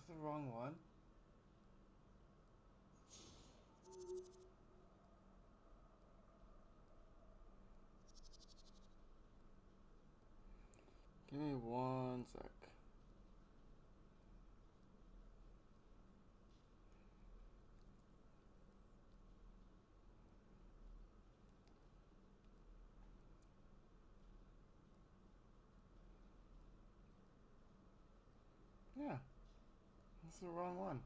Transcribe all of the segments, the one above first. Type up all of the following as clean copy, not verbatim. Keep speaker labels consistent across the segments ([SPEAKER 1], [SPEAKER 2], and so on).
[SPEAKER 1] That's the wrong one. Give me one sec. Yeah, that's the wrong one.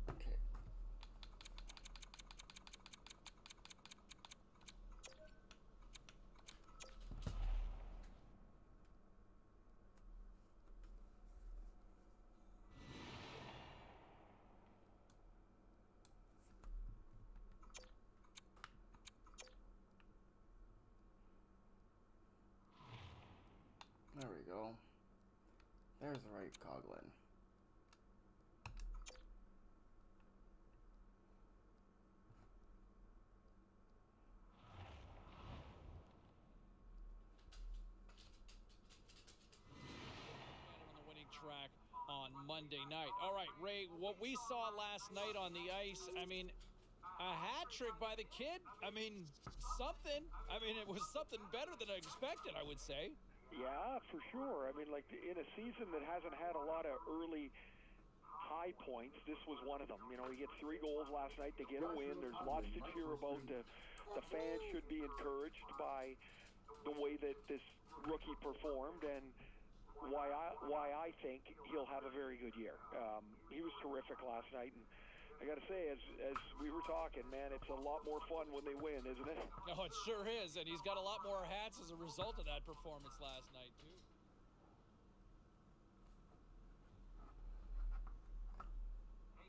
[SPEAKER 1] Okay. There we go. There's the right Coglin.
[SPEAKER 2] On the winning track on Monday night. All right, Ray, what we saw last night on the ice, I mean, a hat trick by the kid. I mean, something. I mean, it was something better than I expected, I would say.
[SPEAKER 3] Yeah, for sure. I mean, like in a season that hasn't had a lot of early high points, this was one of them. You know, he gets 3 goals last night to get a win. There's lots to cheer about. The fans should be encouraged by the way that this rookie performed, and why I think he'll have a very good year. He was terrific last night, and I got to say, as we were talking, man, it's a lot more fun when they win, isn't it?
[SPEAKER 2] No, it sure is, and he's got a lot more hats as a result of that performance last night, too.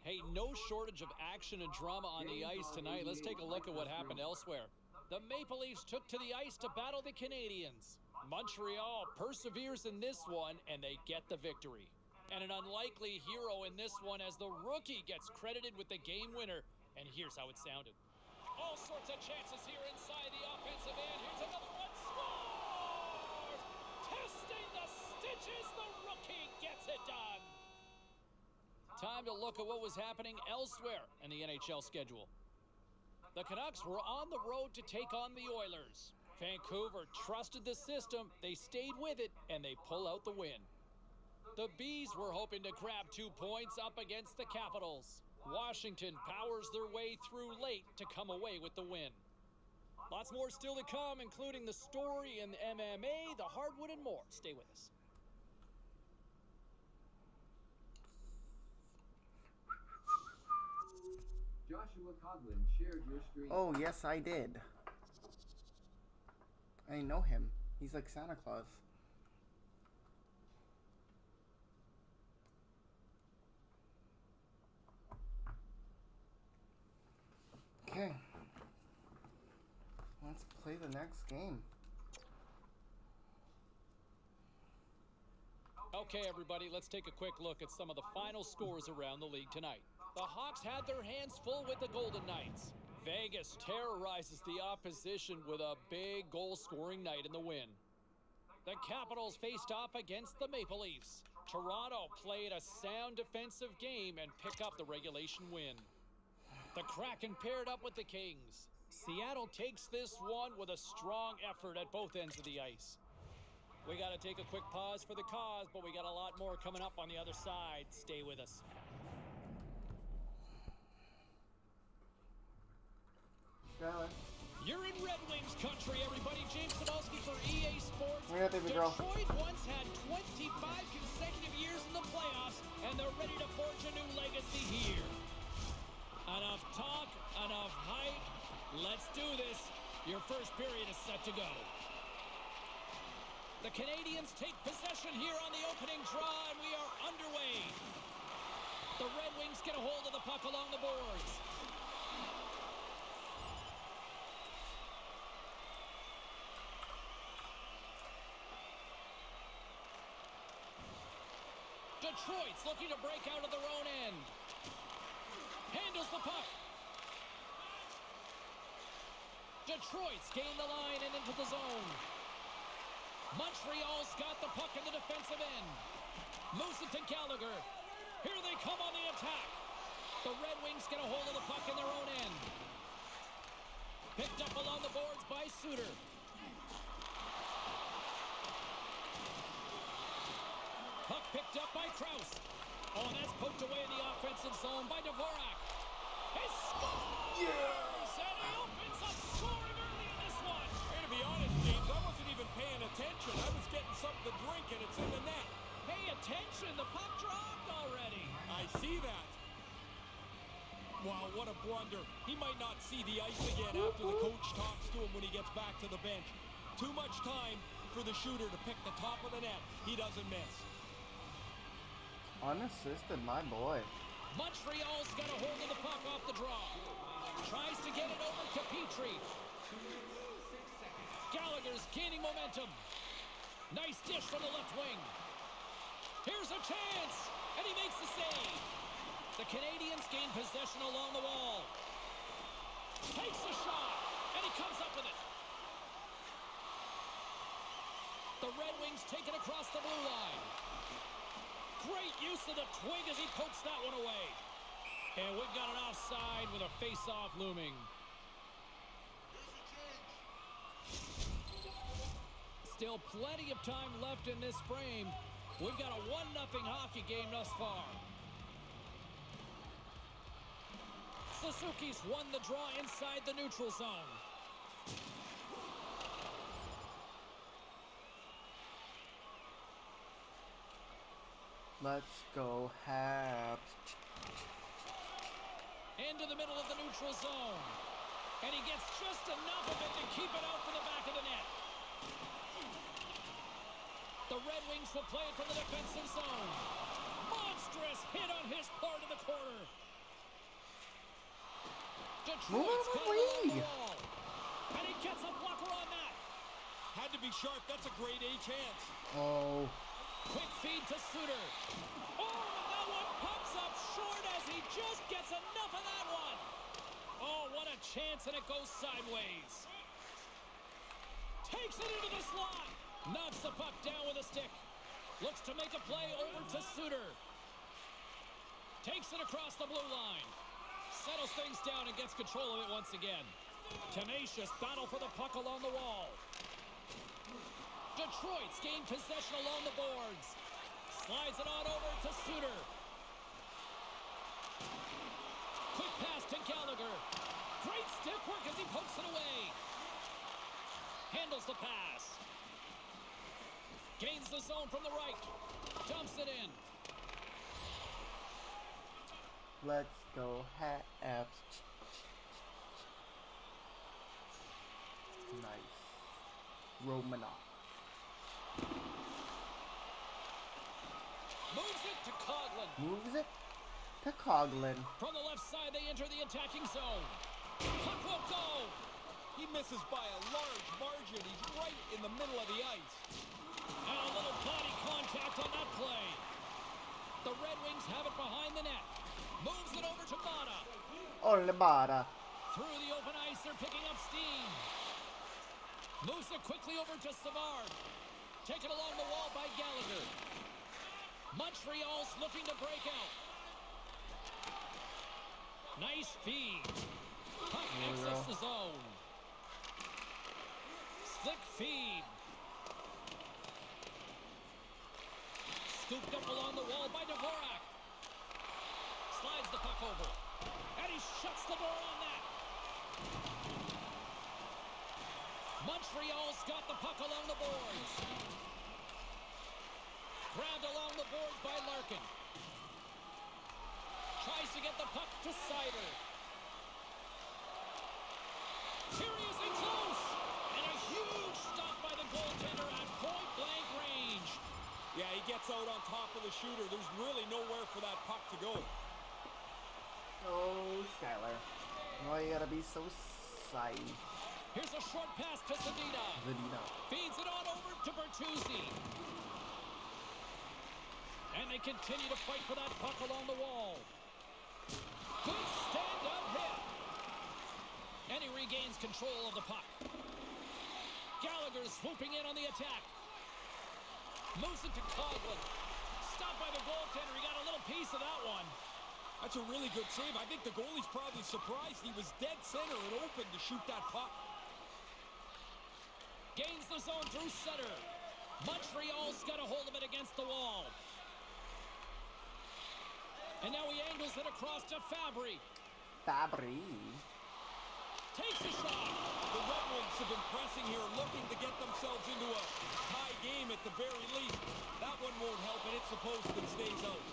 [SPEAKER 2] Hey, no shortage of action and drama on the ice tonight. Let's take a look at what happened elsewhere. The Maple Leafs took to the ice to battle the Canadiens. Montreal perseveres in this one, and they get the victory. And an unlikely hero in this one as the rookie gets credited with the game winner. And here's how it sounded. All sorts of chances here inside the offensive end. Here's another one. Scores! Testing the stitches, the rookie gets it done. Time to look at what was happening elsewhere in the NHL schedule. The Canucks were on the road to take on the Oilers. Vancouver trusted the system, they stayed with it, and they pull out the win. The Bees were hoping to grab 2 points up against the Capitals. Washington powers their way through late to come away with the win. Lots more still to come, including the story in MMA, the hardwood, and more. Stay with us.
[SPEAKER 4] Joshua Coglin shared your stream.
[SPEAKER 1] Oh, yes, I did. I know him. He's like Santa Claus. Okay. Let's play the next game.
[SPEAKER 2] Okay, everybody, let's take a quick look at some of the final scores around the league tonight. The Hawks had their hands full with the Golden Knights. Vegas terrorizes the opposition with a big goal-scoring night in the win. The Capitals faced off against the Maple Leafs. Toronto played a sound defensive game and pick up the regulation win. The Kraken paired up with the Kings. Seattle takes this one with a strong effort at both ends of the ice. We got to take a quick pause for the cause, but we got a lot more coming up on the other side. Stay with us. You're in Red Wings country, everybody. James Cebulski for EA Sports. Detroit once had 25 consecutive years in the playoffs, and they're ready to forge a new legacy here. Enough talk, enough hype. Let's do this. Your first period is set to go. The Canadiens take possession here on the opening draw, and we are underway. The Red Wings get a hold of the puck along the boards. Detroit's looking to break out of their own end. Handles the puck. Detroit's gained the line and into the zone. Montreal's got the puck in the defensive end. Moves it to Gallagher. Here they come on the attack. The Red Wings get a hold of the puck in their own end. Picked up along the boards by Suter. Puck picked up by Krause. Oh, and that's poked away in the offensive zone by Dvorak. He scores!
[SPEAKER 1] Yeah!
[SPEAKER 2] And he opens up scoring early in this one.
[SPEAKER 5] Hey, to be honest, James, I wasn't even paying attention. I was getting something to drink, and it's in the net.
[SPEAKER 2] Pay attention, the puck dropped already.
[SPEAKER 5] I see that. Wow, what a blunder. He might not see the ice again after the coach talks to him when he gets back to the bench. Too much time for the shooter to pick the top of the net. He doesn't miss.
[SPEAKER 1] Unassisted, my boy.
[SPEAKER 2] Montreal's got a hold of the puck off the draw. Tries to get it over to Petrie. Gallagher's gaining momentum. Nice dish from the left wing. Here's a chance, and he makes the save. The Canadians gain possession along the wall. Takes the shot, and he comes up with it. The Red Wings take it across the blue line. Great use of the twig as he pokes that one away. And we've got an offside with a face-off looming. Still plenty of time left in this frame. We've got a 1-0 hockey game thus far. Suzuki's won the draw inside the neutral zone.
[SPEAKER 1] Let's go, Habs.
[SPEAKER 2] Into the middle of the neutral zone. And he gets just enough of it to keep it out from the back of the net. The Red Wings will play it from the defensive zone. Monstrous hit on his part of the corner. Detroit's got it on the wall. And he gets a blocker on that.
[SPEAKER 5] Had to be sharp. That's a grade A chance.
[SPEAKER 1] Oh.
[SPEAKER 2] Quick feed to Suter. Oh, and that one pops up short as he just gets enough of that one. Oh, what a chance, and it goes sideways. Takes it into the slot. Knocks the puck down with a stick. Looks to make a play over to Suter. Takes it across the blue line. Settles things down and gets control of it once again. Tenacious battle for the puck along the wall. Detroit's gained possession along the boards. Slides it on over to Suter. Quick pass to Gallagher. Great stick work as he pokes it away. Handles the pass. Gains the zone from the right. Dumps it in.
[SPEAKER 1] Let's go, Habs. Nice. Romanov.
[SPEAKER 2] Moves it to Coghlan.
[SPEAKER 1] Moves it to Coghlan.
[SPEAKER 2] From the left side, they enter the attacking zone. Puck won't go.
[SPEAKER 5] He misses by a large margin. He's right in the middle of the ice.
[SPEAKER 2] And a little body contact on that play. The Red Wings have it behind the net. Moves it over to Mata.
[SPEAKER 1] Olebada.
[SPEAKER 2] Through the open ice, they're picking up steam. Moves it quickly over to Savard. Taken along the wall by Gallagher. Montreal's looking to break out. Nice feed. Puck exits the zone. Slick feed. Scooped up along the wall by Dvorak. Slides the puck over. And he shuts the door on that. Montreal's got the puck along the boards. Grabbed along the boards by Larkin. Tries to get the puck to Seider. Here he is in close. And a huge stop by the goaltender at point-blank range.
[SPEAKER 5] Yeah, he gets out on top of the shooter. There's really nowhere for that puck to go.
[SPEAKER 1] Oh, Skylar. Why you gotta be so shy?
[SPEAKER 2] Here's a short pass to Zadina.
[SPEAKER 1] Zadina.
[SPEAKER 2] Feeds it on over to Bertuzzi. And they continue to fight for that puck along the wall. Good stand-up hit. And he regains control of the puck. Gallagher swooping in on the attack. Moves it to Coghlan. Stopped by the goaltender. He got a little piece of that one.
[SPEAKER 5] That's a really good save. I think the goalie's probably surprised. He was dead center and open to shoot that puck.
[SPEAKER 2] Gains the zone through center. Montreal's got a hold of it against the wall. And now he angles it across to Fabry.
[SPEAKER 1] Fabry.
[SPEAKER 2] Takes a shot.
[SPEAKER 5] The Red Wings have been pressing here, looking to get themselves into a tie game at the very least. That one won't help, and it's supposed to stays out.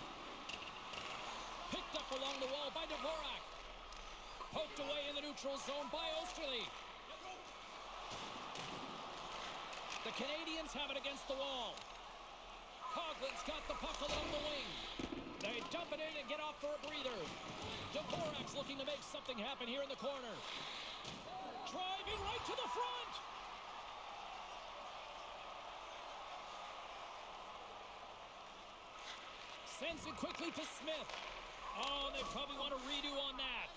[SPEAKER 2] Picked up along the wall by Dvorak. Poked away in the neutral zone by Osterley. The Canadians have it against the wall. Coughlin's got the puck along the wing. They dump it in and get off for a breather. Dvorak's looking to make something happen here in the corner. Driving right to the front. Sends it quickly to Smith. Oh, they probably want a redo on that.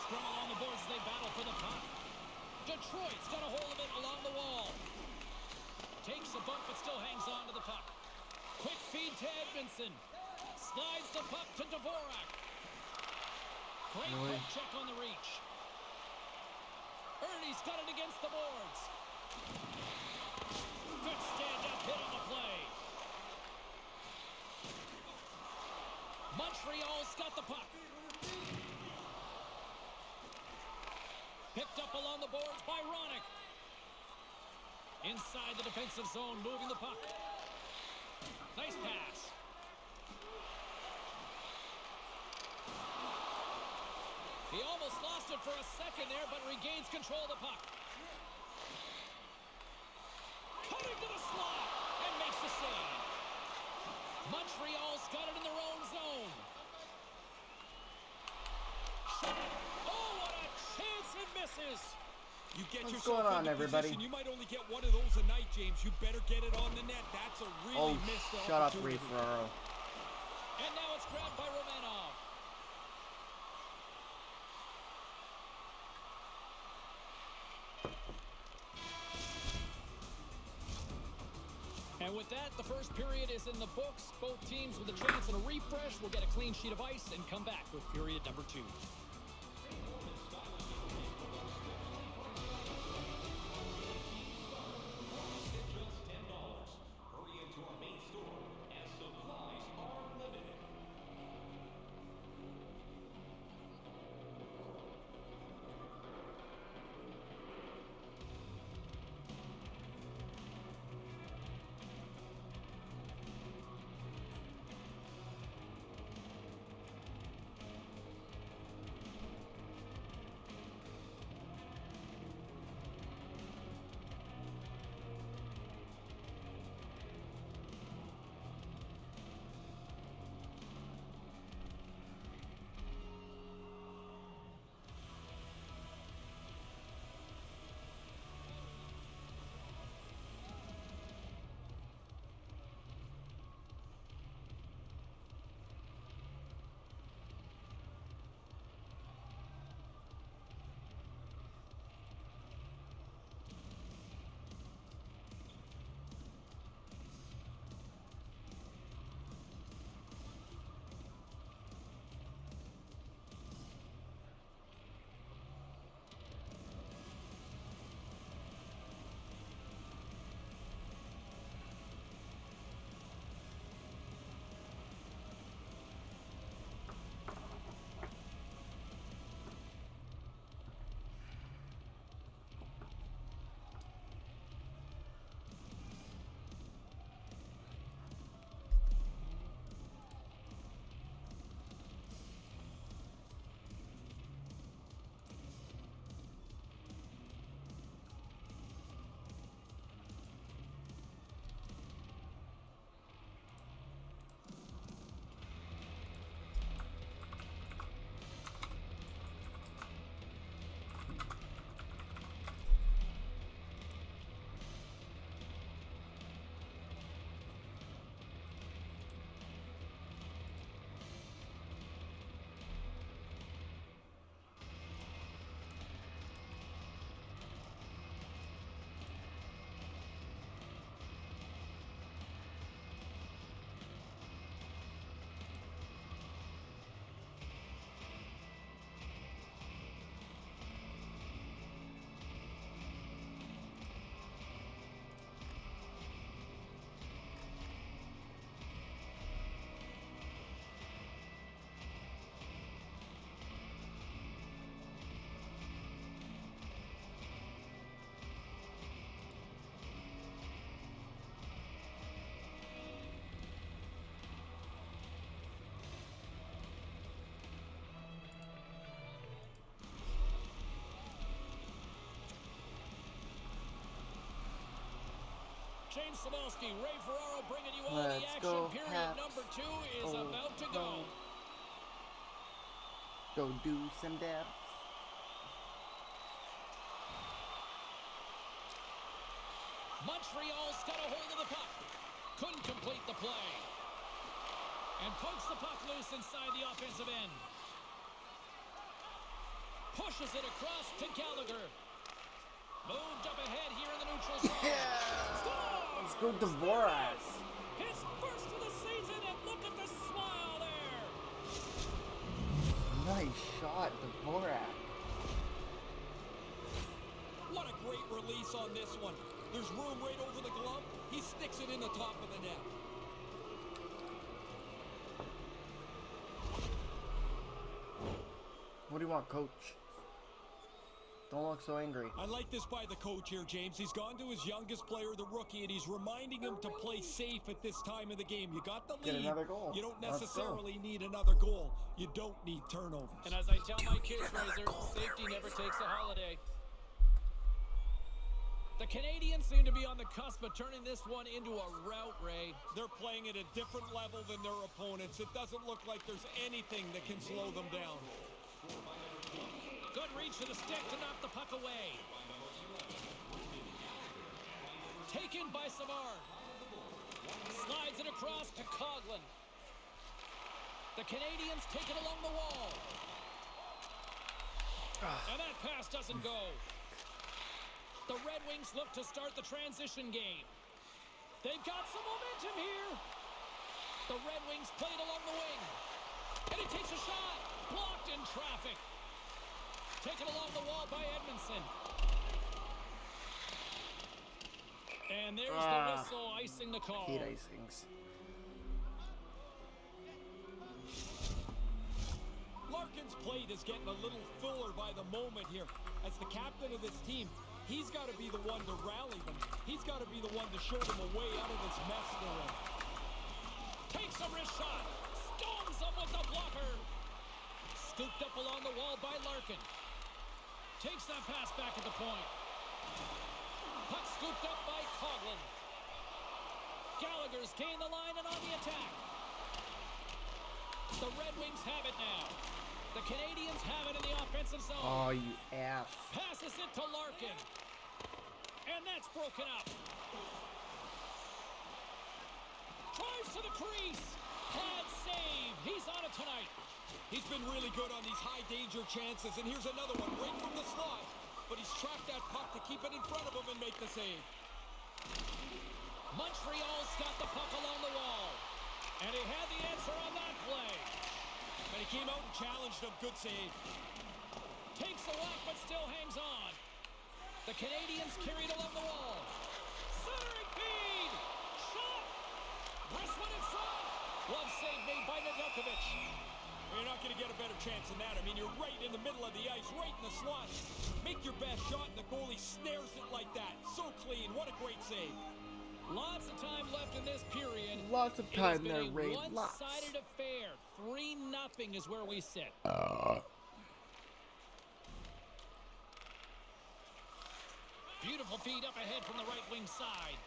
[SPEAKER 2] Scrum along the boards as they battle for the puck. Detroit's got a hold of it along the wall. Takes a bump but still hangs on to the puck. Quick feed to Edmondson. Slides the puck to Dvorak. Great poke check on the reach. Ernie's got it against the boards. Good stand-up hit on the play. Montreal's got the puck. Picked up along the boards by Ronick. Inside the defensive zone, moving the puck. Nice pass. He almost lost it for a second there, but regains control of the puck. Cutting to the slot and makes the save. Montreal's got it in their own zone. Shot. Oh, what a chance, it misses.
[SPEAKER 5] You get
[SPEAKER 1] What's
[SPEAKER 5] yourself
[SPEAKER 1] going on,
[SPEAKER 5] into
[SPEAKER 1] everybody?
[SPEAKER 5] position. You might only get one of those a night, James. You better get it on the net. That's a really missed
[SPEAKER 1] shut up,
[SPEAKER 5] opportunity.
[SPEAKER 1] Referro.
[SPEAKER 2] And now it's grabbed by Romanov. And with that, the first period is in the books. Both teams with a chance and a refresh will get a clean sheet of ice and come back with period number 2. Shane Sabalski, Ray Ferraro bringing you all the
[SPEAKER 1] Let's
[SPEAKER 2] action.
[SPEAKER 1] go,
[SPEAKER 2] Period
[SPEAKER 1] Habs.
[SPEAKER 2] number 2 is
[SPEAKER 1] Oh,
[SPEAKER 2] about to go.
[SPEAKER 1] Go do some dabs.
[SPEAKER 2] Montreal's got a hold of the puck. Couldn't complete the play. And pokes the puck loose inside the offensive end. Pushes it across to Gallagher. Moved up ahead here in the neutral zone. Scores!
[SPEAKER 1] Let's go Dvorak.
[SPEAKER 2] His first of the season, and look at the smile there.
[SPEAKER 1] Nice shot, Dvorak.
[SPEAKER 5] What a great release on this one. There's room right over the glove. He sticks it in the top of the net.
[SPEAKER 1] What do you want, coach? Don't look so angry.
[SPEAKER 5] I like this by the coach here, James. He's gone to his youngest player, the rookie, and he's reminding him to play safe at this time of the game. You got the lead.
[SPEAKER 1] Get another goal.
[SPEAKER 5] You don't
[SPEAKER 1] Let's
[SPEAKER 5] necessarily need another goal. You don't need turnovers.
[SPEAKER 2] And as I tell my kids, Razor, safety never takes a holiday. The Canadians seem to be on the cusp of turning this one into a rout, Ray.
[SPEAKER 5] They're playing at a different level than their opponents. It doesn't look like there's anything that can slow them down.
[SPEAKER 2] Good reach to the stick to knock the puck away. Taken by Savard. Slides it across to Coghlan. The Canadians take it along the wall. And that pass doesn't go. The Red Wings look to start the transition game. They've got some momentum here. The Red Wings play it along the wing. And he takes a shot. Blocked in traffic. Taken along the wall by Edmondson. And there's the whistle icing the call.
[SPEAKER 1] Hate icings.
[SPEAKER 5] Larkin's plate is getting a little fuller by the moment here. As the captain of this team, he's got to be the one to rally them. He's got to be the one to show them a way out of this mess they're in.
[SPEAKER 2] Takes a wrist shot. Storms them with the blocker. Scooped up along the wall by Larkin. Takes that pass back at the point. Puck scooped up by Coghlan. Gallagher's gained the line and on the attack. The Red Wings have it now. The Canadians have it in the offensive zone.
[SPEAKER 1] Oh, you ass.
[SPEAKER 2] Passes it to Larkin. And that's broken up. Drives to the crease. Pad save. He's on it tonight.
[SPEAKER 5] He's been really good on these high-danger chances, and here's another one right from the slot. But he's tracked that puck to keep it in front of him and make the save.
[SPEAKER 2] Montreal's got the puck along the wall. And he had the answer on that play.
[SPEAKER 5] And he came out and challenged him. Good save.
[SPEAKER 2] Takes the whack, but still hangs on. The Canadians carried along the wall. Centering feed. Shot. Brissman in front. Glove save made by Nedeljkovic.
[SPEAKER 5] You're not going to get a better chance than that. I mean, you're right in the middle of the ice, right in the slot. Make your best shot, and the goalie snares it like that. So clean. What a great save.
[SPEAKER 2] Lots of time left in this period.
[SPEAKER 1] Lots of time there, Ray.
[SPEAKER 2] It has been a
[SPEAKER 1] Lots.
[SPEAKER 2] one-sided affair. 3-0 is where we sit. Beautiful feed up ahead from the right wing side.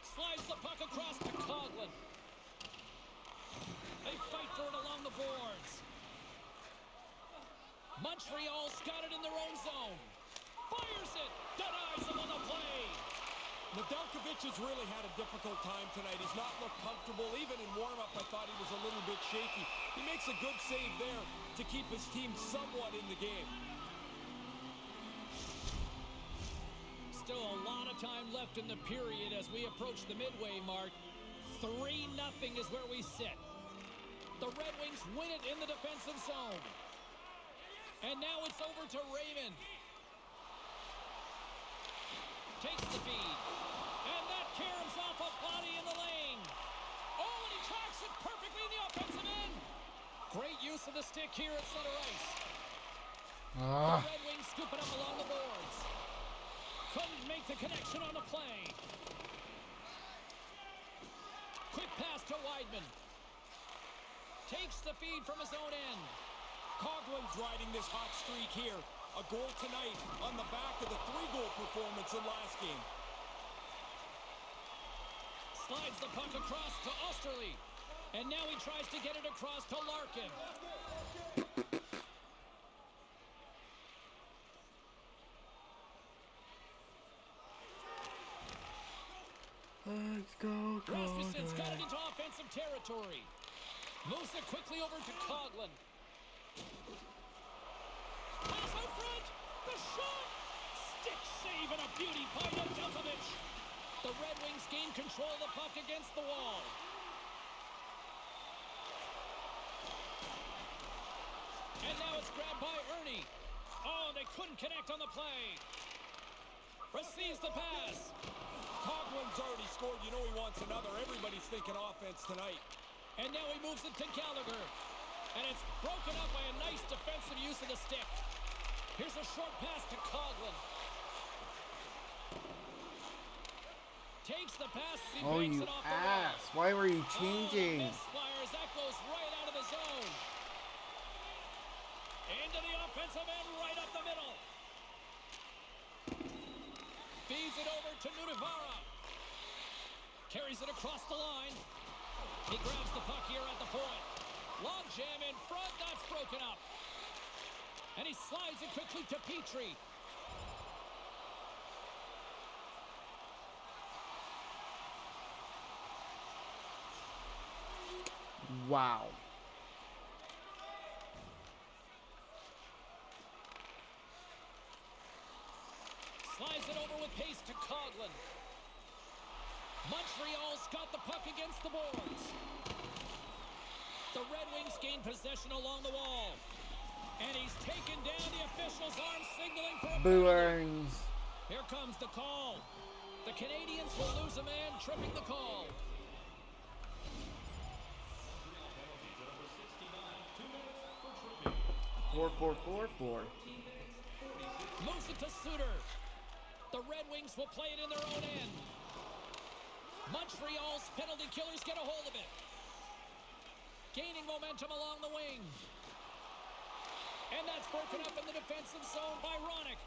[SPEAKER 2] Slides the puck across to Coghlan. They fight for it along the boards. Montreal's got it in their own zone. Fires it. Denies them on the play.
[SPEAKER 5] Nedeljkovic has really had a difficult time tonight. He's not looked comfortable. Even in warm-up, I thought he was a little bit shaky. He makes a good save there to keep his team somewhat in the game.
[SPEAKER 2] Still a lot of time left in the period as we approach the midway mark. 3-0 is where we sit. The Red Wings win it in the defensive zone. And now it's over to Raymond. Takes the feed. And that caroms off a body in the lane. Oh, and he tracks it perfectly in the offensive end. Great use of the stick here at center ice. The Red Wings scoop it up along the boards. Couldn't make the connection on the play. Quick pass to Weidman. Takes the feed from his own end.
[SPEAKER 5] Coughlin's riding this hot streak here. A goal tonight on the back of the 3-goal performance in last game.
[SPEAKER 2] Slides the puck across to Osterley. And now he tries to get it across to Larkin.
[SPEAKER 1] Let's go,
[SPEAKER 2] Rasmussen's got it into offensive territory. Moves it quickly over to Coghlan. Pass out front. The shot. Stick save and a beauty by Nedeljkovic. The Red Wings gain control of the puck against the wall. And now it's grabbed by Ernie. Oh, they couldn't connect on the play. Receives the pass.
[SPEAKER 5] Coghlan's already scored. You know he wants another. Everybody's thinking offense tonight.
[SPEAKER 2] And now he moves it to Gallagher. And it's broken up by a nice defensive use of the stick. Here's a short pass to Coghlan. Takes the pass as he
[SPEAKER 1] Oh,
[SPEAKER 2] banks
[SPEAKER 1] you
[SPEAKER 2] it off the
[SPEAKER 1] ass.
[SPEAKER 2] wall.
[SPEAKER 1] Why were you
[SPEAKER 2] Oh,
[SPEAKER 1] changing?
[SPEAKER 2] misfires. That goes right out of the zone. Into the offensive end, right up the middle. Feeds it over to Nudivara. Carries it across the line. He grabs the puck here at the point. Log jam in front, that's broken up. And he slides it quickly to Petrie.
[SPEAKER 1] Wow.
[SPEAKER 2] Slides it over with pace to Coghlan. Montreal's got the puck against the boards. The Red Wings gain possession along the wall. And he's taken down. The official's arm signaling for a
[SPEAKER 1] Boo
[SPEAKER 2] penalty.
[SPEAKER 1] earns.
[SPEAKER 2] Here comes the call. The Canadians will lose a man, tripping the call.
[SPEAKER 1] Four, 4.
[SPEAKER 2] Moves it to Suter. The Red Wings will play it in their own end. Montreal's penalty killers get a hold of it. Gaining momentum along the wing. And that's broken up in the defensive zone by Ronick.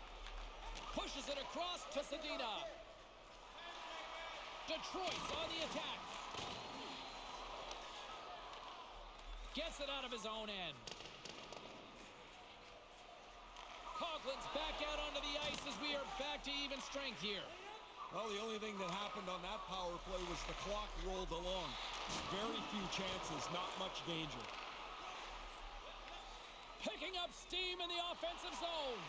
[SPEAKER 2] Pushes it across to Zadina. Detroit's on the attack. Gets it out of his own end. Coughlin's back out onto the ice as we are back to even strength here.
[SPEAKER 5] Well, the only thing that happened on that power play was the clock rolled along. Very few chances, not much danger.
[SPEAKER 2] Picking up steam in the offensive zone.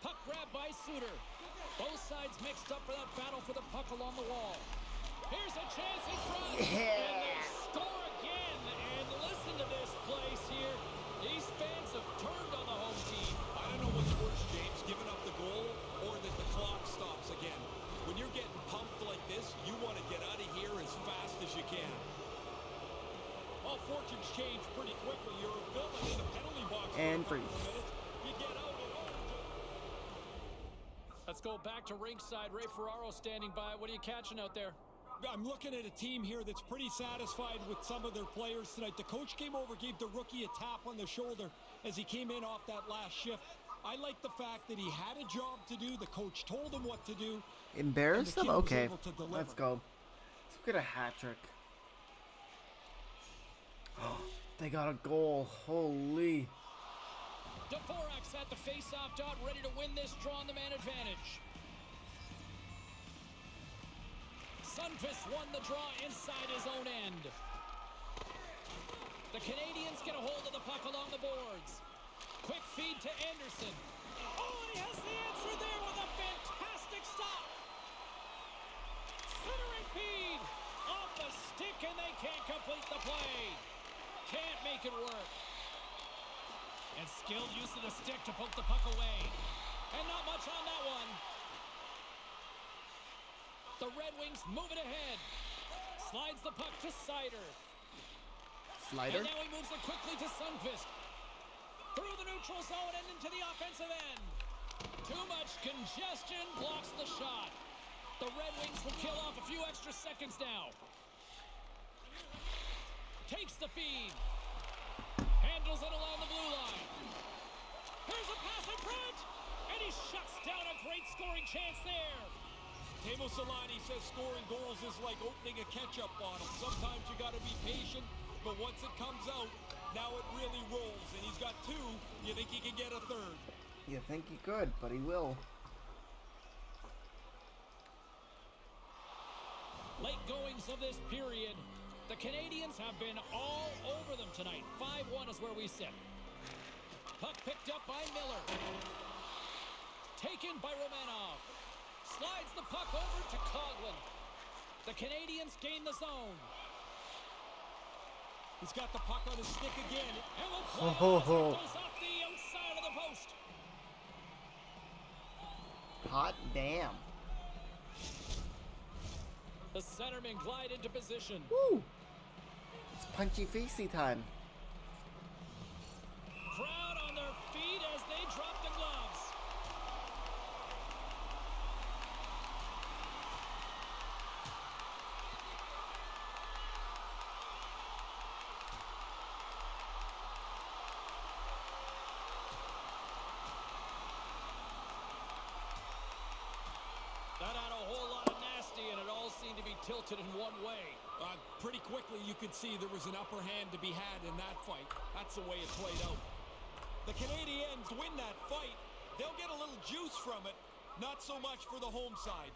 [SPEAKER 2] Puck grab by Suter. Both sides mixed up for that battle for the puck along the wall. Here's a chance in front. And they score again. And listen to this place here. These fans have turned on the home team.
[SPEAKER 5] I don't know what's worse, James, giving up the goal or that the clock stops again. When you're getting pumped like this, you want to get out of here as fast as you can. Well, fortunes change pretty quickly. You're a villain in the penalty box
[SPEAKER 1] And
[SPEAKER 5] for a couple
[SPEAKER 1] freeze.
[SPEAKER 5] of minutes. You get out and
[SPEAKER 2] Let's go back to ringside. Ray Ferraro standing by. What are you catching out there?
[SPEAKER 5] I'm looking at a team here that's pretty satisfied with some of their players tonight. The coach came over, gave the rookie a tap on the shoulder as he came in off that last shift. I like the fact that he had a job to do. The coach told him what to do.
[SPEAKER 1] Embarrass
[SPEAKER 5] and
[SPEAKER 1] them?
[SPEAKER 5] the kid was
[SPEAKER 1] Okay.
[SPEAKER 5] able to deliver.
[SPEAKER 1] Let's go. Let's get a hat trick. They got a goal. Holy.
[SPEAKER 2] Dvorak's at the face-off dot, ready to win this draw on the man advantage. Sundqvist won the draw inside his own end. The Canadians get a hold of the puck along the boards. Quick feed to Anderson. Oh, and he has the answer there with a fantastic stop. Centering feed off the stick, and they can't complete the play. Can't make it work. And skilled use of the stick to poke the puck away. And not much on that one. The Red Wings move it ahead. Slides the puck to Seider.
[SPEAKER 1] Slider?
[SPEAKER 2] And now he moves it quickly to Sundqvist. Through the neutral zone and into the offensive end. Too much congestion blocks the shot. The Red Wings will kill off a few extra seconds now. Takes the feed. Handles it along the blue line. Here's a pass in front. And he shuts down a great scoring chance there.
[SPEAKER 5] Teemu Selanne says scoring goals is like opening a ketchup bottle. Sometimes you got to be patient, but once it comes out, now it really rolls. And he's got 2. You think he can get a third?
[SPEAKER 1] You think he could, but he will.
[SPEAKER 2] Late goings of this period. The Canadians have been all over them tonight. 5-1 is where we sit. Puck picked up by Miller. Taken by Romanov. Slides the puck over to Coghlan. The Canadians gain the zone.
[SPEAKER 5] He's got the puck on his stick again.
[SPEAKER 2] And will play it goes off the outside of the post.
[SPEAKER 1] Hot damn.
[SPEAKER 2] The centermen glide into position.
[SPEAKER 1] Woo! It's punchy facey time.
[SPEAKER 2] Crowd on their feet as they drop the gloves. That had a whole lot of nasty, and it all seemed to be tilted in one way.
[SPEAKER 5] Pretty quickly, you could see there was an upper hand to be had in that fight. That's the way it played out. The Canadiens win that fight. They'll get a little juice from it. Not so much for the home side.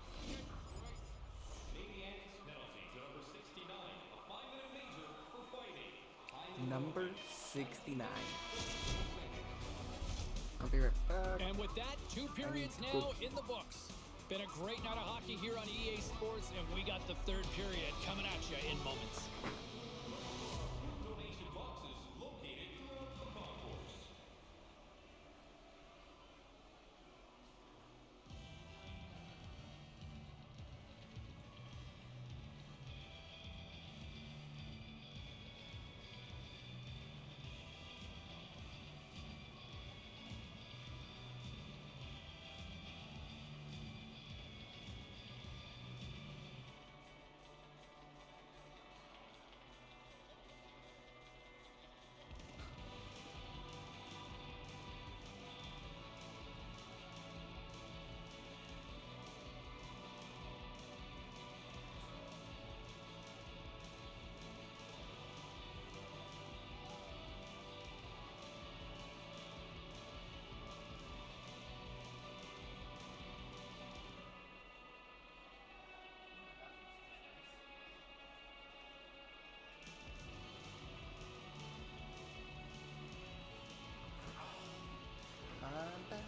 [SPEAKER 1] Number 69. I'll be right back.
[SPEAKER 2] And with that, 2 periods now in the books. Been a great night of hockey here on EA Sports, and we got the 3rd period coming at you in moments.
[SPEAKER 6] Donation boxes located throughout the concourse.
[SPEAKER 1] I'm back.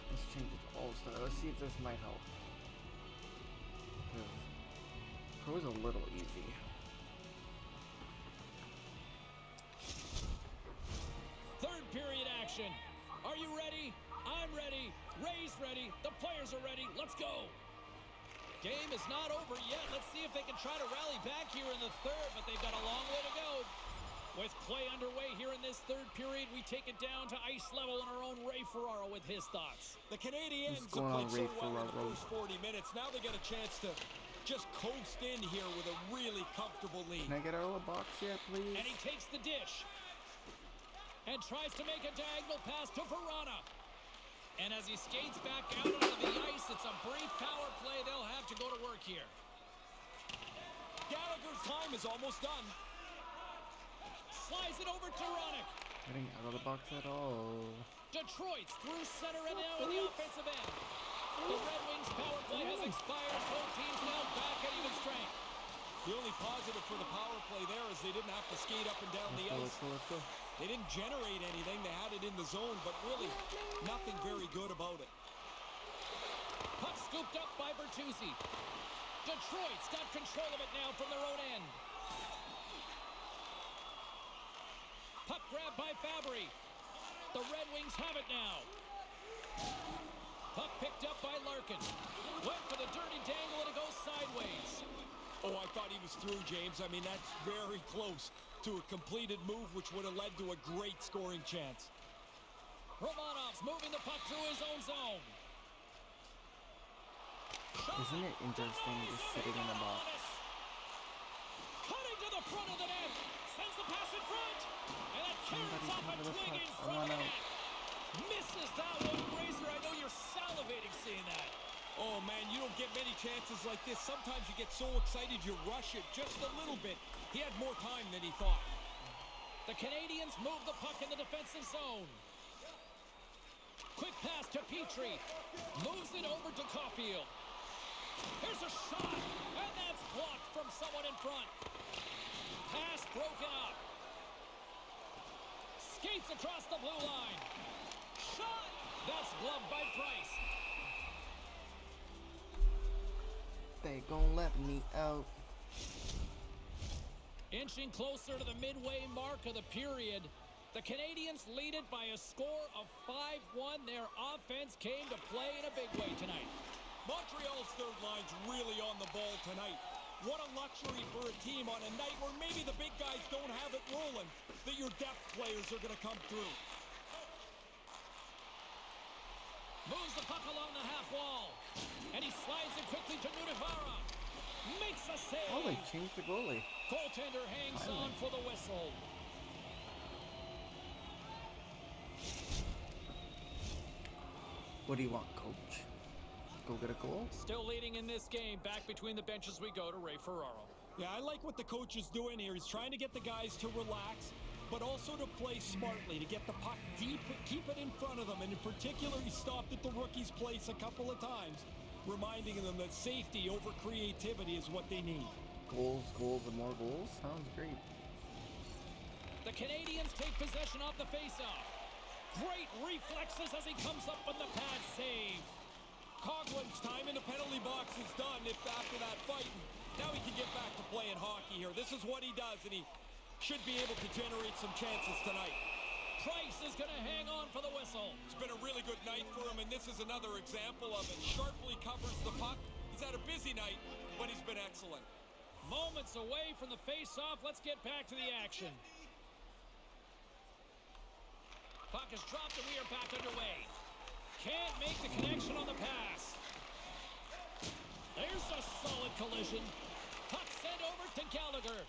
[SPEAKER 1] Let's change it to All-Star. Let's see if this might help. Because Pro is a little easy.
[SPEAKER 2] Third period action. Are you ready? I'm ready. Ray's ready. The players are ready. Let's go. Game is not over yet. Let's see if they can try to rally back here in the 3rd, but they've got a long way to go. With play underway here in this 3rd period, we take it down to ice level and our own Ray Ferraro with his thoughts.
[SPEAKER 5] The Canadiens
[SPEAKER 1] What's
[SPEAKER 5] have
[SPEAKER 1] going on,
[SPEAKER 5] played so
[SPEAKER 1] Ray
[SPEAKER 5] well in the
[SPEAKER 1] Ferraro?
[SPEAKER 5] first 40 minutes. Now they get a chance to just coast in here with a really comfortable lead.
[SPEAKER 1] Can I get out of the box yet, please?
[SPEAKER 2] And he takes the dish and tries to make a diagonal pass to Verana. And as he skates back out onto the ice, it's a brief power play. They'll have to go to work here.
[SPEAKER 5] Gallagher's time is almost done.
[SPEAKER 2] Slides it over to Ronick.
[SPEAKER 1] Getting out of the box at all.
[SPEAKER 2] Detroit's through center and now in the offensive end. The Red Wings power play has expired. Both teams now back at even strength.
[SPEAKER 5] The only positive for the power play there is they didn't have to skate up and down the ice.
[SPEAKER 1] Let's go.
[SPEAKER 5] They didn't generate anything. They had it in the zone, but really nothing very good about it.
[SPEAKER 2] Puck scooped up by Bertuzzi. Detroit's got control of it now from their own end. Puck grabbed by Fabry. The Red Wings have it now. Puck picked up by Larkin. Went for the dirty dangle and it goes sideways.
[SPEAKER 5] Oh, I thought he was through, James. I mean, that's very close to a completed move, which would have led to a great scoring chance.
[SPEAKER 2] Romanov's moving the puck through his own zone.
[SPEAKER 1] Isn't it interesting just sitting in the box?
[SPEAKER 2] Cutting to the front of the net. Sends the pass in front.
[SPEAKER 1] for the
[SPEAKER 2] Swing
[SPEAKER 1] puck.
[SPEAKER 2] in
[SPEAKER 1] I
[SPEAKER 2] front
[SPEAKER 1] want
[SPEAKER 2] of the
[SPEAKER 1] out.
[SPEAKER 2] net. Misses that one, Razor. I know you're salivating seeing that.
[SPEAKER 5] Oh, man, you don't get many chances like this. Sometimes you get so excited you rush it just a little bit. He had more time than he thought.
[SPEAKER 2] The Canadians move the puck in the defensive zone. Quick pass to Petrie. Moves it over to Caulfield. Here's a shot, and that's blocked from someone in front. Pass broken up. Skates across the blue line. Shot! That's gloved by Price.
[SPEAKER 1] They gon' let me out.
[SPEAKER 2] Inching closer to the midway mark of the period, the Canadians lead it by a score of 5-1. Their offense came to play in a big way tonight.
[SPEAKER 5] Montreal's third line's really on the ball tonight. What a luxury for a team on a night where maybe the big guys don't have it rolling, that your depth players are going to come through.
[SPEAKER 2] Moves the puck along the half wall. And he slides it quickly to Nudivara. Makes a save.
[SPEAKER 1] Oh, they changed the goalie.
[SPEAKER 2] Goaltender hangs on for the whistle.
[SPEAKER 1] What do you want, coach? Go get a goal?
[SPEAKER 2] Still leading in this game. Back between the benches we go to Ray Ferraro.
[SPEAKER 5] Yeah, I like what the coach is doing here. He's trying to get the guys to relax, but also to play smartly, to get the puck deep, keep it in front of them. And in particular, he stopped at the rookie's place a couple of times, reminding them that safety over creativity is what they need.
[SPEAKER 1] Goals, goals, and more goals? Sounds great.
[SPEAKER 2] The Canadians take possession off the faceoff. Great reflexes as he comes up with the pad save.
[SPEAKER 5] Coughlin's time in the penalty box is done after that fight. Now he can get back to playing hockey here. This is what he does, and he should be able to generate some chances tonight.
[SPEAKER 2] Price is going to hang on for the whistle.
[SPEAKER 5] It's been a really good night for him, and this is another example of it. Sharply covers the puck. He's had a busy night, but he's been excellent.
[SPEAKER 2] Moments away from the face-off. Let's get back to the action. Puck is dropped, and we are back underway. Can't make the connection on the pass. There's a solid collision. Puck sent over to Gallagher.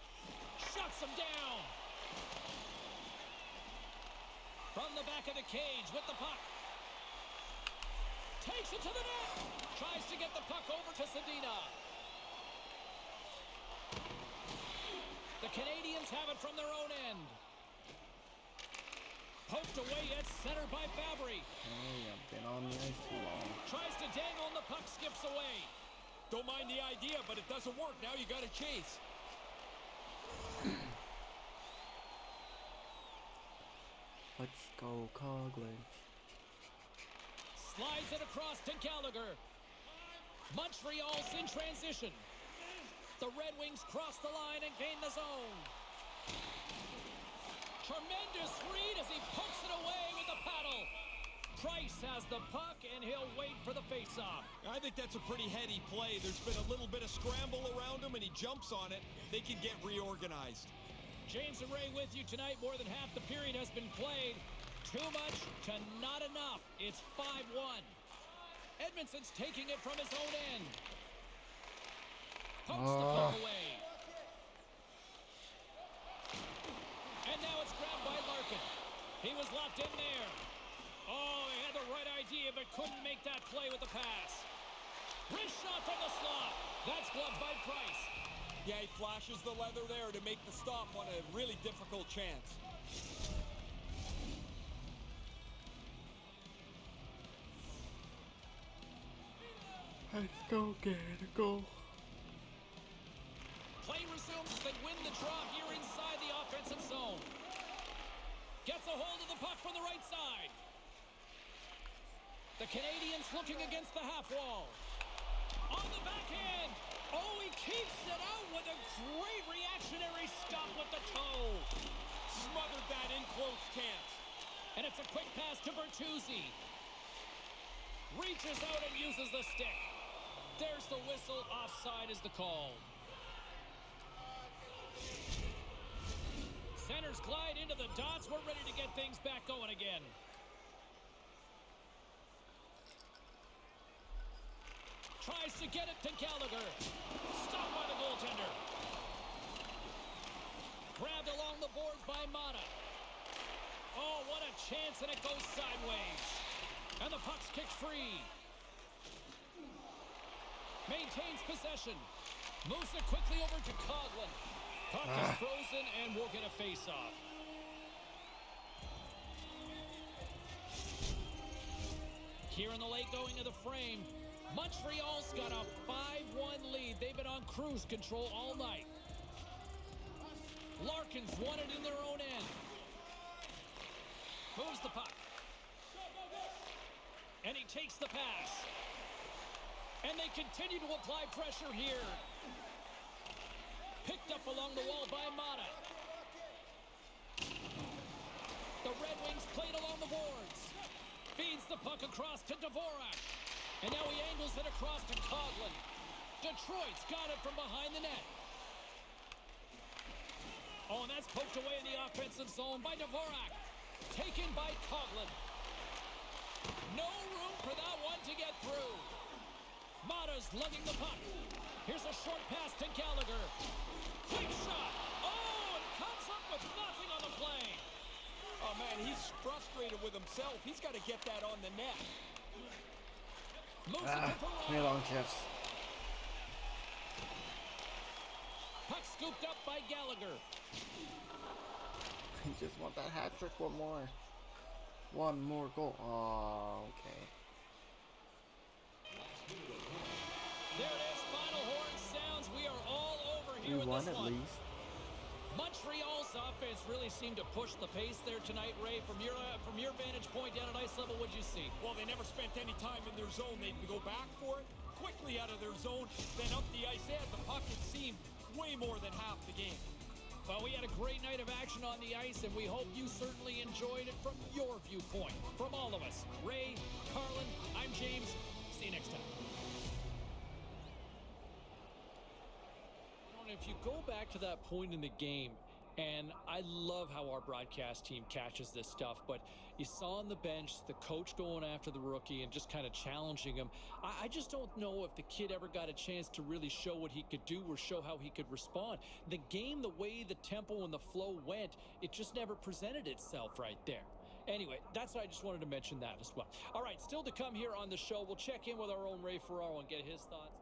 [SPEAKER 2] Shuts him down. From the back of the cage with the puck. Takes it to the net. Tries to get the puck over to Sedina. The Canadians have it from their own end. Poked away at center by Fabry.
[SPEAKER 1] Hey, I've been on the ice too long.
[SPEAKER 2] Tries to dangle and the puck skips away.
[SPEAKER 5] Don't mind the idea, but it doesn't work. Now you got to chase.
[SPEAKER 1] Let's go, Coughlin.
[SPEAKER 2] Slides it across to Gallagher. Montreal's in transition. The Red Wings cross the line and gain the zone. Tremendous read as he pokes it away with the paddle. Price has the puck, and he'll wait for the faceoff.
[SPEAKER 5] I think that's a pretty heady play. There's been a little bit of scramble around him, and he jumps on it. They can get reorganized.
[SPEAKER 2] James and Ray with you tonight. More than half the period has been played. Too much to not enough. It's 5-1. Edmondson's taking it from his own end. Pokes the puck away. And now it's grabbed by Larkin. He was locked in there. Oh, he had the right idea, but couldn't make that play with the pass. Wrist shot from the slot. That's gloved by Price.
[SPEAKER 5] Yeah, he flashes the leather there to make the stop on a really difficult chance.
[SPEAKER 1] Let's go get a goal.
[SPEAKER 2] Play resumes as they win the draw here inside the offensive zone. Gets a hold of the puck from the right side. The Canadians looking against the half wall. On the backhand. Oh, he keeps it out with a great reactionary stop with the toe.
[SPEAKER 5] Smothered that in close chance.
[SPEAKER 2] And it's a quick pass to Bertuzzi. Reaches out and uses the stick. There's the whistle. Offside is the call. Centers glide into the dots. We're ready to get things back going again. Tries to get it to Gallagher. Stopped by the goaltender. Grabbed along the boards by Mata. Oh, what a chance, and it goes sideways. And the puck's kicked free. Maintains possession. Moves it quickly over to Coghlan. Puck is frozen, and we'll get a face-off. Here in the late going to the frame. Montreal's got a 5-1 lead. They've been on cruise control all night. Larkin's won it in their own end. Moves the puck. And he takes the pass. And they continue to apply pressure here. Picked up along the wall by Mata. The Red Wings played along the boards. Feeds the puck across to Dvorak. And now he angles it across to Coghlan. Detroit's got it from behind the net. Oh, and that's poked away in the offensive zone by Dvorak. Taken by Coghlan. No room for that one to get through. Mata's lugging the puck. Here's a short pass to Gallagher. Quick shot. Oh, and comes up with nothing on the play.
[SPEAKER 5] Oh, man, he's frustrated with himself. He's got to get that on the net.
[SPEAKER 2] Moves it to
[SPEAKER 1] Play
[SPEAKER 2] Perron.
[SPEAKER 1] long shifts.
[SPEAKER 2] Puck scooped up by Gallagher.
[SPEAKER 1] I just want that hat trick. One more. One more goal. Oh, okay.
[SPEAKER 2] There it is. Final horn sounds. We are all over here
[SPEAKER 1] We
[SPEAKER 2] with
[SPEAKER 1] won
[SPEAKER 2] this
[SPEAKER 1] at
[SPEAKER 2] one.
[SPEAKER 1] least.
[SPEAKER 2] Montreal's offense really seemed to push the pace there tonight, Ray. From your vantage point down at ice level, what'd you see?
[SPEAKER 5] Well, they never spent any time in their zone. They'd go back for it, quickly out of their zone, then up the ice. They had the puck, it seemed, way more than half the game.
[SPEAKER 2] Well, we had a great night of action on the ice, and we hope you certainly enjoyed it from your viewpoint. From all of us, Ray, Carlin, I'm James. See you next time. If you go back to that point in the game, and I love how our broadcast team catches this stuff, but you saw on the bench the coach going after the rookie and just kind of challenging him. I just don't know if the kid ever got a chance to really show what he could do or show how he could respond. The game, the way the tempo and the flow went, it just never presented itself right there. Anyway, that's why I just wanted to mention that as well. All right, still to come here on the show, we'll check in with our own Ray Ferraro and get his thoughts.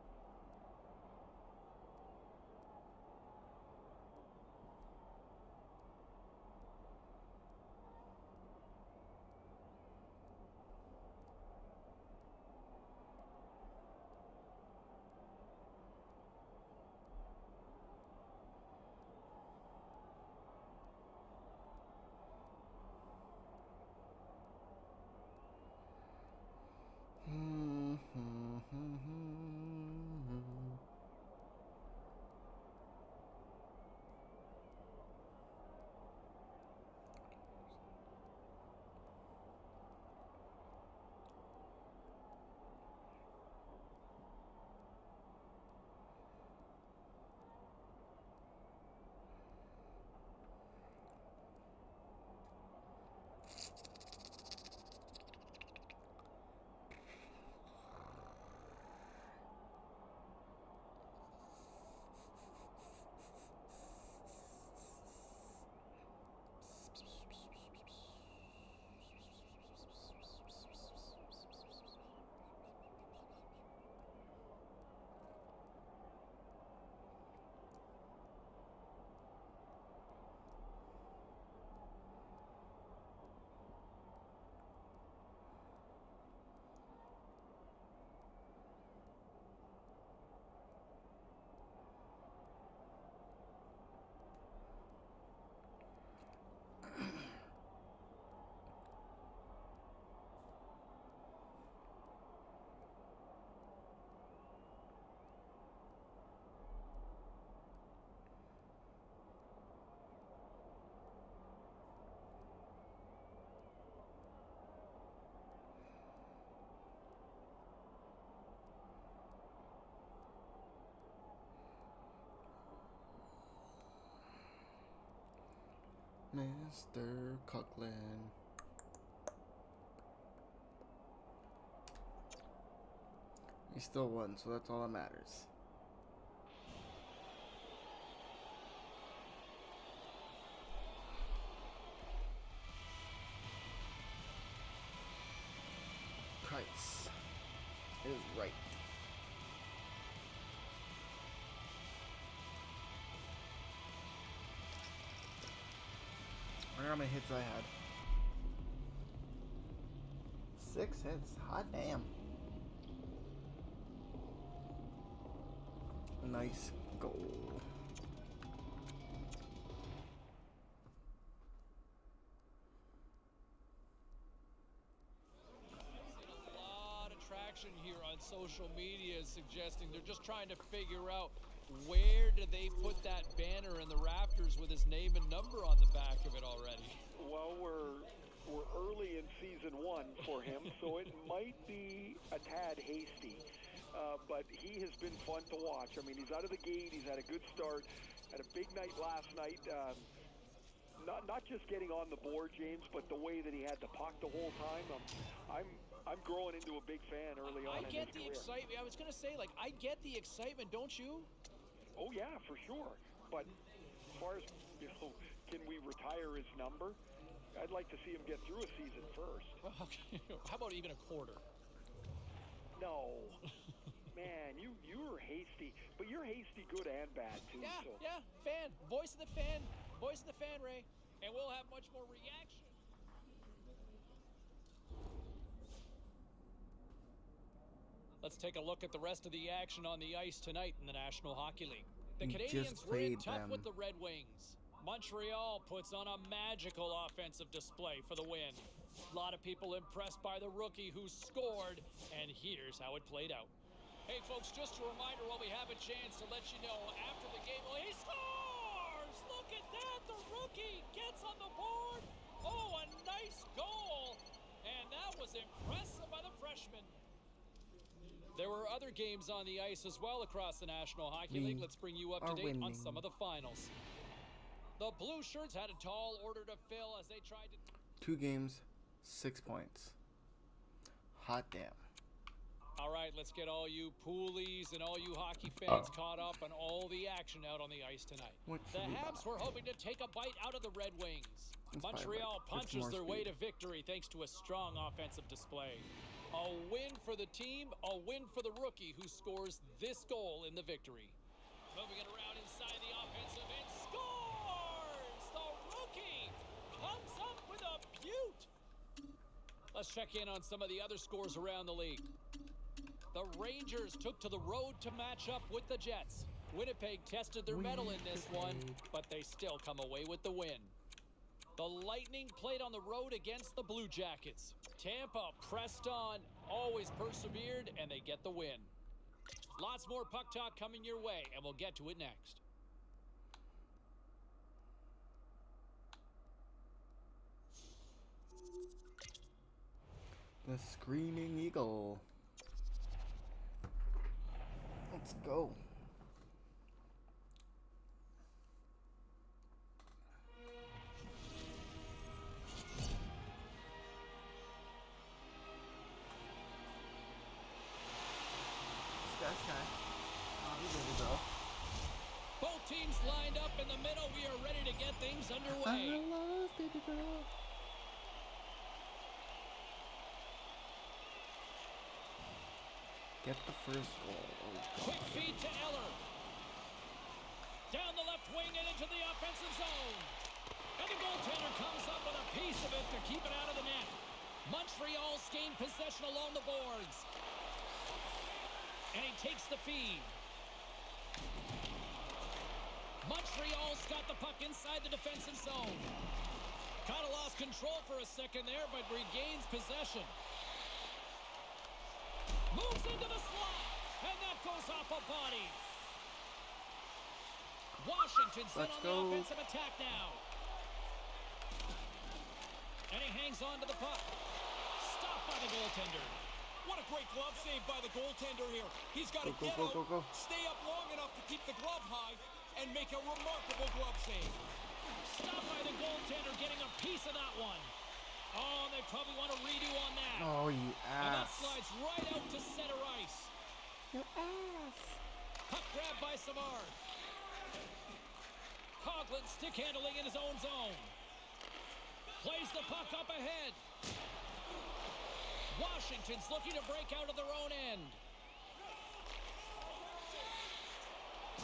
[SPEAKER 1] Mr. Coghlan. He still won, so that's all that matters. wonder how many hits I had. 6 hits. Hot damn. Nice goal.
[SPEAKER 2] A lot of traction here on social media suggesting they're just trying to figure out where do they put that banner in the rafters with his name and number on the back of it already.
[SPEAKER 3] Well, we're early in season 1 for him, so it might be a tad hasty. But he has been fun to watch. I mean, he's out of the gate. He's had a good start. Had a big night last night. Not just getting on the board, James, but the way that he had the puck the whole time. I'm growing into a big fan early on.
[SPEAKER 2] I get the excitement. I was going to say, like, I get the excitement, don't you?
[SPEAKER 3] Oh yeah, for sure. But as far as, you know, can we retire his number? I'd like to see him get through a season first.
[SPEAKER 2] Okay. How about even a quarter?
[SPEAKER 3] No. Man, you were hasty, but you're hasty good and bad too.
[SPEAKER 2] Yeah,
[SPEAKER 3] so.
[SPEAKER 2] yeah, fan. Voice of the fan. Voice of the fan, Ray. And we'll have much more reaction. Let's take a look at the rest of the action on the ice tonight in the National Hockey League. The
[SPEAKER 1] We
[SPEAKER 2] Canadians
[SPEAKER 1] just
[SPEAKER 2] were in
[SPEAKER 1] played
[SPEAKER 2] tough
[SPEAKER 1] them.
[SPEAKER 2] with the Red Wings. Montreal puts on a magical offensive display for the win. A lot of people impressed by the rookie who scored, and here's how it played out. Hey folks, just a reminder while we have a chance to let you know after the game, well, he scores! Look at that, the rookie gets on the board. Oh, a nice goal! And that was impressive by the freshman. There were other games on the ice as well across the National Hockey League. Let's bring you up to
[SPEAKER 1] are
[SPEAKER 2] date on
[SPEAKER 1] winning.
[SPEAKER 2] some of the finals. The Blue Shirts had a tall order to fill as they tried to...
[SPEAKER 1] 2 games, 6 points. Hot damn.
[SPEAKER 2] All right, let's get all you poolies and all you hockey fans caught up on all the action out on the ice tonight.
[SPEAKER 1] What
[SPEAKER 2] The
[SPEAKER 1] should we
[SPEAKER 2] Habs
[SPEAKER 1] buy?
[SPEAKER 2] were hoping to take a bite out of the Red Wings.
[SPEAKER 1] Let's buy a
[SPEAKER 2] Montreal
[SPEAKER 1] bite. It's
[SPEAKER 2] punches
[SPEAKER 1] more
[SPEAKER 2] their way to
[SPEAKER 1] speed.
[SPEAKER 2] victory thanks to a strong offensive display. A win for the team, a win for the rookie who scores this goal in the victory. Moving it around inside the offensive end, scores! The rookie comes up with a beaut! Let's check in on some of the other scores around the league. The Rangers took to the road to match up with the Jets. Winnipeg tested their mettle in this one, but they still come away with the win. The Lightning played on the road against the Blue Jackets. Tampa pressed on, always persevered, and they get the win. Lots more puck talk coming your way, and we'll get to it next.
[SPEAKER 1] The Screaming Eagle. Let's go. Sky. He's over, bro.
[SPEAKER 2] Both teams lined up in the middle. We are ready to get things underway.
[SPEAKER 1] love baby girl. Get the first goal. Oh, God.
[SPEAKER 2] Quick feed to Eller. Down the left wing and into the offensive zone. And the goaltender comes up with a piece of it to keep it out of the net. Montreal's gained possession along the boards. And he takes the feed. Montreal's got the puck inside the defensive zone. Kind of lost control for a second there, but regains possession. Moves into the slot, and that goes off a body. Washington set
[SPEAKER 1] Let's
[SPEAKER 2] on
[SPEAKER 1] go.
[SPEAKER 2] the offensive attack now. And he hangs on to the puck. Stopped by the goaltender.
[SPEAKER 5] What a great glove save by the goaltender here. He's got to
[SPEAKER 1] Go,
[SPEAKER 5] get
[SPEAKER 1] go,
[SPEAKER 5] out,
[SPEAKER 1] go, go.
[SPEAKER 5] stay up long enough to keep the glove high, and make a remarkable glove save.
[SPEAKER 2] Stopped by the goaltender, getting a piece of that one. Oh, they probably want a redo on that.
[SPEAKER 1] Oh, you
[SPEAKER 2] And that
[SPEAKER 1] ass.
[SPEAKER 2] slides right out to center ice.
[SPEAKER 1] You ass.
[SPEAKER 2] Puck grab by Savard. Coughlin stick handling in his own zone. Plays the puck up ahead. Washington's looking to break out of their own end.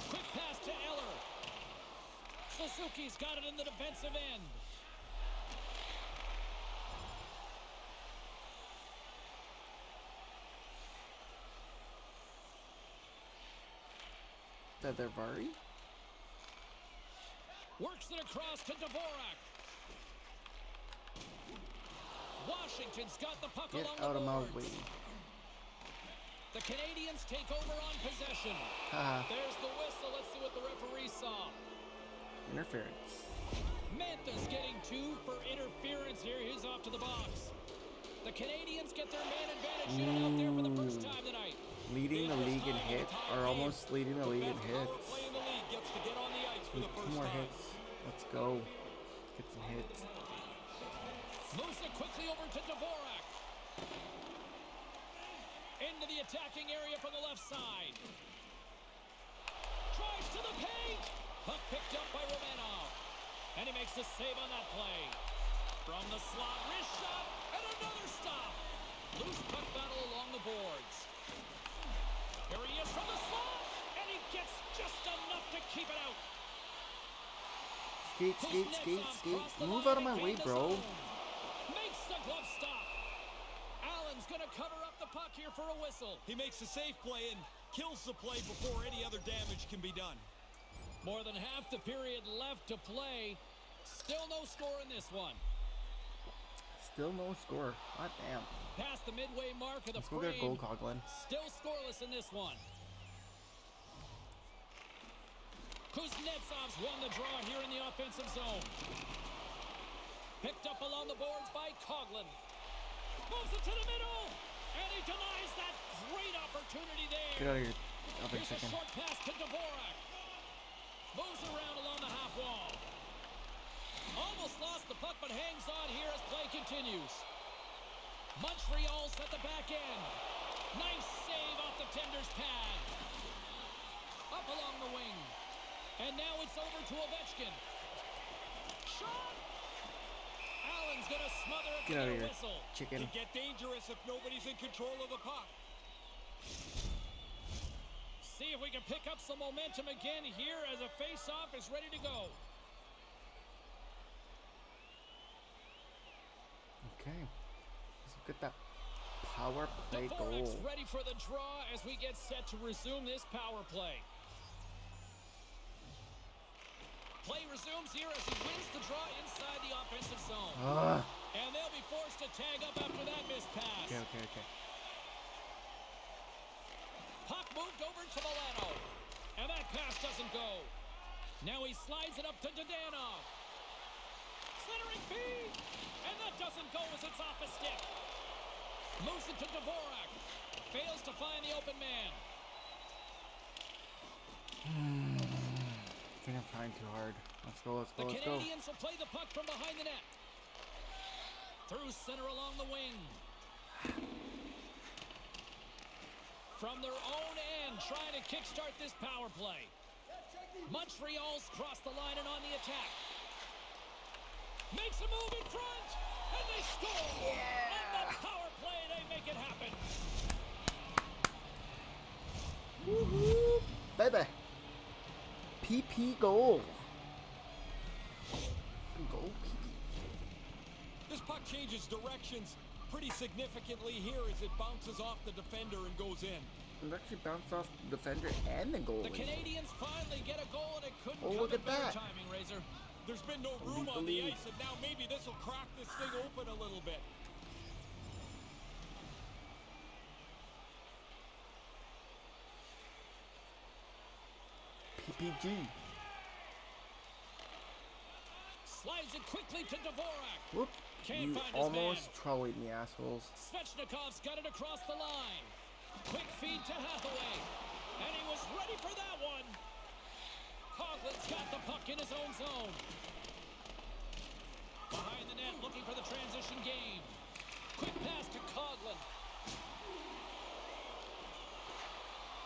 [SPEAKER 2] Quick pass to Eller. Suzuki's got it in the defensive end.
[SPEAKER 1] Tadavari?
[SPEAKER 2] Works it across to Dvorak. Washington's got the puck
[SPEAKER 1] Get
[SPEAKER 2] along
[SPEAKER 1] out
[SPEAKER 2] the
[SPEAKER 1] of my
[SPEAKER 2] boards.
[SPEAKER 1] way.
[SPEAKER 2] The Canadians take over on possession.
[SPEAKER 1] Haha.
[SPEAKER 2] There's the whistle. Let's see what the referee saw.
[SPEAKER 1] Interference.
[SPEAKER 2] Mantha's getting 2 for interference here. He's off to the box. The Canadians get their man advantage unit out there for the first time tonight.
[SPEAKER 1] Leading the league in hits, or almost leading the league in
[SPEAKER 5] Best power
[SPEAKER 1] hits.
[SPEAKER 5] play in the league gets to get on the ice for
[SPEAKER 1] Need
[SPEAKER 5] the
[SPEAKER 1] 2
[SPEAKER 5] first
[SPEAKER 1] more
[SPEAKER 5] time.
[SPEAKER 1] hits. Let's go. Get some hits.
[SPEAKER 2] Moves it quickly over to Dvorak. Into the attacking area from the left side. Drives to the paint. Puck picked up by Romanov. And he makes the save on that play. From the slot, wrist shot, and another stop. Loose puck battle along the boards. Here he is from the slot, and he gets just enough to keep it out.
[SPEAKER 1] Skate, skate, skate, skate. Move out of my way, bro.
[SPEAKER 2] Makes the glove stop. Allen's gonna cover up the puck here for a whistle.
[SPEAKER 5] He makes a safe play and kills the play before any other damage can be done.
[SPEAKER 2] More than half the period left to play. Still no score in this one.
[SPEAKER 1] Still no score. God damn.
[SPEAKER 2] Past the midway mark of the
[SPEAKER 1] Let's go get a
[SPEAKER 2] frame.
[SPEAKER 1] goal, Coughlin.
[SPEAKER 2] Still scoreless in this one. Kuznetsov's won the draw here in the offensive zone. Picked up along the boards by Coughlin. Moves it to the middle, and he denies that great opportunity there.
[SPEAKER 1] Get out of here. I'll be
[SPEAKER 2] Here's a
[SPEAKER 1] second.
[SPEAKER 2] short pass to Dvorak. Moves around along the half wall. Almost lost the puck, but hangs on here as play continues. Montreal's at the back end. Nice save off the tender's pad. Up along the wing. And now it's over to Ovechkin. Shot! Allen's gonna smother it
[SPEAKER 1] Get
[SPEAKER 2] to
[SPEAKER 1] out
[SPEAKER 2] get
[SPEAKER 1] of
[SPEAKER 2] a
[SPEAKER 1] here,
[SPEAKER 2] whistle.
[SPEAKER 1] chicken.
[SPEAKER 5] Can get dangerous if nobody's in control of the puck.
[SPEAKER 2] See if we can pick up some momentum again here as a face-off is ready to go.
[SPEAKER 1] Okay. Let's get that power play
[SPEAKER 2] Dvorak's
[SPEAKER 1] goal.
[SPEAKER 2] ready for the draw as we get set to resume this power play. Play resumes here as he wins the draw inside the offensive zone. And they'll be forced to tag up after that missed pass.
[SPEAKER 1] Okay.
[SPEAKER 2] Puck moved over to Milano. And that pass doesn't go. Now he slides it up to Dadonov. Centering feed. And that doesn't go as it's off a stick. Moves it to Dvorak. Fails to find the open man.
[SPEAKER 1] I think I'm trying too hard. Let's go, let's go,
[SPEAKER 2] The
[SPEAKER 1] let's go.
[SPEAKER 2] Canadians will play the puck from behind the net. Through center along the wing. From their own end, trying to kickstart this power play. Montreal's crossed the line and on the attack. Makes a move in front, and they score! On the power play, they make it happen.
[SPEAKER 1] Woohoo! Baby! PP goal. Goal PP.
[SPEAKER 5] This puck changes directions pretty significantly here as it bounces off the defender and goes in.
[SPEAKER 1] It actually bounced off the defender and the
[SPEAKER 2] The
[SPEAKER 1] goalie.
[SPEAKER 2] Canadians finally get a goal, and it couldn't
[SPEAKER 1] Oh,
[SPEAKER 2] come
[SPEAKER 1] look
[SPEAKER 2] at
[SPEAKER 1] at
[SPEAKER 2] better
[SPEAKER 1] that.
[SPEAKER 2] timing, Razor.
[SPEAKER 5] There's been no room
[SPEAKER 1] Lead
[SPEAKER 5] on
[SPEAKER 1] the
[SPEAKER 5] the
[SPEAKER 1] lead.
[SPEAKER 5] ice, and now maybe this will crack this thing open a little bit.
[SPEAKER 1] PPG.
[SPEAKER 2] Slides it quickly to Dvorak.
[SPEAKER 1] Whoop.
[SPEAKER 2] Can't
[SPEAKER 1] You
[SPEAKER 2] find his
[SPEAKER 1] almost
[SPEAKER 2] man.
[SPEAKER 1] trolleyed me, assholes.
[SPEAKER 2] Svechnikov's got it across the line. Quick feed to Hathaway. And he was ready for that one. Coughlin's got the puck in his own zone. Behind the net, looking for the transition game. Quick pass to Coughlin.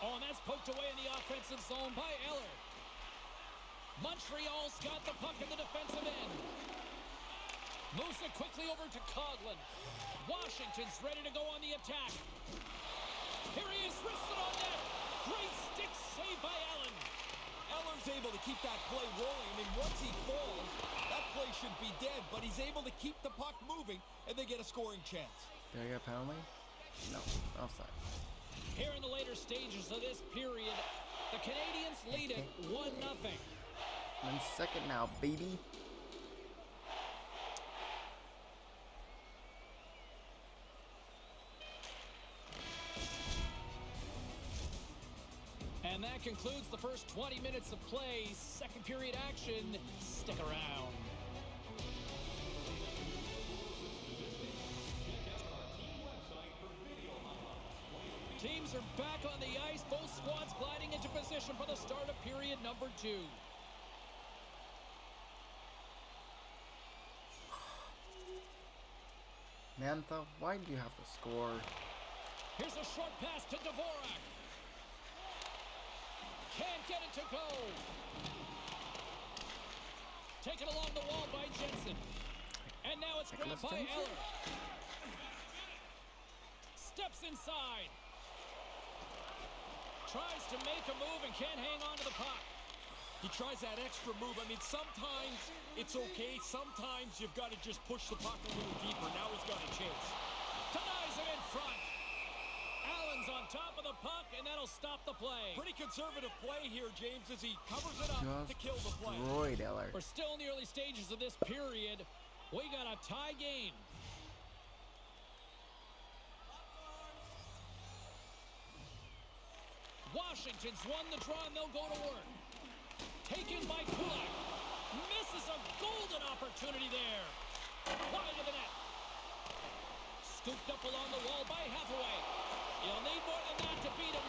[SPEAKER 2] Oh, and that's poked away in the offensive zone by Eller. Montreal's got the puck in the defensive end. Moves it quickly over to Coughlin. Washington's ready to go on the attack. Here he is, wristed on net. Great stick save by Allen.
[SPEAKER 5] Eller's able to keep that play rolling. I mean, once he falls, that play should be dead, but he's able to keep the puck moving, and they get a scoring chance.
[SPEAKER 1] Did I get a penalty? No. Offside.
[SPEAKER 2] Here in the later stages of this period, The Canadians lead it 1-0.
[SPEAKER 1] 1 second now, baby.
[SPEAKER 2] And that concludes the first 20 minutes of play. Second period action. Stick around. Teams are back on the ice. Both squads gliding into position for the start of period number 2.
[SPEAKER 1] Mantha, why do you have to score?
[SPEAKER 2] Here's a short pass to Dvorak. Can't get it to go. Taken along the wall by Jensen. And now it's grabbed by Eller. Steps inside. Tries to make a move and can't hang on to the puck.
[SPEAKER 5] He tries that extra move. I mean, sometimes it's okay. Sometimes you've got to just push the puck a little deeper. Now he's got a chance.
[SPEAKER 2] Denies him in front. Allen's on top of the puck, and that'll stop the play.
[SPEAKER 5] Pretty conservative play here, James, as he covers it up to kill the play.
[SPEAKER 1] Destroyed Eller.
[SPEAKER 2] We're still in the early stages of this period. We got a tie game. Washington's won the draw, and they'll go to work. Taken by Kulak. Misses a golden opportunity there. Wide of the net. Scooped up along the wall by Hathaway. You'll need more than that to beat him.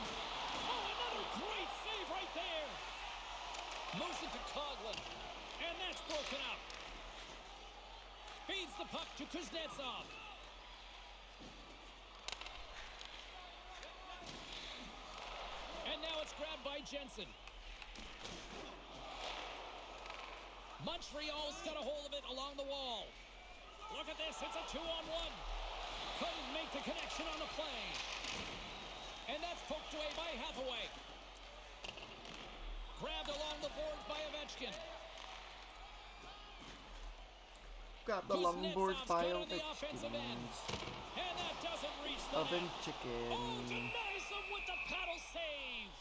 [SPEAKER 2] Oh, another great save right there. Moves it to Coghlan. And that's broken up. Feeds the puck to Kuznetsov. And now it's grabbed by Jensen. Montreal's got a hold of it along the wall. Look at this, it's a 2-on-1. Couldn't make the connection on the play. And that's poked away by Hathaway. Grabbed along the boards by Ovechkin.
[SPEAKER 1] Got the longboard
[SPEAKER 2] Kuznetsov's
[SPEAKER 1] by
[SPEAKER 2] got on the offensive end. And that doesn't reach the
[SPEAKER 1] Oven
[SPEAKER 2] net.
[SPEAKER 1] chicken.
[SPEAKER 2] Oh, denies him with the paddle save.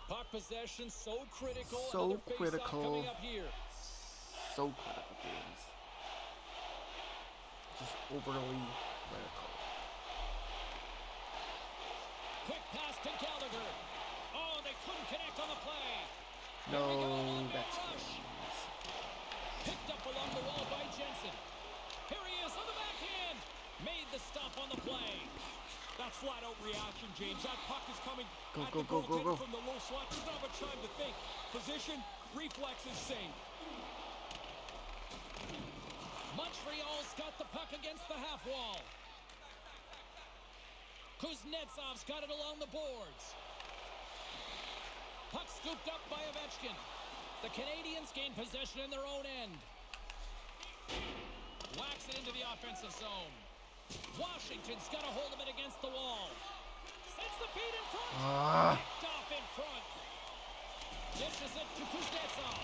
[SPEAKER 2] Puck possession so critical.
[SPEAKER 1] So
[SPEAKER 2] Another face-off
[SPEAKER 1] critical.
[SPEAKER 2] coming up here.
[SPEAKER 1] So critical games. Just overly critical.
[SPEAKER 2] Quick pass to Gallagher. Oh, they couldn't connect on the play.
[SPEAKER 1] No,
[SPEAKER 2] Here we go, one-man
[SPEAKER 1] that's
[SPEAKER 2] rush. Picked up along the wall by Jensen. Here he is on the backhand. Made the stop on the play.
[SPEAKER 5] That's flat-out reaction, James. That puck is coming
[SPEAKER 1] Go,
[SPEAKER 5] at
[SPEAKER 1] go,
[SPEAKER 5] the
[SPEAKER 1] go, go,
[SPEAKER 5] goaltender
[SPEAKER 1] go.
[SPEAKER 5] from the low slot. Doesn't have much time to think. Position, reflexes, save.
[SPEAKER 2] Montreal's got the puck against the half wall. Kuznetsov's got it along the boards. Puck scooped up by Ovechkin. The Canadians gain possession in their own end. Whacks it into the offensive zone. Washington's got a hold of it against the wall. Sends the feed in front. Picked off in front. Dishes it to Kuznetsov.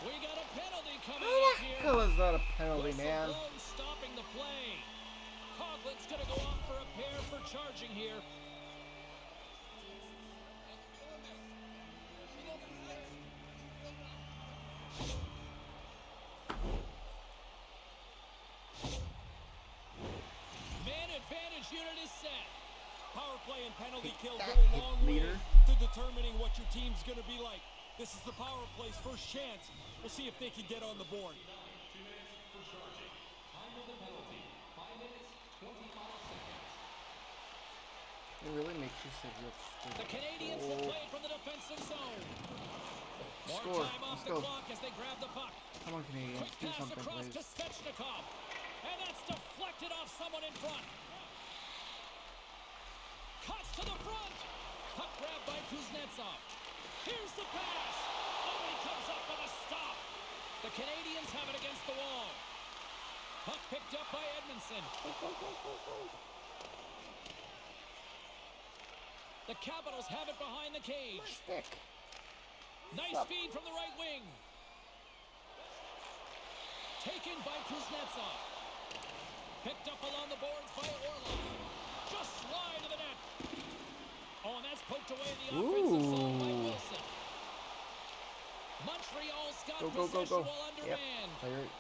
[SPEAKER 2] We got a penalty coming up here.
[SPEAKER 1] Hell is that a penalty,
[SPEAKER 2] Whistle
[SPEAKER 1] man?
[SPEAKER 2] blown, stopping the play. Coughlin's going to go off for a pair for charging here. Man advantage unit is set.
[SPEAKER 5] Power play and penalty kill go
[SPEAKER 1] that,
[SPEAKER 5] a
[SPEAKER 1] hit
[SPEAKER 5] long way
[SPEAKER 1] leader.
[SPEAKER 5] to determining what your team's going to be like. This is the power play's first chance. We'll see if they can get on the board.
[SPEAKER 6] 2 minutes for charging. Time of the penalty, 5 minutes, 25 seconds.
[SPEAKER 1] It really makes you sit here.
[SPEAKER 2] The Canadians will play from the defensive zone. More
[SPEAKER 1] Score.
[SPEAKER 2] time off
[SPEAKER 1] Let's
[SPEAKER 2] the
[SPEAKER 1] go.
[SPEAKER 2] clock as they grab the puck.
[SPEAKER 1] Come on, Canadians.
[SPEAKER 2] Quick
[SPEAKER 1] Do
[SPEAKER 2] pass
[SPEAKER 1] something,
[SPEAKER 2] across to
[SPEAKER 1] please.
[SPEAKER 2] Svechnikov. And that's deflected off someone in front. Cuts to the front. Puck grabbed by Kuznetsov. Here's the pass. Oh, he comes up with a stop. The Canadians have it against the wall. Puck picked up by Edmondson. The Capitals have it behind the cage.
[SPEAKER 1] Stick.
[SPEAKER 2] Nice feed from the right wing. Taken by Kuznetsov. Picked up along the boards by Orlov. Just slide to the net. Oh, and that's poked away in the offensive zone by
[SPEAKER 1] Ooh.
[SPEAKER 2] Wilson. Montreal's got
[SPEAKER 1] Go, go, go,
[SPEAKER 2] possession
[SPEAKER 1] go.
[SPEAKER 2] while under
[SPEAKER 1] Yep.
[SPEAKER 2] man.
[SPEAKER 1] Clear it.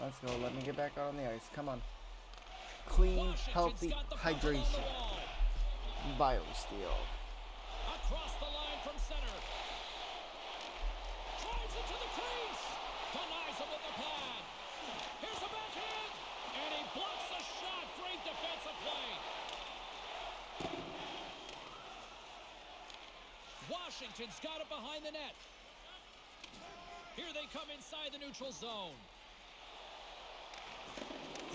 [SPEAKER 1] Let's go. Let me get back out on the ice. Come on. Clean,
[SPEAKER 2] Washington's
[SPEAKER 1] healthy
[SPEAKER 2] got the puck along the
[SPEAKER 1] hydration.
[SPEAKER 2] wall.
[SPEAKER 1] BioSteel.
[SPEAKER 2] Across the line from center. Drives it to the crease. Denies him with the pad. Here's a backhand. And he blocks the shot. Great defensive play. Washington's got it behind the net. Here they come inside the neutral zone.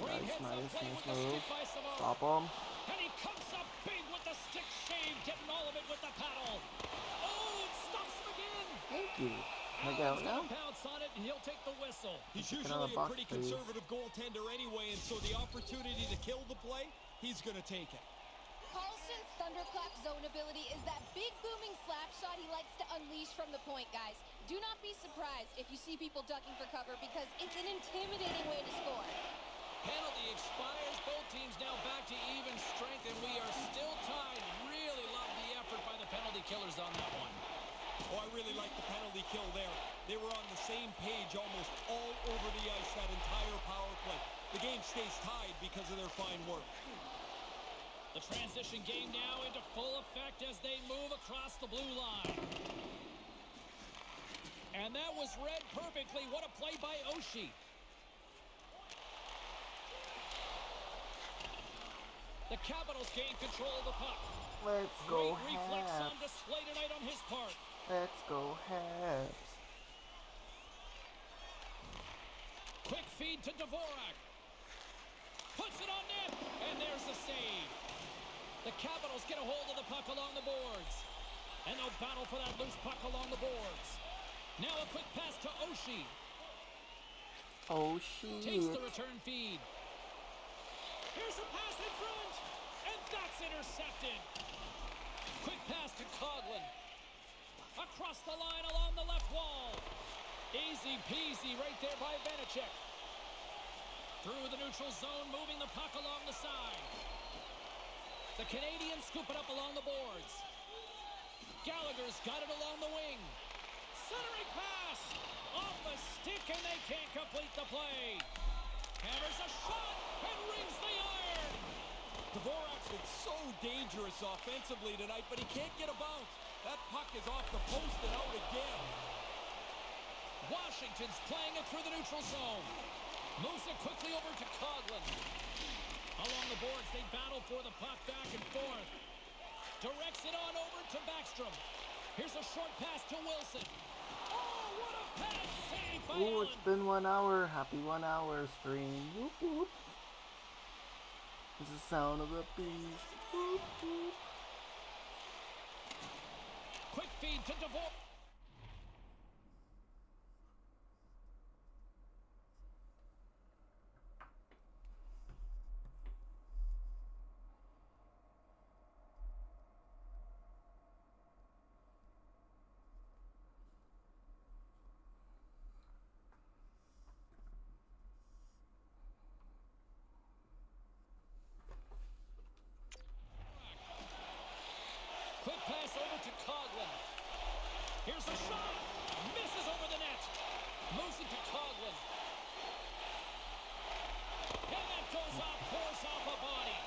[SPEAKER 2] Great
[SPEAKER 1] Nice,
[SPEAKER 2] hits up
[SPEAKER 1] nice,
[SPEAKER 2] play
[SPEAKER 1] nice
[SPEAKER 2] with the
[SPEAKER 1] move.
[SPEAKER 2] stick by Savard.
[SPEAKER 1] Stop him.
[SPEAKER 2] And he comes up big with the stick shave, getting all of it with the paddle. Oh, it stops him again.
[SPEAKER 1] Thank you. Can I get out
[SPEAKER 2] Allen's
[SPEAKER 1] now?
[SPEAKER 2] gonna pounce on it, and he'll take the whistle.
[SPEAKER 5] He's
[SPEAKER 1] Get
[SPEAKER 5] usually
[SPEAKER 1] out of the
[SPEAKER 5] a
[SPEAKER 1] box,
[SPEAKER 5] pretty
[SPEAKER 1] please.
[SPEAKER 5] conservative goaltender anyway, and so the opportunity to kill the play, he's going to take it.
[SPEAKER 7] Carlson's thunderclap zone ability is that big booming slap shot he likes to unleash from the point, guys. Do not be surprised if you see people ducking for cover because it's an intimidating way to score.
[SPEAKER 2] Penalty expires. Both teams now back to even strength, and we are still tied. Really love the effort by the penalty killers on that one.
[SPEAKER 5] Oh, I really like the penalty kill there. They were on the same page almost all over the ice that entire power play. The game stays tied because of their fine work.
[SPEAKER 2] The transition game now into full effect as they move across the blue line. And that was read perfectly. What a play by Oshie. The Capitals gain control of the puck.
[SPEAKER 1] Let's go,
[SPEAKER 2] Great reflex on
[SPEAKER 1] Habs.
[SPEAKER 2] display tonight on his part.
[SPEAKER 1] Let's go, Habs.
[SPEAKER 2] Quick feed to Dvorak. Puts it on net, and there's the save. The Capitals get a hold of the puck along the boards. And they'll battle for that loose puck along the boards. Now a quick pass to Oshie.
[SPEAKER 1] Oh,
[SPEAKER 2] Takes
[SPEAKER 1] shit.
[SPEAKER 2] the return feed. Here's a pass in front, and that's intercepted. Quick pass to Coghlan. Across the line along the left wall. Easy peasy right there by Vanacek. Through the neutral zone, moving the puck along the side. The Canadians scoop it up along the boards. Gallagher's got it along the wing. Centering pass. Off the stick, and they can't complete the play. Hammers a shot and rings the iron.
[SPEAKER 5] Dvorak's been so dangerous offensively tonight, but he can't get a bounce. That puck is off the post and out again.
[SPEAKER 2] Washington's playing it through the neutral zone. Moves it quickly over to Coghlan. Along the boards, they battle for the puck back and forth. Directs it on over to Backstrom. Here's a short pass to Wilson. Oh, what a pass save by
[SPEAKER 1] Ooh,
[SPEAKER 2] Allen.
[SPEAKER 1] it's been 1 hour. Happy 1 hour stream. Whoop, whoop. It's the sound of the beast. Whoop, whoop.
[SPEAKER 2] Quick feed to Dvorak. Quick pass over to Coghlan. Here's a shot. Misses over the net. Moves it to Coghlan. And that goes off, pours off a body.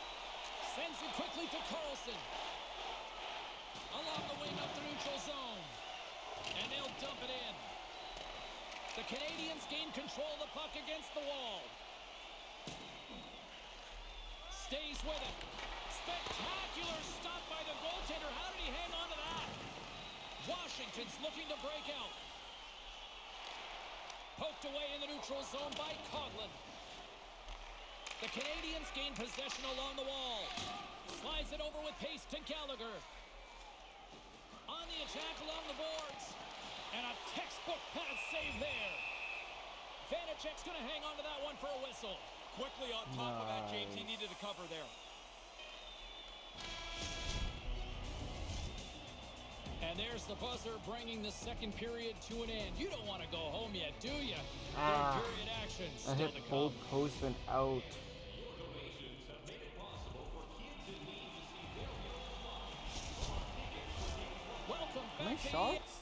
[SPEAKER 2] Sends it quickly to Carlson. Along the wing up the neutral zone. And they'll dump it in. The Canadians gain control of the puck against the wall. Stays with it. Spectacular stop by the goaltender. How did he hang on to that? Washington's looking to break out. Poked away in the neutral zone by Coghlan. The Canadians gain possession along the wall. Slides it over with pace to Gallagher. On the attack along the boards. And a textbook pad save there. Vanacek's going to hang on to that one for a whistle.
[SPEAKER 5] Quickly on top of that, James. He needed to cover there.
[SPEAKER 2] And there's the buzzer bringing the second period to an end. You don't want to go home yet, do you?
[SPEAKER 1] Ah,
[SPEAKER 2] Third period action
[SPEAKER 1] I
[SPEAKER 2] still
[SPEAKER 1] hit
[SPEAKER 2] to
[SPEAKER 1] both
[SPEAKER 2] come.
[SPEAKER 1] postman out.
[SPEAKER 6] Donations have made it possible for kids
[SPEAKER 1] shots?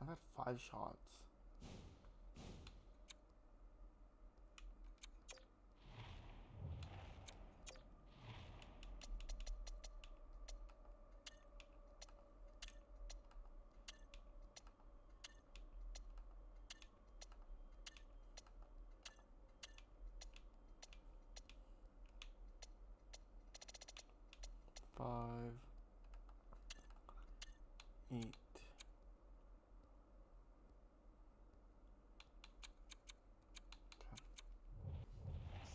[SPEAKER 1] I've had 5 shots. Five, 8.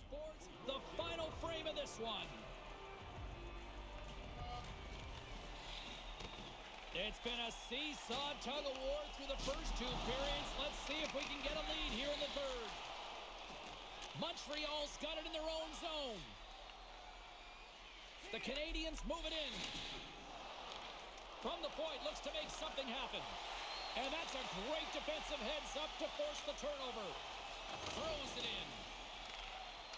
[SPEAKER 2] Sports, the final frame of this one. It's been a seesaw tug of war through the first 2 periods. Let's see if we can get a lead here in the third. Montreal's got it in their own zone. The Canadians move it in. From the point, looks to make something happen. And that's a great defensive heads-up to force the turnover. Throws it in.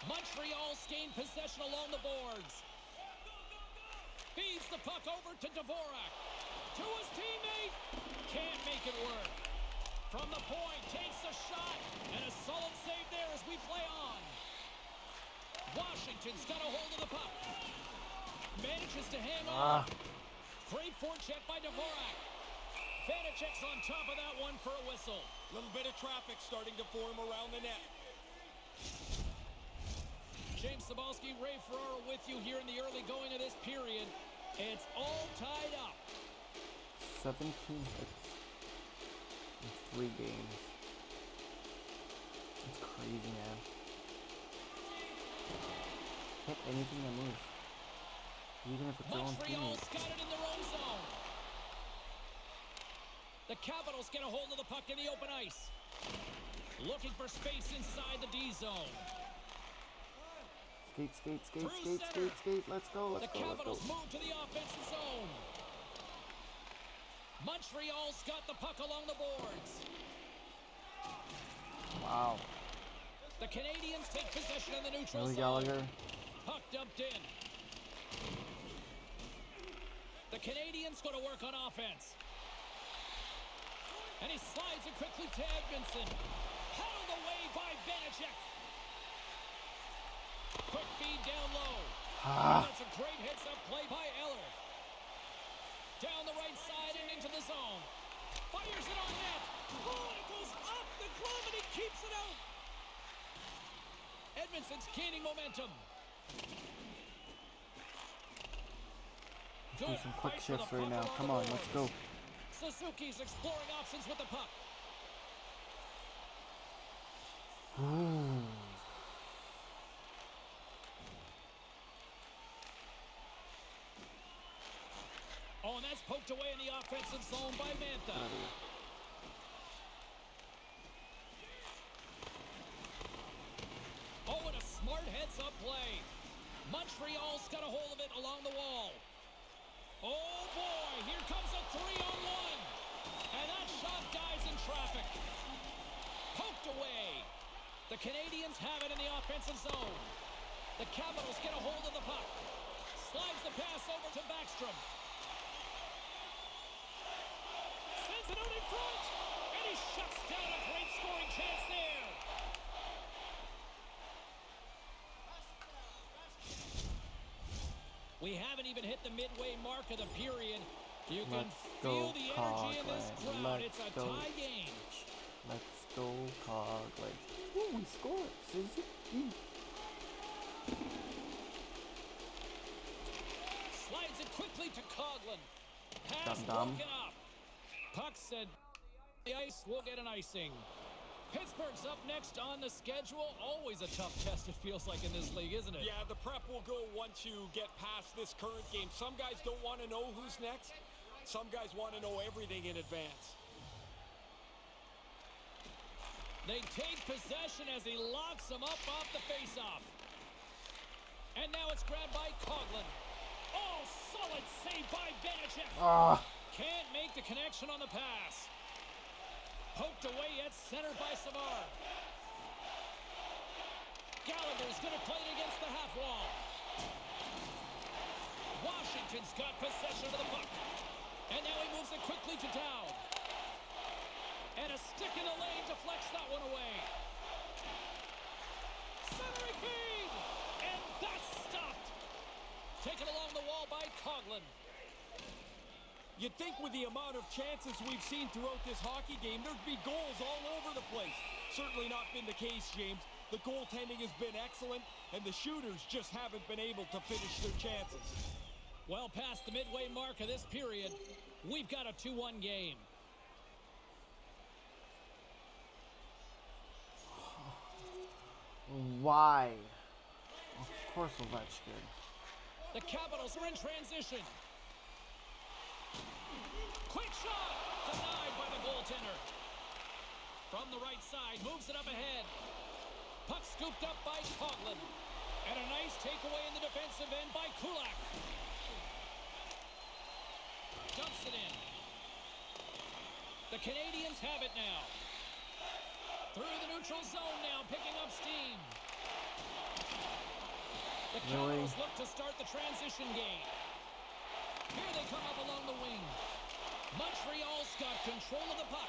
[SPEAKER 2] Montreal's gained possession along the boards. Feeds the puck over to Dvorak. To his teammate. Can't make it work. From the point, takes a shot. And a solid save there as we play on. Washington's got a hold of the puck. Manages to hang on. Great forecheck by Dvorak. Vanacek's on top of that one for a whistle.
[SPEAKER 5] A little bit of traffic starting to form around the net.
[SPEAKER 2] James Cybulski, Ray Ferraro with you here in the early going of this period. It's all tied up.
[SPEAKER 1] 17 hits in 3 games. It's crazy, man. Hit anything that moves. Even if it's their own
[SPEAKER 2] Montreal's
[SPEAKER 1] teammate.
[SPEAKER 2] got it in their own zone. The Capitals get a hold of the puck in the open ice. Looking for space inside the D zone.
[SPEAKER 1] Skate, skate, skate,
[SPEAKER 2] Through
[SPEAKER 1] skate,
[SPEAKER 2] center.
[SPEAKER 1] skate, skate. Let's go,
[SPEAKER 2] The
[SPEAKER 1] let's go, let's
[SPEAKER 2] Capitals
[SPEAKER 1] go.
[SPEAKER 2] move to the offensive zone. Montreal's got the puck along the boards.
[SPEAKER 1] Wow.
[SPEAKER 2] The Canadians take possession in the neutral
[SPEAKER 1] Billy
[SPEAKER 2] zone.
[SPEAKER 1] Gallagher.
[SPEAKER 2] Puck dumped in. The Canadians go to work on offense. And he slides it quickly to Edmondson. Held away by Vanacek. Quick feed down low. That's a great hits-up play by Eller. Down the right side and into the zone. Fires it on net. Oh, it goes off the glove and he keeps it out. Edmondson's gaining momentum.
[SPEAKER 1] Do some quick shifts right now. Come on, let's go.
[SPEAKER 2] Suzuki's exploring options with the puck.
[SPEAKER 1] Ooh.
[SPEAKER 2] Oh, and that's poked away in the offensive zone by Mantha. Oh, and a smart heads-up play. Montreal's got a hold of it along the wall. Oh, boy, here comes a 3-on-1. And that shot dies in traffic. Poked away. The Canadians have it in the offensive zone. The Capitals get a hold of the puck. Slides the pass over to Backstrom. Sends it out in front. And he shuts down a great scoring chance there. We haven't even hit the midway mark of the period. You can feel the energy in this crowd. It's a tie game.
[SPEAKER 1] Let's go, Coglin. Ooh, we scored. Suzuki.
[SPEAKER 2] Slides it quickly to Coglin. Pass
[SPEAKER 1] Dum-dum.
[SPEAKER 2] broken up. Puck said the ice will get an icing. Pittsburgh's up next on the schedule. Always a tough test, it feels like, in this league, isn't it?
[SPEAKER 5] Yeah, the prep will go once you get past this current game. Some guys don't want to know who's next. Some guys want to know everything in advance.
[SPEAKER 2] They take possession as he locks him up off the faceoff. And now it's grabbed by Coglin. Oh, solid save by Vanacek. Can't make the connection on the pass. Poked away at center by Savard. Gallagher's going to play it against the half wall. Washington's got possession of the puck. And now he moves it quickly to Dowd. And a stick in the lane deflects that one away. Centering feed! And that's stopped. Taken along the wall by Coghlan.
[SPEAKER 5] You'd think with the amount of chances we've seen throughout this hockey game, there'd be goals all over the place. Certainly not been the case, James. The goaltending has been excellent, and the shooters just haven't been able to finish their chances.
[SPEAKER 2] Well past the midway mark of this period, we've got a 2-1 game.
[SPEAKER 1] Why? Of course Ovechkin.
[SPEAKER 2] The Capitals are in transition. Quick shot! Denied by the goaltender. From the right side, moves it up ahead. Puck scooped up by Coghlan. And a nice takeaway in the defensive end by Kulak. Dumps it in. The Canadians have it now. Through the neutral zone now, picking up steam. The Capitals look to start the transition game. Here they come up along the wing. Montreal's got control of the puck.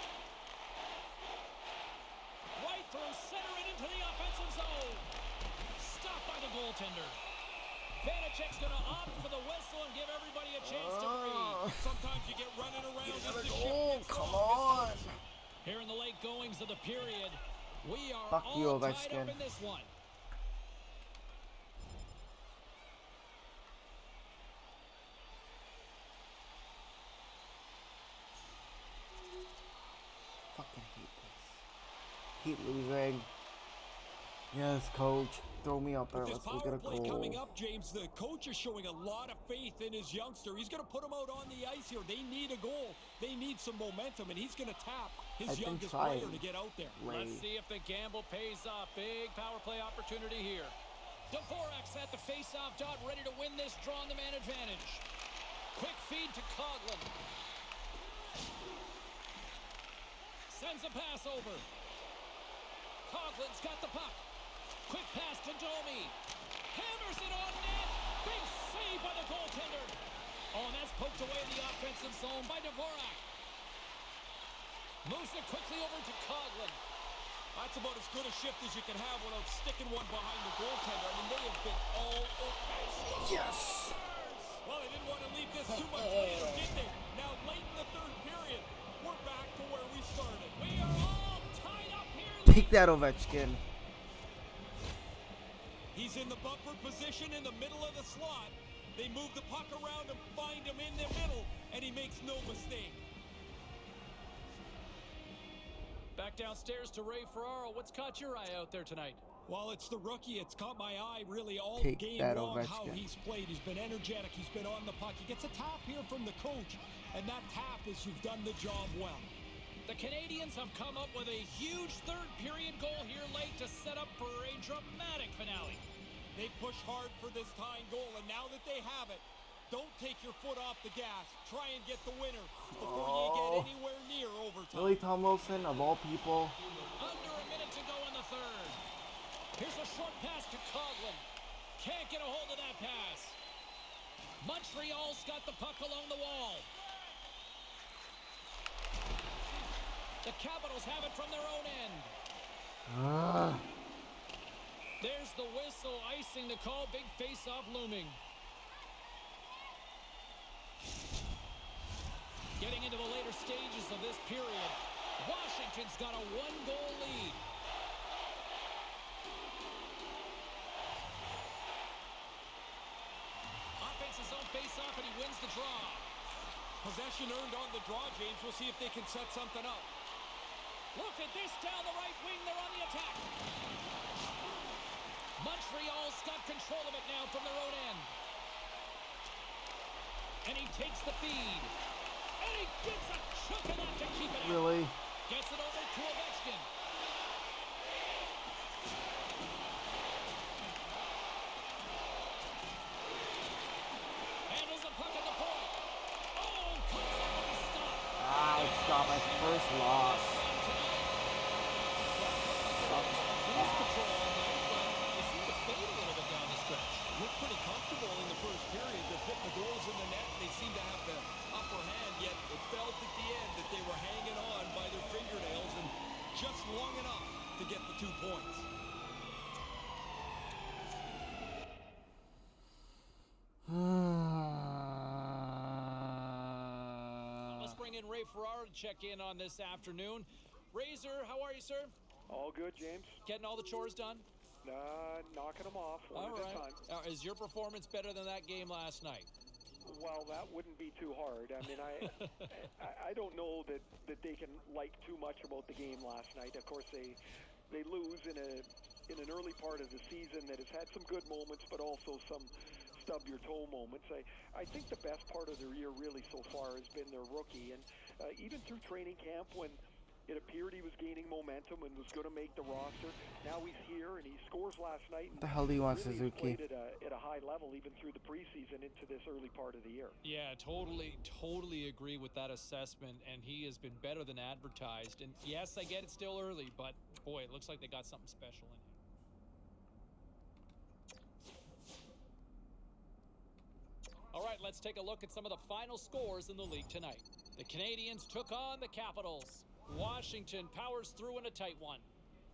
[SPEAKER 2] Right through center and into the offensive zone. Stopped by the goaltender. Vanacek's going to opt for the whistle and give everybody a chance to breathe.
[SPEAKER 5] Sometimes you get running around as the ship
[SPEAKER 1] Oh,
[SPEAKER 5] gets
[SPEAKER 1] come
[SPEAKER 5] going.
[SPEAKER 1] on.
[SPEAKER 2] Here in the late goings of the period, we are
[SPEAKER 1] Fuck you,
[SPEAKER 2] all tied
[SPEAKER 1] Ovechkin.
[SPEAKER 2] up in this one.
[SPEAKER 1] Fucking hate this. Hate losing. Yes, coach. Throw me up there.
[SPEAKER 5] With this
[SPEAKER 1] Let's go get
[SPEAKER 5] power
[SPEAKER 1] a
[SPEAKER 5] play coming
[SPEAKER 1] goal.
[SPEAKER 5] up, James, the coach is showing a lot of faith in his youngster. He's going to put him out on the ice here. They need a goal. They need some momentum, and he's going to tap his youngest player to get out there.
[SPEAKER 2] Let's see if the gamble pays off. Big power play opportunity here. Dvorak's at the face-off dot, ready to win this draw on the man advantage. Quick feed to Coghlan. Sends a pass over. Coughlin's got the puck. Quick pass to Domi. Hammers it on net. Big save by the goaltender. Oh, and that's poked away in the offensive zone by Dvorak. Moves it quickly over to Coghlan.
[SPEAKER 5] That's about as good a shift as you can have without sticking one behind the goaltender. I mean, they have been all over.
[SPEAKER 1] Yes!
[SPEAKER 5] Well, they didn't want to leave this too much later, did they? Now, late in the third period, we're back to where we started.
[SPEAKER 2] We are all tied up here.
[SPEAKER 1] Take that, Ovechkin.
[SPEAKER 5] He's in the bumper position in the middle of the slot. They move the puck around and find him in the middle, and he makes no mistake.
[SPEAKER 2] Back downstairs to Ray Ferraro. What's caught your eye out there tonight?
[SPEAKER 5] Well, it's the rookie. It's caught my eye really all
[SPEAKER 1] Take
[SPEAKER 5] game
[SPEAKER 1] that,
[SPEAKER 5] long how
[SPEAKER 1] Ovechkin.
[SPEAKER 5] he's played. He's been energetic. He's been on the puck. He gets a tap here from the coach, and that tap is you've done the job well.
[SPEAKER 2] The Canadians have come up with a huge third-period goal here late to set up for a dramatic finale.
[SPEAKER 5] They push hard for this tying goal, and now that they have it, don't take your foot off the gas. Try and get the winner before you get anywhere near overtime.
[SPEAKER 1] Billy Tom Wilson, of all people.
[SPEAKER 2] Under a minute to go in the third. Here's a short pass to Coghlan. Can't get a hold of that pass. Montreal's got the puck along the wall. The Capitals have it from their own end. There's the whistle, icing the call. Big face-off looming. Getting into the later stages of this period, Washington's got a one-goal lead. Offense his own face-off, and he wins the draw.
[SPEAKER 5] Possession earned on the draw, James. We'll see if they can set something up.
[SPEAKER 2] Look at this down the right wing. They're on the attack. Montreal's got control of it now from their own end. And he takes the feed. And he gets a chunk of that to keep it out.
[SPEAKER 1] Really?
[SPEAKER 2] Gets it over to Ovechkin. Handles the puck at the point. Oh, comes up with a stop.
[SPEAKER 1] It's got my first loss.
[SPEAKER 5] Lose control on that, but they seem to fade a little bit down the stretch. Looked pretty comfortable in the first period. They're putting the goals in the net, and they seemed to have the upper hand, yet it felt at the end that they were hanging on by their fingernails and just long enough to get the 2 points.
[SPEAKER 2] Let's bring in Ray Ferraro to check in on this afternoon. Razor, how are you, sir?
[SPEAKER 3] All good, James.
[SPEAKER 2] Getting all the chores done?
[SPEAKER 3] Knocking them off one
[SPEAKER 2] All
[SPEAKER 3] at
[SPEAKER 2] right.
[SPEAKER 3] a time.
[SPEAKER 2] Is your performance better than that game last night?
[SPEAKER 3] Well, that wouldn't be too hard. I mean, I don't know that they can like too much about the game last night. Of course, they lose in an early part of the season that has had some good moments, but also some stub your toe moments. I think the best part of their year really so far has been their rookie, and even through training camp when it appeared he was gaining momentum and was going to make the roster. Now he's here and he scores last night.
[SPEAKER 1] What the hell do you want,
[SPEAKER 3] really
[SPEAKER 1] Suzuki?
[SPEAKER 3] played at a high level even through the preseason into this early part of the year.
[SPEAKER 2] Yeah, totally agree with that assessment, and he has been better than advertised. And yes, I get it's still early, but boy, it looks like they got something special in him. All right, let's take a look at some of the final scores in the league tonight. The Canadiens took on the Capitals. Washington powers through in a tight one.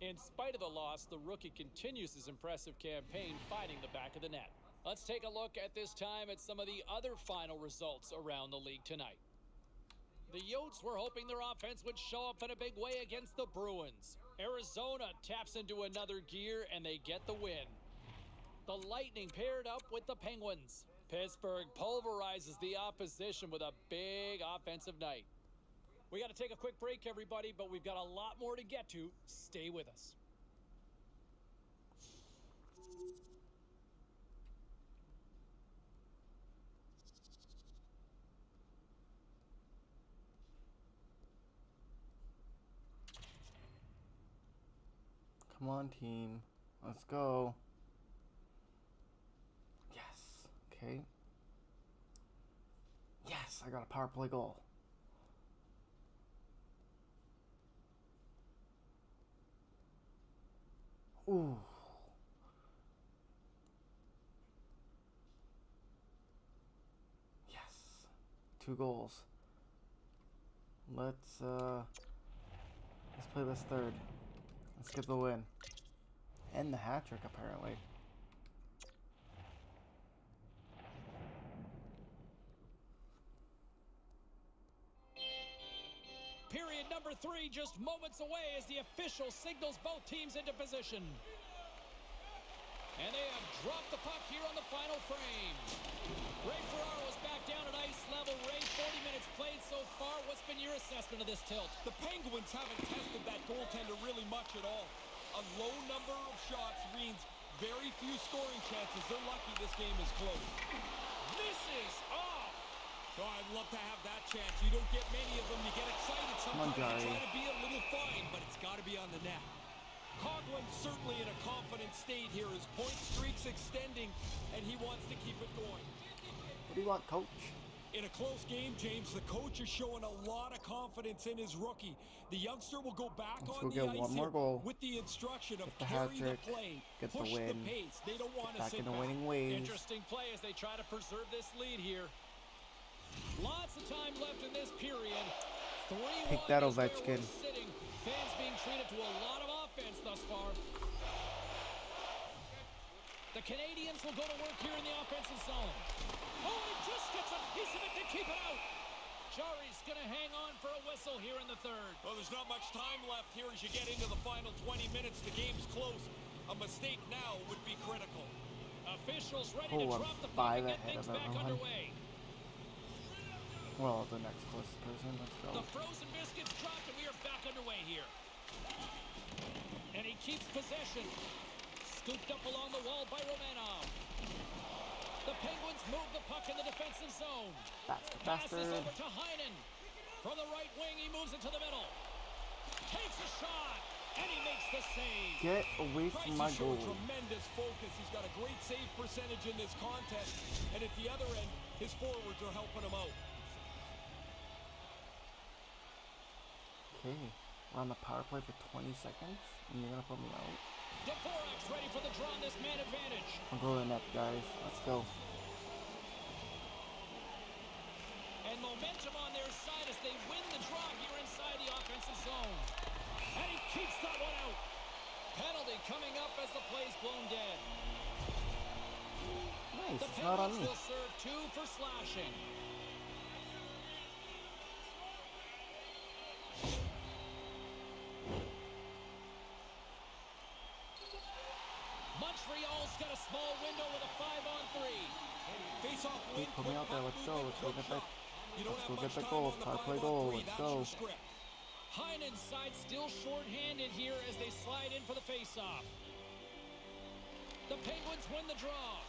[SPEAKER 2] In spite of the loss, the rookie continues his impressive campaign finding the back of the net. Let's take a look at this time at some of the other final results around the league tonight. The Yotes were hoping their offense would show up in a big way against the Bruins. Arizona taps into another gear and they get the win. The Lightning paired up with the Penguins. Pittsburgh pulverizes the opposition with a big offensive night. We got to take a quick break, everybody, but we've got a lot more to get to. Stay with us.
[SPEAKER 1] Come on, team. Let's go. Yes. Okay. Yes, I got a power play goal. Ooh. Yes. 2 goals. Let's play this third. Let's get the win. And the hat trick, apparently.
[SPEAKER 2] Period number 3 just moments away as the official signals both teams into position. And they have dropped the puck here on the final frame. Ray Ferraro is back down at ice level. Ray, 40 minutes played so far. What's been your assessment of this tilt?
[SPEAKER 5] The Penguins haven't tested that goaltender really much at all. A low number of shots means very few scoring chances. They're lucky this game is close.
[SPEAKER 2] Misses! Oh!
[SPEAKER 5] Oh, I'd love to have that chance. You don't get many of them. You get excited. Sometimes you try to be a little fine, but it's got to be on the net. Coghlan certainly in a confident state here. His point streak's extending, and he wants to keep it going.
[SPEAKER 1] What do you want, coach?
[SPEAKER 5] In a close game, James, the coach is showing a lot of confidence in his rookie. The youngster will go back on the ice here with the instruction of carry the play, push the pace. They don't want to sit back.
[SPEAKER 1] Winning ways.
[SPEAKER 2] Interesting play as they try to preserve this lead here. Lots of time left in this period. 3-1
[SPEAKER 1] Take that, Ovechkin.
[SPEAKER 2] Sitting. Fans being treated to a lot of offense thus far. The Canadiens will go to work here in the offensive zone. Oh, he just gets a piece of it to keep it out. Jari's going to hang on for a whistle here in the third.
[SPEAKER 5] Well, there's not much time left here as you get into the final 20 minutes. The game's close. A mistake now would be critical.
[SPEAKER 2] Officials ready to drop the puck and get things back underway.
[SPEAKER 1] Well, the next closest person. Let's go.
[SPEAKER 2] The frozen biscuits dropped and we are back underway here. And he keeps possession. Scooped up along the wall by Romanov. The Penguins move the puck in the defensive zone. Passes over to Heinen. From the right wing, he moves it to the middle. Takes a shot, and he makes the save.
[SPEAKER 1] Get away from my goal.
[SPEAKER 5] Tremendous focus. He's got a great save percentage in this contest. And at the other end, his forwards are helping him out.
[SPEAKER 1] Okay, we're on the power play for 20 seconds, and you're gonna put me out.
[SPEAKER 2] Dvorak's ready for the draw on this man advantage.
[SPEAKER 1] I'll go to the net, guys. Let's go.
[SPEAKER 2] penalty coming up as the play's blown dead.
[SPEAKER 1] Nice,
[SPEAKER 2] The
[SPEAKER 1] it's not on
[SPEAKER 2] Penguins
[SPEAKER 1] me.
[SPEAKER 2] will serve 2 for slashing. Montreal's got a small window with a 5-on-3.
[SPEAKER 5] Face-off win.
[SPEAKER 1] Put me out there, let's go, let's go get that. Let's go get the goal, power play goal, let's go.
[SPEAKER 2] Heinen's side still short-handed here as they slide in for the face-off. The Penguins win the draw.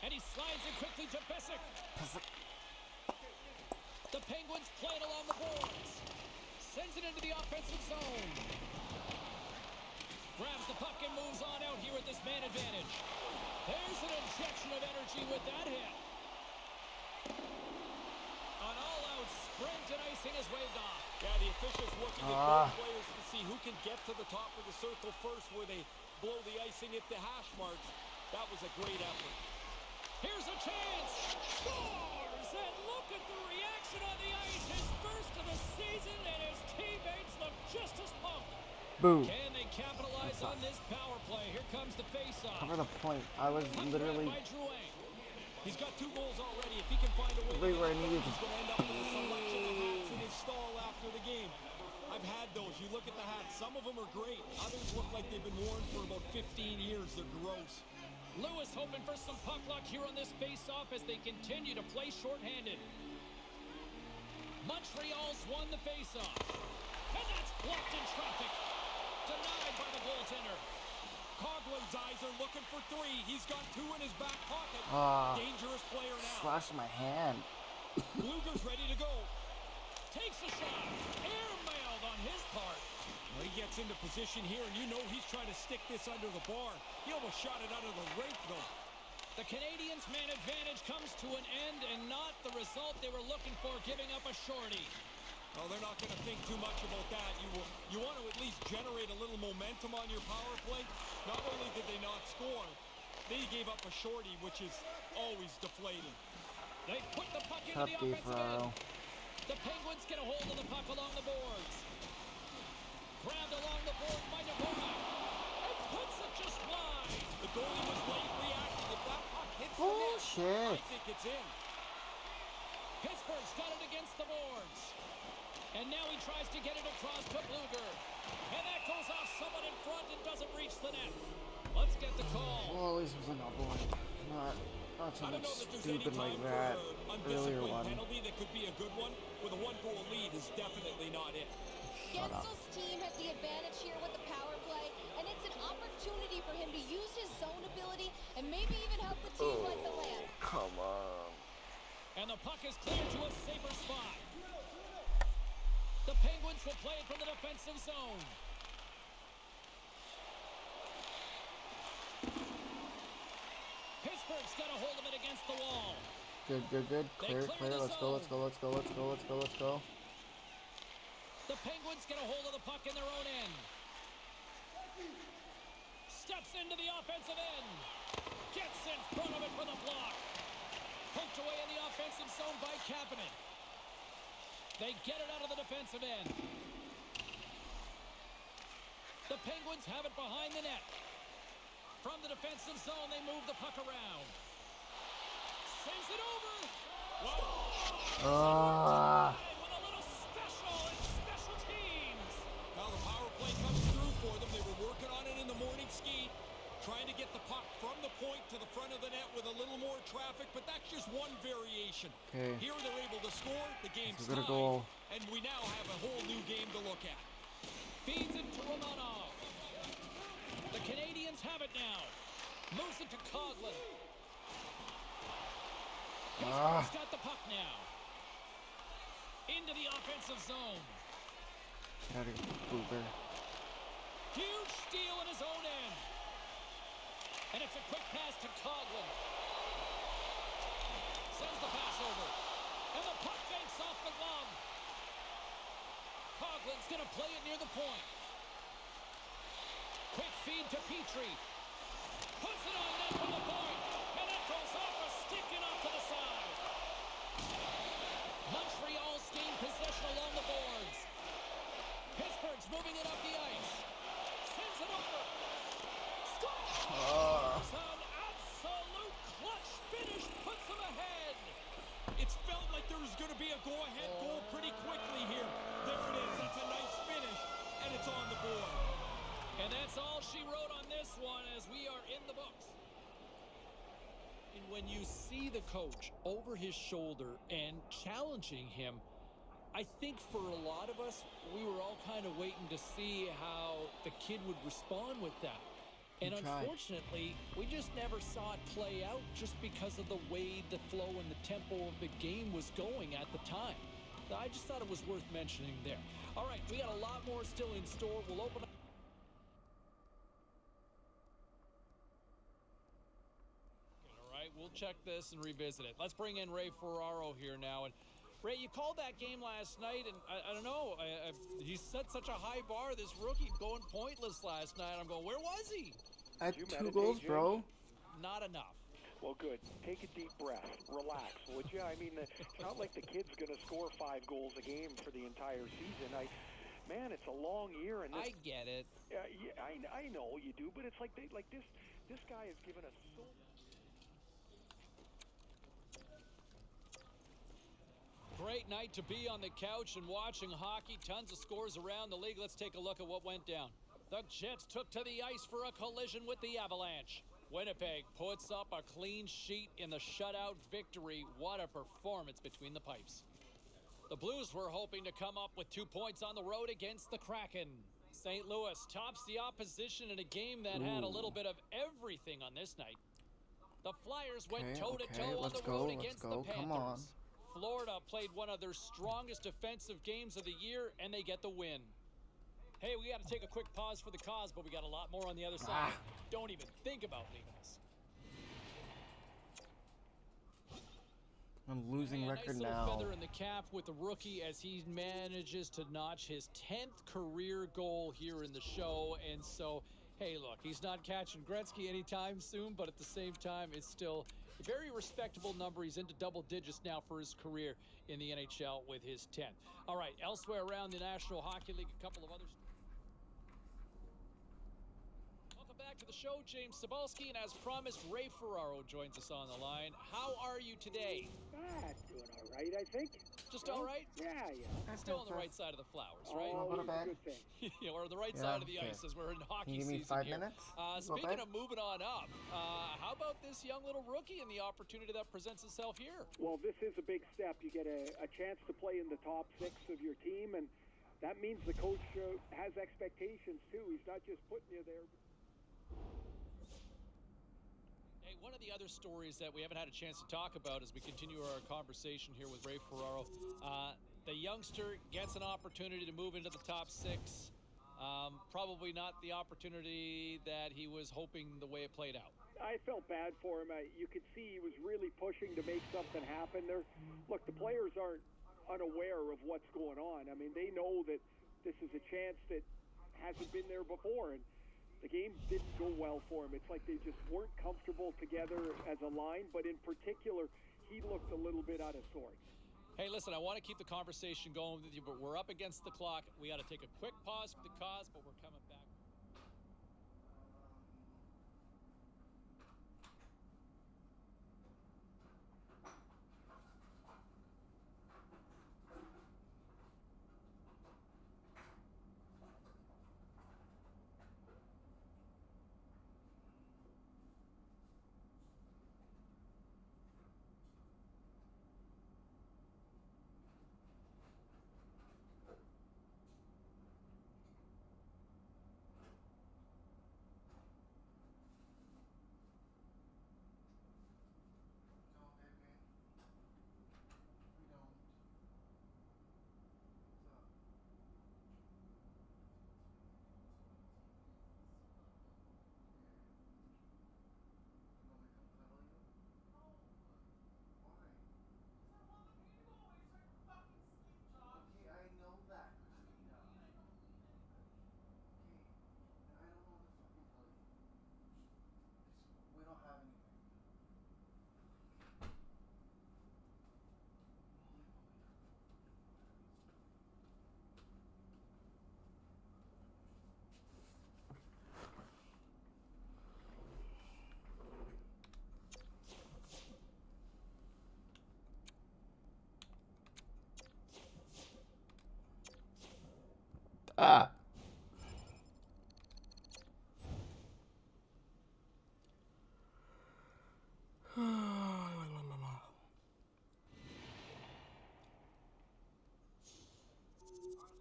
[SPEAKER 2] And he slides it quickly to Pysyk. The Penguins play it along the boards. Sends it into the offensive zone. Grabs the puck and moves on out here with this man advantage. There's an injection of energy with that hit. An all-out sprint and icing is waved off.
[SPEAKER 5] Yeah, the officials looking at both players to see who can get to the top of the circle first where they blow the icing at the hash marks. That was a great effort.
[SPEAKER 2] Here's a chance. Scores! And look at the reaction on the ice. His first of the season, and his teammates look just as pumped.
[SPEAKER 1] Boom.
[SPEAKER 2] Can they capitalize on this power play? Here comes the face-off.
[SPEAKER 1] Cover the point. I was literally
[SPEAKER 2] By Drouin.
[SPEAKER 5] He's got 2 goals already. If he can find a way
[SPEAKER 1] right where I needed
[SPEAKER 5] he's
[SPEAKER 1] to.
[SPEAKER 5] going to end up with a selection of hats in his stall after the game. I've had those. You look at the hats. Some of them are great. Others look like they've been worn for about 15 years. They're gross.
[SPEAKER 2] Lewis hoping for some puck luck here on this face-off as they continue to play shorthanded. Montreal's won the face-off. And that's blocked in traffic. Denied by the goaltender.
[SPEAKER 5] Coughlin's eyes are looking for 3. He's got 2 in his back pocket. Dangerous player now.
[SPEAKER 1] Slashed my hand.
[SPEAKER 5] Luger's ready to go.
[SPEAKER 2] Takes a shot. Airmailed on his part.
[SPEAKER 5] Well, he gets into position here, and you know he's trying to stick this under the bar. He almost shot it out of the rink, though.
[SPEAKER 2] The Canadiens' man advantage comes to an end and not the result they were looking for, giving up a shorty.
[SPEAKER 5] Well, they're not going to think too much about that. You want to at least generate a little momentum on your power play. Not only did they not score, they gave up a shorty, which is always deflating.
[SPEAKER 2] They put the puck into
[SPEAKER 1] Tough
[SPEAKER 2] the
[SPEAKER 1] D
[SPEAKER 2] offensive
[SPEAKER 1] for
[SPEAKER 2] end. The Penguins get a hold of the puck along the boards. Grabbed along the board by Dvorak. And puts it just wide.
[SPEAKER 5] The goalie was late reacting. If that puck hits the net,
[SPEAKER 1] Bullshit.
[SPEAKER 5] I think it's in.
[SPEAKER 2] Pittsburgh's got it against the boards. And now he tries to get it across to Bluger. And that goes off someone in front and doesn't reach the net. Let's get the call.
[SPEAKER 1] Well, at least it was a boy. Not
[SPEAKER 5] I
[SPEAKER 1] something
[SPEAKER 5] don't know that there's any
[SPEAKER 1] stupid like
[SPEAKER 5] time
[SPEAKER 1] that.
[SPEAKER 5] for an
[SPEAKER 1] Earlier
[SPEAKER 5] undisciplined
[SPEAKER 1] one.
[SPEAKER 5] penalty that could be a good one. With a 1-goal lead is definitely not it.
[SPEAKER 1] Shut up.
[SPEAKER 7] Gensel's team has the advantage here with the power play, and it's an opportunity for him to use his zone ability and maybe even help the team like the Lamb.
[SPEAKER 1] Come on.
[SPEAKER 2] And the puck is cleared to a safer spot. The Penguins will play it from the defensive zone. Pittsburgh's got a hold of it against the wall.
[SPEAKER 1] Good. Clear. Let's go.
[SPEAKER 2] The Penguins get a hold of the puck in their own end. Steps into the offensive end. Gets in front of it for the block. Poked away in the offensive zone by Kapanen. They get it out of the defensive end. The Penguins have it behind the net. From the defensive zone, they move the puck around. Sends it over. With a little special and special teams.
[SPEAKER 5] Now the power play comes through for them. They were working on it in the morning skate, trying to get the puck from the point to the front of the net with a little more traffic, but that's just one variation.
[SPEAKER 1] Okay.
[SPEAKER 5] Here they're able to score. The game's
[SPEAKER 1] We're gonna
[SPEAKER 5] tied,
[SPEAKER 1] go.
[SPEAKER 5] and we now have a whole new game to look at.
[SPEAKER 2] Feeds it to Romanov. The Canadiens have it now. Moves it to Coghlan. Pittsburgh's got the puck now. Into the offensive zone.
[SPEAKER 1] Get out of here, Bluger.
[SPEAKER 2] Huge steal in his own end. And it's a quick pass to Coghlan. Sends the pass over. And the puck banks off the glove. Coughlin's going to play it near the point. Quick feed to Petrie. Puts it on net from the point. And it goes off a stick and off to the side. Montreal's gained possession along the boards. Pittsburgh's moving it up the ice. Sends it when you see the coach over his shoulder and challenging him, I think for a lot of us, we were all kind of waiting to see how the kid would respond with that. And unfortunately, we just never saw it play out just because of the way the flow and the tempo of the game was going at the time. I just thought it was worth mentioning there. All right, we got a lot more still in store. We'll open up. All right, we'll check this and revisit it. Let's bring in Ray Ferraro here now. And Ray, you called that game last night, and I don't know. He set such a high bar, this rookie, going pointless last night. I'm going, where was he?
[SPEAKER 1] At
[SPEAKER 3] Did you
[SPEAKER 1] 2
[SPEAKER 3] meditate,
[SPEAKER 1] goals,
[SPEAKER 3] Jake?
[SPEAKER 1] bro.
[SPEAKER 2] Not enough.
[SPEAKER 3] Well, good. Take a deep breath. Relax, would you? I mean, it's not like the kid's going to score 5 goals a game for the entire season. Man, it's a long year, and
[SPEAKER 2] I get it.
[SPEAKER 3] Yeah, I know you do, but it's like this guy has given us so.
[SPEAKER 2] Great night to be on the couch and watching hockey. Tons of scores around the league. Let's take a look at what went down. The Jets took to the ice for a collision with the Avalanche. Winnipeg puts up a clean sheet in the shutout victory. What a performance between the pipes. The Blues were hoping to come up with 2 points on the road against the Kraken. St. Louis tops the opposition in a game that had a little bit of everything on this night. The Flyers went toe-to-toe on the road against the Panthers.
[SPEAKER 1] Come on.
[SPEAKER 2] Florida played one of their strongest defensive games of the year, and they get the win. Hey, we got to take a quick pause for the cause, but we got a lot more on the other side. Don't even think about leaving us.
[SPEAKER 1] I'm losing record
[SPEAKER 2] nice little
[SPEAKER 1] now.
[SPEAKER 2] feather in the cap with the rookie as he manages to notch his 10th career goal here in the show. And so, hey, look, he's not catching Gretzky anytime soon, but at the same time, it's still a very respectable number. He's into double digits now for his career in the NHL with his 10th. All right, elsewhere around the National Hockey League, a couple of others. Welcome back to the show, James Cebulski, and as promised, Ray Ferraro joins us on the line. How are you today?
[SPEAKER 3] Doing all right, I think.
[SPEAKER 2] Just all right?
[SPEAKER 3] Yeah.
[SPEAKER 2] Still on the right side of the flowers, right?
[SPEAKER 1] Go to bed.
[SPEAKER 3] Good thing.
[SPEAKER 2] Yeah, or the right side of the ice as we're in
[SPEAKER 1] Can
[SPEAKER 2] hockey
[SPEAKER 1] you give me
[SPEAKER 2] season
[SPEAKER 1] 5
[SPEAKER 2] here.
[SPEAKER 1] minutes?
[SPEAKER 2] Speaking of moving on up, how about this young little rookie and the opportunity that presents itself here?
[SPEAKER 3] Well, this is a big step. You get a chance to play in the top 6 of your team, and that means the coach has expectations too. He's not just putting you there.
[SPEAKER 2] Hey, one of the other stories that we haven't had a chance to talk about as we continue our conversation here with Ray Ferraro, the youngster gets an opportunity to move into the top 6. Probably not the opportunity that he was hoping the way it played out.
[SPEAKER 3] I felt bad for him. You could see he was really pushing to make something happen there. Look, the players aren't unaware of what's going on. I mean, they know that this is a chance that hasn't been there before, and the game didn't go well for him. It's like they just weren't comfortable together as a line, but in particular, he looked a little bit out of sorts.
[SPEAKER 2] Hey, listen, I want to keep the conversation going with you, but we're up against the clock. We got to take a quick pause for the cause, but we're coming back.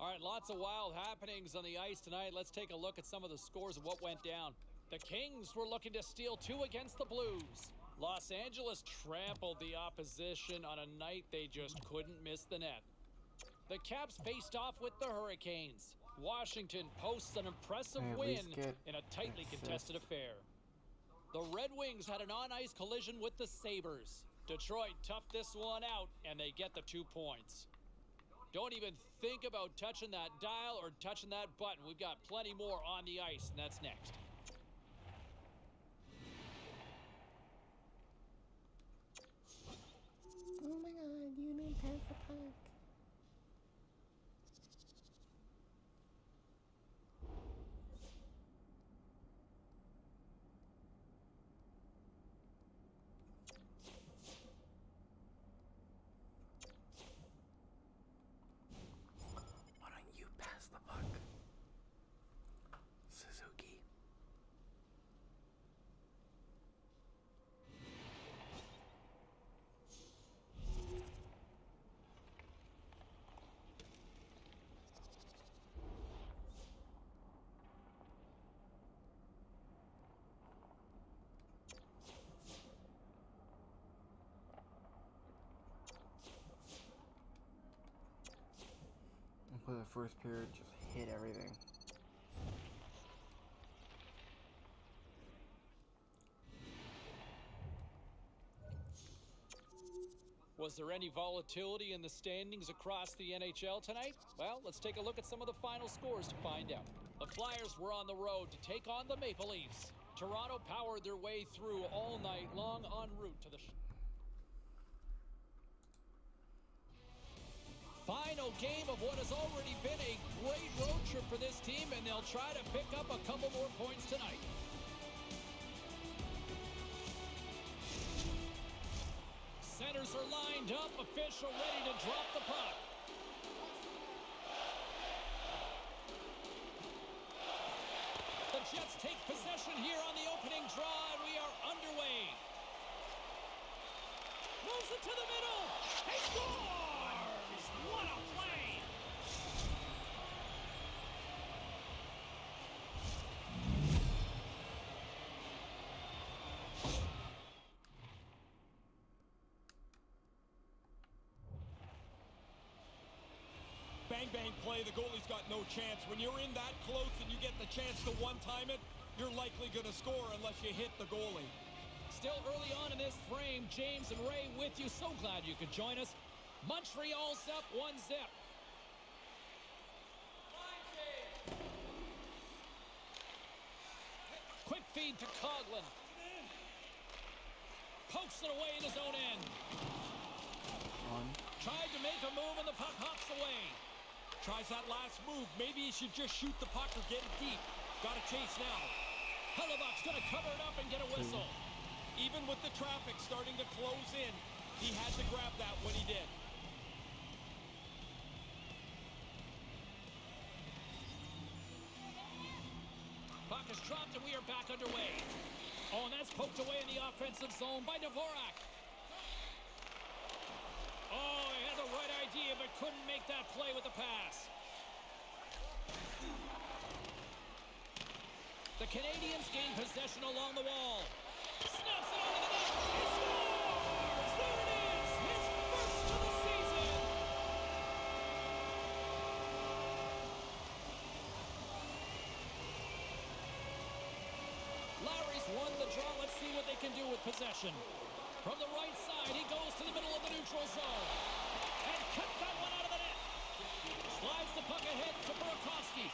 [SPEAKER 2] All right, lots of wild happenings on the ice tonight. Let's take a look at some of the scores of what went down. The Kings were looking to steal 2 against the Blues. Los Angeles trampled the opposition on a night they just couldn't miss the net. The Caps faced off with the Hurricanes. Washington posts an impressive
[SPEAKER 1] Hey, at
[SPEAKER 2] win
[SPEAKER 1] least get
[SPEAKER 2] in a tightly
[SPEAKER 1] assist.
[SPEAKER 2] contested affair. The Red Wings had an on-ice collision with the Sabres. Detroit toughed this one out, and they get the 2 points. Don't even think about touching that dial or touching that button. We've got plenty more on the ice, and that's next.
[SPEAKER 1] Oh my god, you didn't pass the puck. Why don't you pass the puck? Suzuki. For the first period, just hit everything.
[SPEAKER 2] Was there any volatility in the standings across the NHL tonight? Well, let's take a look at some of the final scores to find out. The Flyers were on the road to take on the Maple Leafs. Toronto powered their way through all night long en route to the final game of what has already been a great road trip for this team, and they'll try to pick up a couple more points tonight. Centers are lined up, official ready to drop the puck. The Jets take possession here on the opening draw, and we are underway. Moves it to the middle. He scores! What a play!
[SPEAKER 5] Bang, bang play. The goalie's got no chance. When you're in that close and you get the chance to one-time it, you're likely going to score unless you hit the goalie.
[SPEAKER 2] Still early on in this frame, James and Ray with you. So glad you could join us. Montreal's up 1-0. Quick feed to Coghlan. Pokes it away in his own end. Tried to make a move and the puck hops away.
[SPEAKER 5] Tries that last move. Maybe he should just shoot the puck or get it deep. Got to chase now.
[SPEAKER 2] Hellebuck's going to cover it up and get a whistle.
[SPEAKER 5] Even with the traffic starting to close in, he had to grab that when he did.
[SPEAKER 2] Puck is dropped and we are back underway. Oh, and that's poked away in the offensive zone by Dvorak. Oh, he had the right idea but couldn't make that play with the pass. The Canadians gain possession along the wall. Snaps it over the net. He scores! There it is! His first of the season! Lowry's won the draw. Let's see what they can do with possession. From the right side, he goes to the middle of the neutral zone. And cut that one out of the net. Slides the puck ahead to Burakovsky.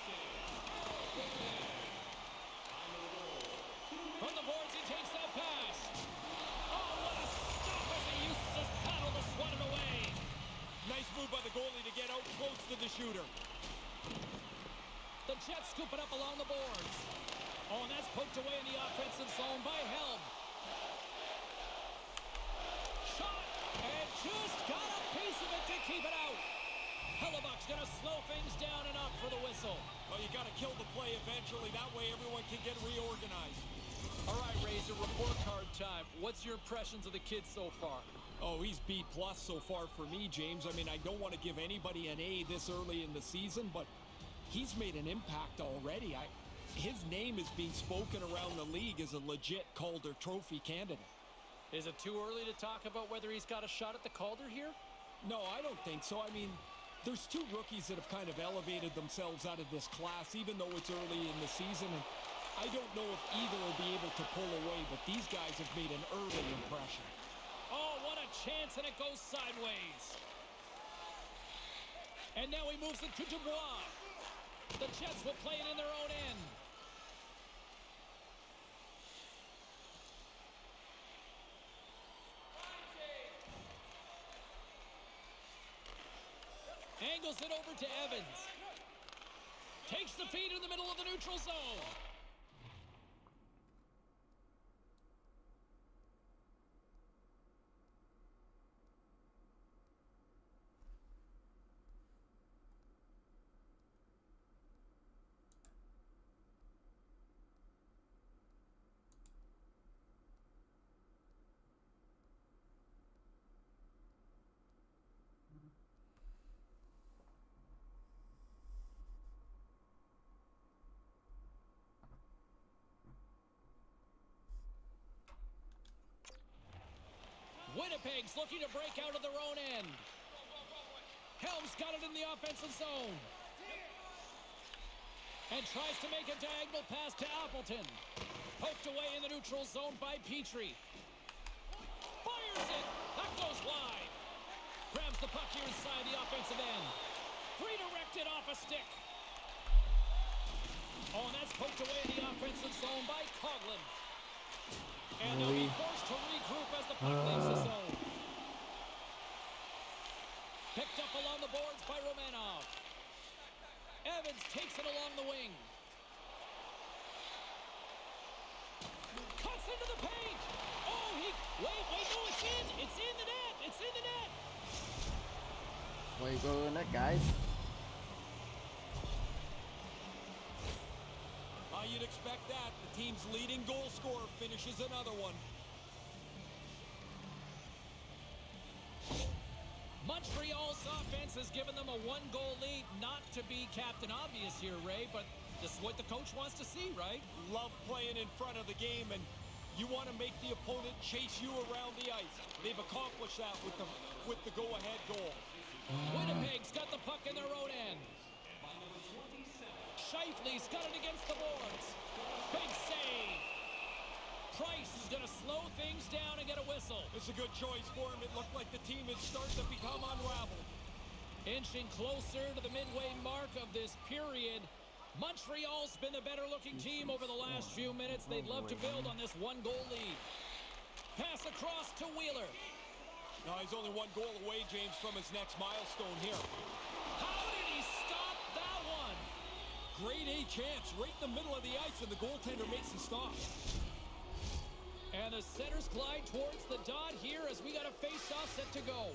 [SPEAKER 2] From the boards, he takes that pass. Oh, what a stop as he uses his paddle to swat it away.
[SPEAKER 5] Nice move by the goalie to get out close to the shooter.
[SPEAKER 2] The Jets scoop it up along the boards. Oh, and that's poked away in the offensive zone by Helm. Shot, and just got a piece of it to keep it out. Hellebuck's going to slow things down and up for the whistle.
[SPEAKER 5] Well, you got to kill the play eventually. That way everyone can get reorganized.
[SPEAKER 2] All right, Razor, report card time. What's your impressions of the kids so far?
[SPEAKER 5] Oh, he's B+ so far for me, James. I mean, I don't want to give anybody an A this early in the season, but he's made an impact already. His name is being spoken around the league as a legit Calder Trophy candidate.
[SPEAKER 2] Is it too early to talk about whether he's got a shot at the Calder here?
[SPEAKER 5] No, I don't think so. I mean, there's two rookies that have kind of elevated themselves out of this class, even though it's early in the season. And I don't know if either will be able to pull away, but these guys have made an early impression.
[SPEAKER 2] Oh, what a chance, and it goes sideways. And now he moves it to Dubois. The Jets will play it in their own end. Angles it over to Evans. Takes the feed in the middle of the neutral zone. Winnipeg's looking to break out of their own end. Helms got it in the offensive zone. And tries to make a diagonal pass to Appleton. Poked away in the neutral zone by Petrie. Fires it. That goes wide. Grabs the puck here inside the offensive end. Redirected off a stick. Oh, and that's poked away in the offensive zone by Coghlan. And they'll be forced to regroup as the puck leaves the zone. Picked up along the boards by Romanov. Evans takes it along the wing. Cuts into the paint. Oh, wait, no, it's in. It's in the net. It's in the net.
[SPEAKER 1] Way to go to the net, guys.
[SPEAKER 5] You'd expect that. The team's leading goal scorer finishes another one.
[SPEAKER 2] Montreal's offense has given them a one-goal lead. Not to be Captain Obvious here, Ray, but this is what the coach wants to see, right?
[SPEAKER 5] Love playing in front of the game, and you want to make the opponent chase you around the ice. They've accomplished that with the go-ahead goal.
[SPEAKER 2] Winnipeg's got the puck in their own end. Scheifele's got it against the boards. Big save. Price is going to slow things down and get a whistle.
[SPEAKER 5] It's a good choice for him. It looked like the team had started to become unraveled.
[SPEAKER 2] Inching closer to the midway mark of this period. Montreal's been the better-looking team over the last few minutes. They'd love to build on this one-goal lead. Pass across to Wheeler.
[SPEAKER 5] No, he's only one goal away, James, from his next milestone here.
[SPEAKER 2] How did he stop that one?
[SPEAKER 5] Great A chance right in the middle of the ice, and the goaltender makes the stop.
[SPEAKER 2] And the centers glide towards the dot here as we got a face-off set to go.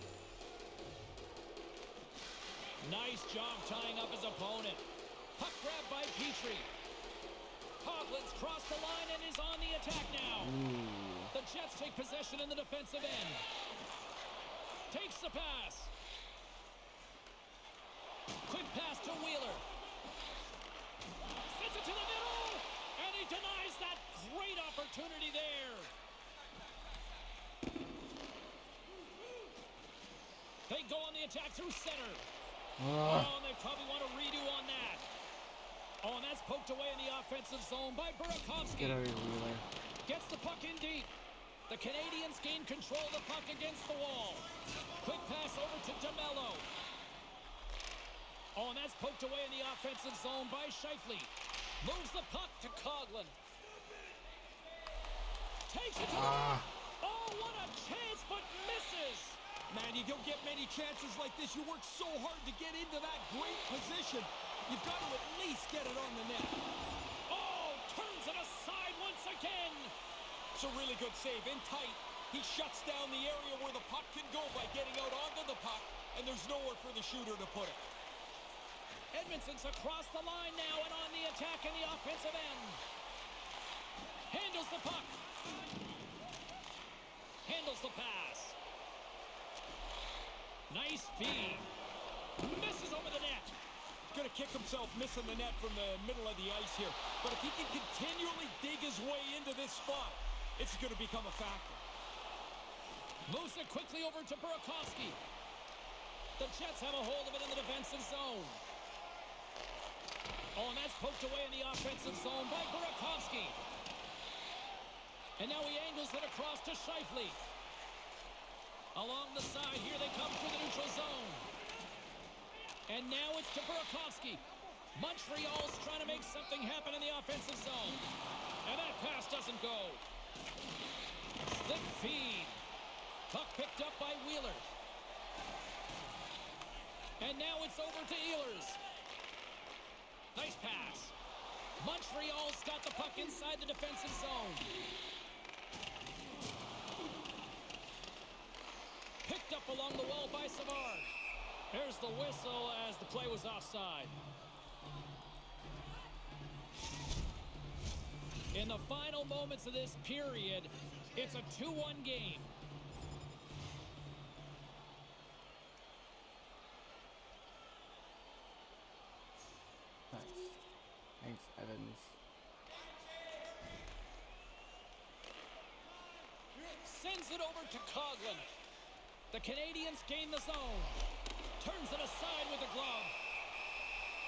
[SPEAKER 2] Nice job tying up his opponent. Puck grab by Petrie. Coughlin's crossed the line and is on the attack now. The Jets take possession in the defensive end. Takes the pass. Quick pass to Wheeler. Sends it to the middle, and he denies that great opportunity there. They go on the attack through center. Oh, and they probably want to redo on that. Oh, and that's poked away in the offensive zone by Burakovsky.
[SPEAKER 1] Get out of here, Wheeler.
[SPEAKER 2] Gets the puck in deep. The Canadians gain control of the puck against the wall. Quick pass over to DeMello. Oh, and that's poked away in the offensive zone by Scheifele. Moves the puck to Coghlan. Takes it to the... Oh, what a chance, but misses.
[SPEAKER 5] Man, you don't get many chances like this. You work so hard to get into that great position. You've got to at least get it on the net.
[SPEAKER 2] Oh, turns it aside once again.
[SPEAKER 5] It's a really good save. In tight, he shuts down the area where the puck can go by getting out onto the puck, and there's nowhere for the shooter to put it.
[SPEAKER 2] Edmondson's across the line now and on the attack in the offensive end. Handles the puck. Handles the pass. Nice feed. Misses over the net.
[SPEAKER 5] Going to kick himself missing the net from the middle of the ice here. But if he can continually dig his way into this spot, it's going to become a factor.
[SPEAKER 2] Moves it quickly over to Burakovsky. The Jets have a hold of it in the defensive zone. Oh, and that's poked away in the offensive zone by Burakovsky. And now he angles it across to Scheifele. Along the side, here they come through the neutral zone. And now it's to Burakovsky. Montreal's trying to make something happen in the offensive zone. And that pass doesn't go. Slick feed. Puck picked up by Wheeler. And now it's over to Ehlers. Nice pass. Montreal's got the puck inside the defensive zone. Picked up along the wall by Savard. There's the whistle as the play was offside. In the final moments of this period, it's a 2-1 game.
[SPEAKER 1] Nice. Thanks, Evans.
[SPEAKER 2] Sends it over to Coghlan. The Canadians gain the zone. Turns it aside with the glove.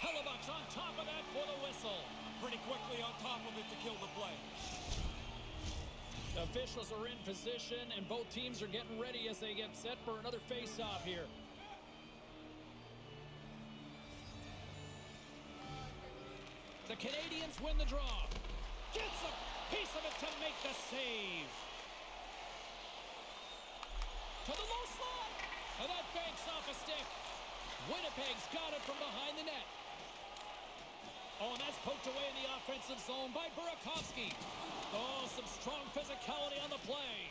[SPEAKER 2] Hellebuck's on top of that for the whistle.
[SPEAKER 5] Pretty quickly on top of it to kill the play.
[SPEAKER 2] The officials are in position, and both teams are getting ready as they get set for another face-off here. The Canadians win the draw. Gets a piece of it to make the save. To the low slot. And that banks off a stick. Winnipeg's got it from behind the net. Oh, and that's poked away in the offensive zone by Burakovsky. Oh, some strong physicality on the play.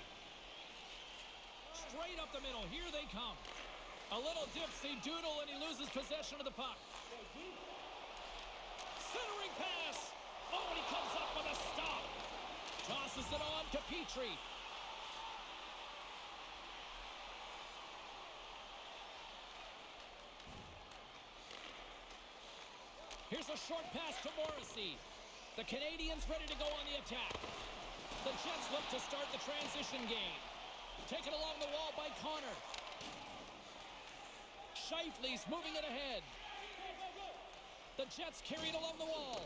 [SPEAKER 2] Straight up the middle. Here they come. A little dipsy doodle, and he loses possession of the puck. Centering pass. Oh, and he comes up with a stop. Tosses it on to Petrie. Here's a short pass to Morrissey. The Canadians ready to go on the attack. The Jets look to start the transition game. Taken along the wall by Connor. Scheifele's moving it ahead. The Jets carried along the wall.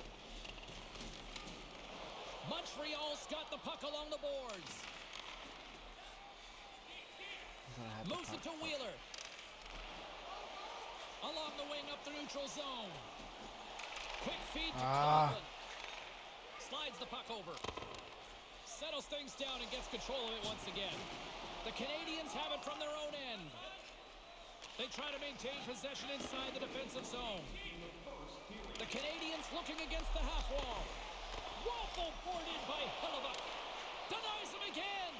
[SPEAKER 2] Montreal's got the puck along the boards. Moves it to Wheeler. Along the wing up the neutral zone. Quick feed to Coghlan. Slides the puck over. Settles things down and gets control of it once again. The Canadians have it from their own end. They try to maintain possession inside the defensive zone. The Canadians looking against the half wall. Waffle boarded by Hellebuck. Denies him again.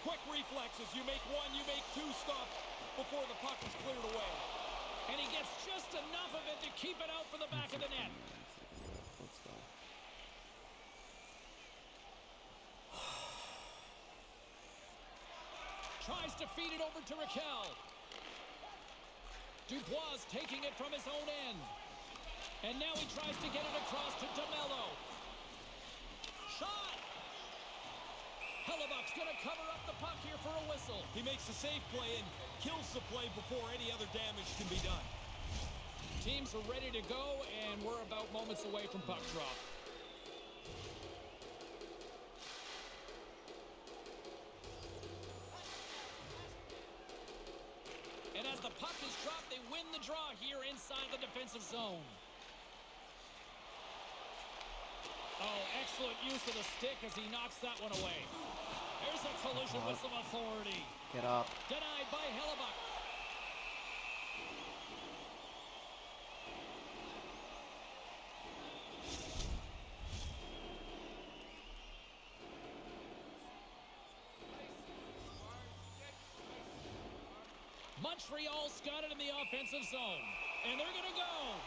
[SPEAKER 5] Quick reflexes. You make one, you make two stops before the puck is cleared away.
[SPEAKER 2] And he gets just enough of it to keep it out for the back of the net.
[SPEAKER 1] Let's go.
[SPEAKER 2] Tries to feed it over to Raquel. Dubois taking it from his own end. And now he tries to get it across to DeMello. Shot! Hellebuck's going to cover up the puck here for a whistle.
[SPEAKER 5] He makes a safe play and kills the play before any other damage can be done.
[SPEAKER 2] Teams are ready to go, and we're about moments away from puck drop. And as the puck is dropped, they win the draw here inside the defensive zone. Oh, excellent use of the stick as he knocks that one away. There's a collision with some authority.
[SPEAKER 1] Get up.
[SPEAKER 2] Denied by Hellebuck. Montreal's got it in the offensive zone. And they're going to go.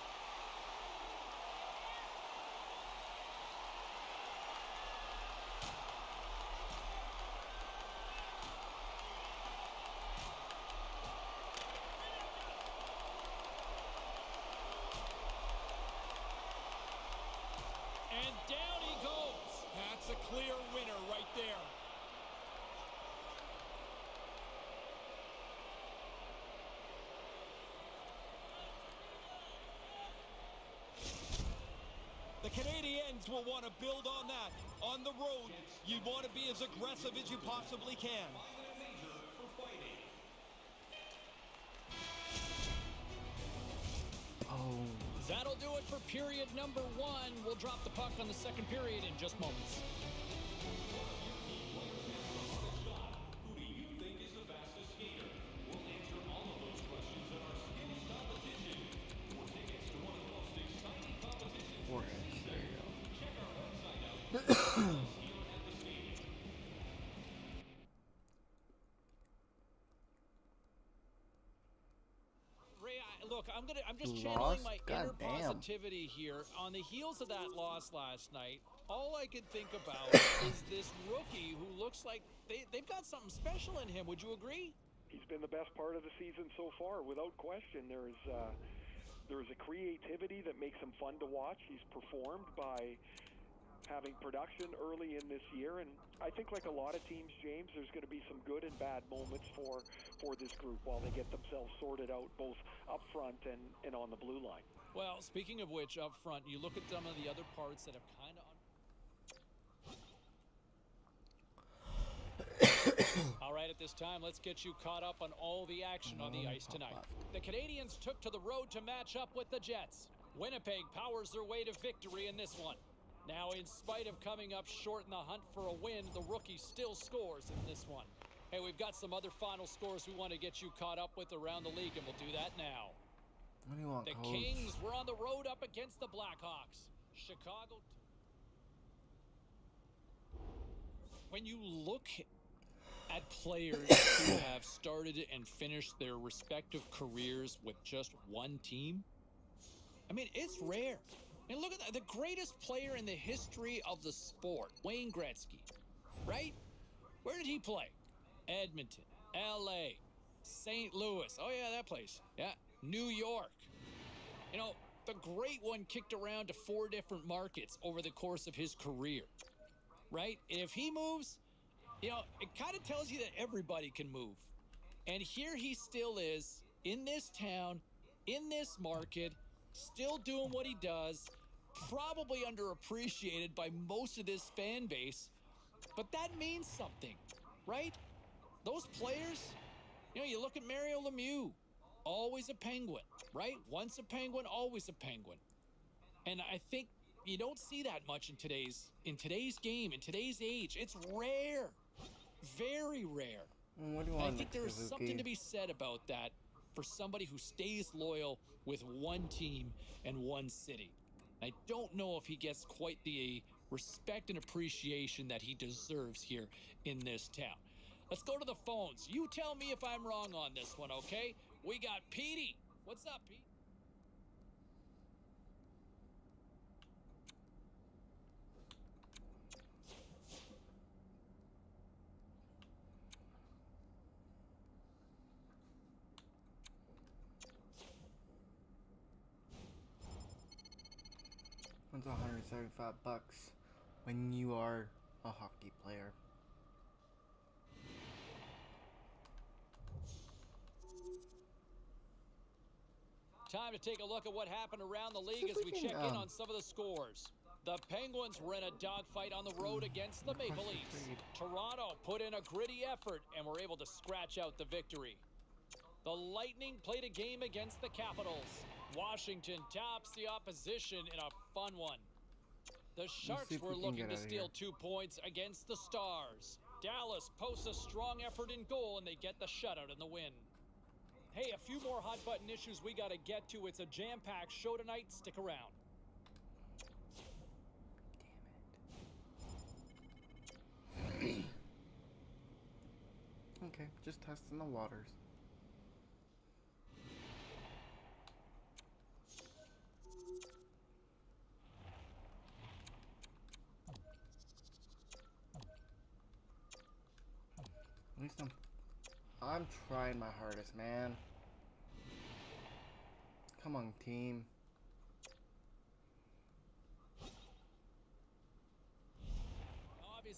[SPEAKER 5] That's a clear winner right there. The Canadiens will want to build on that. On the road, you want to be as aggressive as you possibly can.
[SPEAKER 1] Oh.
[SPEAKER 2] That'll do it for period number 1. We'll drop the puck on the second period in just moments.
[SPEAKER 6] Who do you think is the fastest skater? We'll answer all of those questions at our skills competition. For tickets to one of the most exciting competitions,
[SPEAKER 1] Foreheads. There you go.
[SPEAKER 6] check our website out here at the stadium.
[SPEAKER 2] Ray, look, I'm just
[SPEAKER 1] You
[SPEAKER 2] channeling
[SPEAKER 1] lost?
[SPEAKER 2] my inner
[SPEAKER 1] Goddamn.
[SPEAKER 2] positivity here. On the heels of that loss last night, all I could think about is this rookie who looks like they've got something special in him. Would you agree?
[SPEAKER 3] He's been the best part of the season so far, without question. There is a creativity that makes him fun to watch. He's performed by having production early in this year, and I think like a lot of teams, James, there's going to be some good and bad moments for this group while they get themselves sorted out both up front and on the blue line.
[SPEAKER 2] Well, speaking of which, up front, you look at some of the other parts that have kind of... All right, at this time, let's get you caught up on all the action on the ice tonight. The Canadiens took to the road to match up with the Jets. Winnipeg powers their way to victory in this one. Now, in spite of coming up short in the hunt for a win, the rookie still scores in this one. Hey, we've got some other final scores we want to get you caught up with around the league, and we'll do that now.
[SPEAKER 1] What do you want,
[SPEAKER 2] The
[SPEAKER 1] Coach?
[SPEAKER 2] Kings were on the road up against the Blackhawks. Chicago. When you look at players who have started and finished their respective careers with just one team, I mean, it's rare. And look at that, the greatest player in the history of the sport, Wayne Gretzky, right? Where did he play? Edmonton, LA, St. Louis. Oh yeah, that place. Yeah, New York. You know, the great one kicked around to 4 different markets over the course of his career, right? And if he moves, you know, it kind of tells you that everybody can move. And here he still is, in this town, in this market, still doing what he does, probably underappreciated by most of this fan base, but that means something, right? Those players, you know, you look at Mario Lemieux, always a Penguin, right? Once a Penguin, always a Penguin. And I think you don't see that much in today's game, in today's age. It's rare, very rare.
[SPEAKER 1] What do you
[SPEAKER 2] And I
[SPEAKER 1] want,
[SPEAKER 2] think
[SPEAKER 1] Nick
[SPEAKER 2] there's
[SPEAKER 1] Suzuki?
[SPEAKER 2] something to be said about that for somebody who stays loyal with one team and one city. I don't know if he gets quite the respect and appreciation that he deserves here in this town. Let's go to the phones. You tell me if I'm wrong on this one, okay? We got Petey. What's up, Pete?
[SPEAKER 1] It's $175 when you are a hockey player.
[SPEAKER 2] Time to take a look at what happened around the league as we check in on some of the scores. The Penguins were in a dogfight on the road against the Maple Leafs. Toronto put in a gritty effort and were able to scratch out the victory. The Lightning played a game against the Capitals. Washington tops the opposition in a fun one. The Sharks
[SPEAKER 1] see if
[SPEAKER 2] were
[SPEAKER 1] we can
[SPEAKER 2] looking
[SPEAKER 1] get
[SPEAKER 2] to
[SPEAKER 1] out of
[SPEAKER 2] steal
[SPEAKER 1] here.
[SPEAKER 2] 2 points against the Stars. Dallas posts a strong effort in goal and they get the shutout in the win. Hey, a few more hot button issues we got to get to. It's a jam-packed show tonight. Stick around.
[SPEAKER 1] Okay, just testing the waters. At least I'm trying my hardest, man. Come on, team.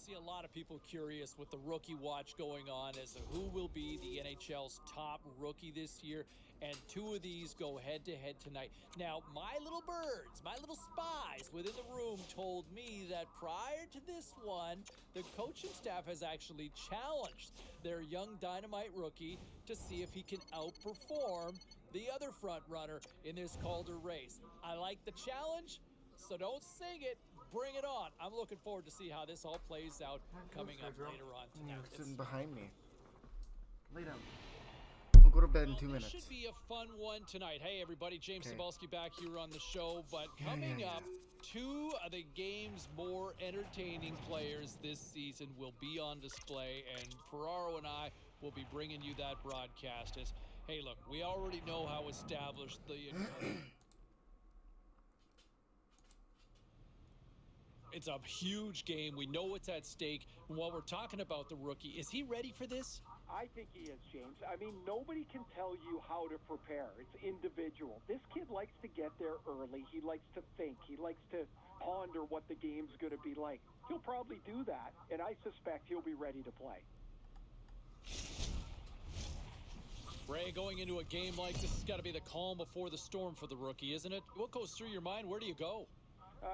[SPEAKER 2] see a lot of people curious with the rookie watch going on as to who will be the NHL's top rookie this year. And two of these go head-to-head tonight. Now, my little birds, my little spies within the room told me that prior to this one, the coaching staff has actually challenged their young dynamite rookie to see if he can outperform the other front runner in this Calder race. I like the challenge, so don't sing it. Bring it on. I'm looking forward to see how this all plays out coming up later on tonight.
[SPEAKER 1] You're sitting behind me. Lay down. We'll go to bed in 2 minutes.
[SPEAKER 2] This should be a fun one tonight. Hey, everybody, James Cybulski back here on the show. But coming up, two of the game's more entertaining players this season will be on display, and Ferraro and I will be bringing you that broadcast. As, hey, look, we already know how established the... It's a huge game. We know what's at stake. And while we're talking about the rookie, is he ready for this?
[SPEAKER 3] I think he is, James. I mean, nobody can tell you how to prepare. It's individual. This kid likes to get there early. He likes to think. He likes to ponder what the game's going to be like. He'll probably do that, and I suspect he'll be ready to play.
[SPEAKER 2] Ray, going into a game like this has got to be the calm before the storm for the rookie, isn't it? What goes through your mind? Where do you go?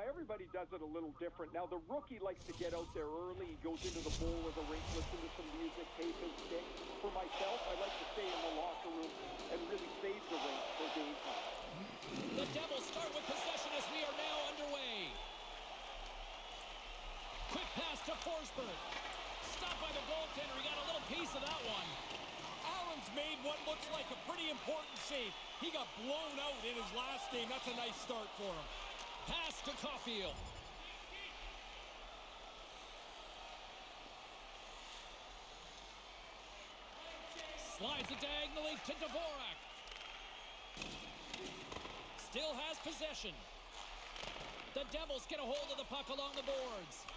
[SPEAKER 3] Everybody does it a little different. Now, the rookie likes to get out there early. He goes into the bowl of the rink, listen to some music, tape his stick. For myself, I like to stay in the locker room and really save the rink for game time.
[SPEAKER 2] The Devils start with possession as we are now underway. Quick pass to Forsberg. Stopped by the goaltender. He got a little piece of that one.
[SPEAKER 5] Allen's made what looks like a pretty important save. He got blown out in his last game. That's a nice start for him.
[SPEAKER 2] Pass to Caulfield. Slides it diagonally to Dvorak. Still has possession. The Devils get a hold of the puck along the boards.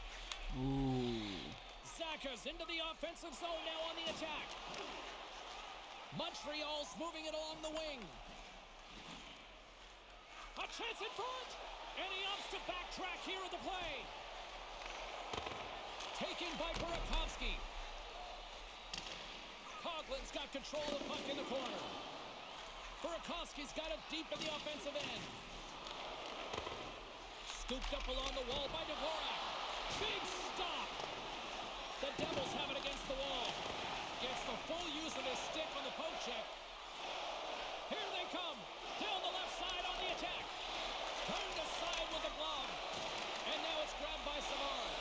[SPEAKER 2] Zacha's into the offensive zone now on the attack. Montreal's moving it along the wing. A chance in front. And he opts to backtrack here at the play. Taken by Burakovsky. Coughlin's got control of the puck in the corner. Burakovsky's got it deep in the offensive end. Scooped up along the wall by Dvorak. Big stop. The Devils have it against the wall. Gets the full use of his stick on the poke check. Here they come. Down the left side on the attack. Turned aside with a glove. And now it's grabbed by Savard.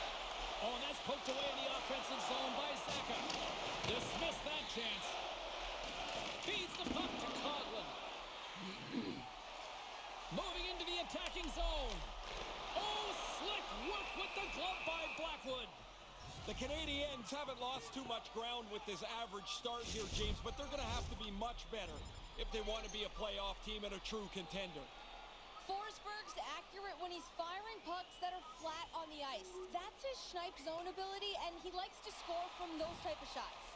[SPEAKER 2] Oh, and that's poked away in the offensive zone by Zacha. Dismissed that chance. Feeds the puck to Coghlan. Moving into the attacking zone. Oh, slick work with the glove by Blackwood.
[SPEAKER 5] The Canadiens haven't lost too much ground with this average start here, James, but they're going to have to be much better if they want to be a playoff team and a true contender.
[SPEAKER 7] Forsberg's accurate when he's firing pucks that are flat on the ice. That's his snipe zone ability, and he likes to score from those type of shots.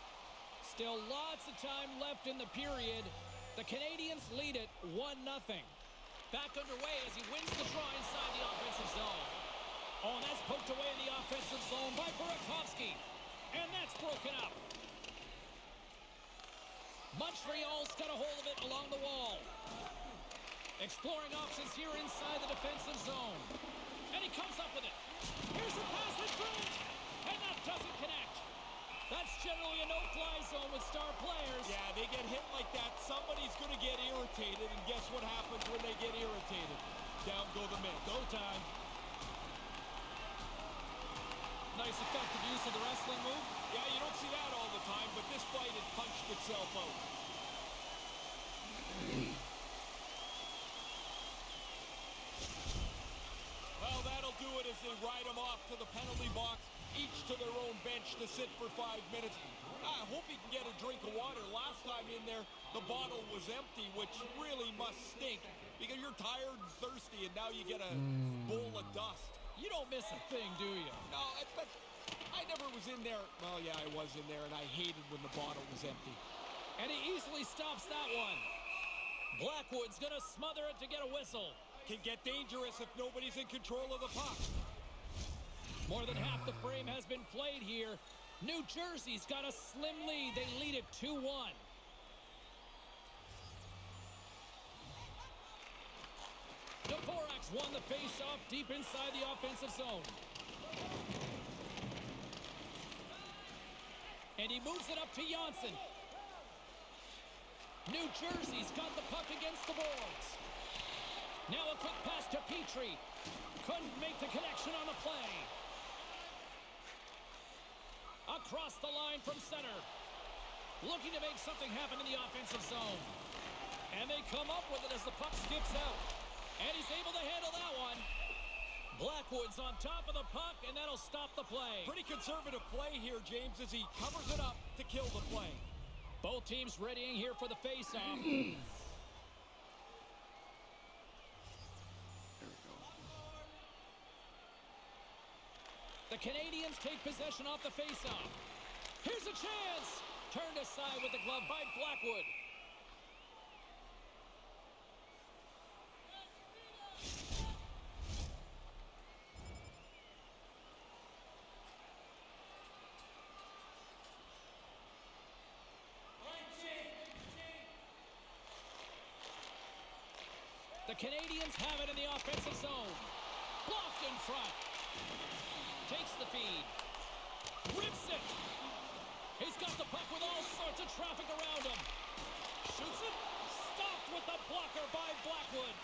[SPEAKER 2] Still lots of time left in the period. The Canadiens lead it 1-0. Back underway as he wins the draw inside the offensive zone. Oh, and that's poked away in the offensive zone by Burakovsky. And that's broken up. Montreal's got a hold of it along the wall. Exploring options here inside the defensive zone. And he comes up with it. Here's a pass in front. And that doesn't connect. That's generally a no-fly zone with star players.
[SPEAKER 5] Yeah, they get hit like that. Somebody's going to get irritated. And guess what happens when they get irritated? Down go the men. Go time.
[SPEAKER 2] Nice effective use of the wrestling move.
[SPEAKER 5] Yeah, you don't see that all the time, but this fight had punched itself out. Well, that'll do it as they ride them off to the penalty box, each to their own bench to sit for 5 minutes. I hope he can get a drink of water. Last time in there, the bottle was empty, which really must stink because you're tired and thirsty, and now you get a bowl of dust.
[SPEAKER 2] You don't miss a thing, do you?
[SPEAKER 5] No, but I never was in there. Well, yeah, I was in there, and I hated when the bottle was empty.
[SPEAKER 2] And he easily stops that one. Blackwood's going to smother it to get a whistle.
[SPEAKER 5] Can get dangerous if nobody's in control of the puck.
[SPEAKER 2] More than half the frame has been played here. New Jersey's got a slim lead. They lead it 2-1. Dvorak won the face-off deep inside the offensive zone. And he moves it up to Janssen. New Jersey's got the puck against the boards. Now a quick pass to Petrie. Couldn't make the connection on the play. Across the line from center. Looking to make something happen in the offensive zone. And they come up with it as the puck skips out. And he's able to handle that one. Blackwood's on top of the puck, and that'll stop the play.
[SPEAKER 5] Pretty conservative play here, James, as he covers it up to kill the play.
[SPEAKER 2] Both teams readying here for the face-off. The Canadians take possession off the face-off. Here's a chance! Turned aside with the glove by Blackwood. The Canadians have it in the offensive zone. Blocked in front. Takes the feed. Rips it. He's got the puck with all sorts of traffic around him. Shoots it. Stopped with the blocker by Blackwood.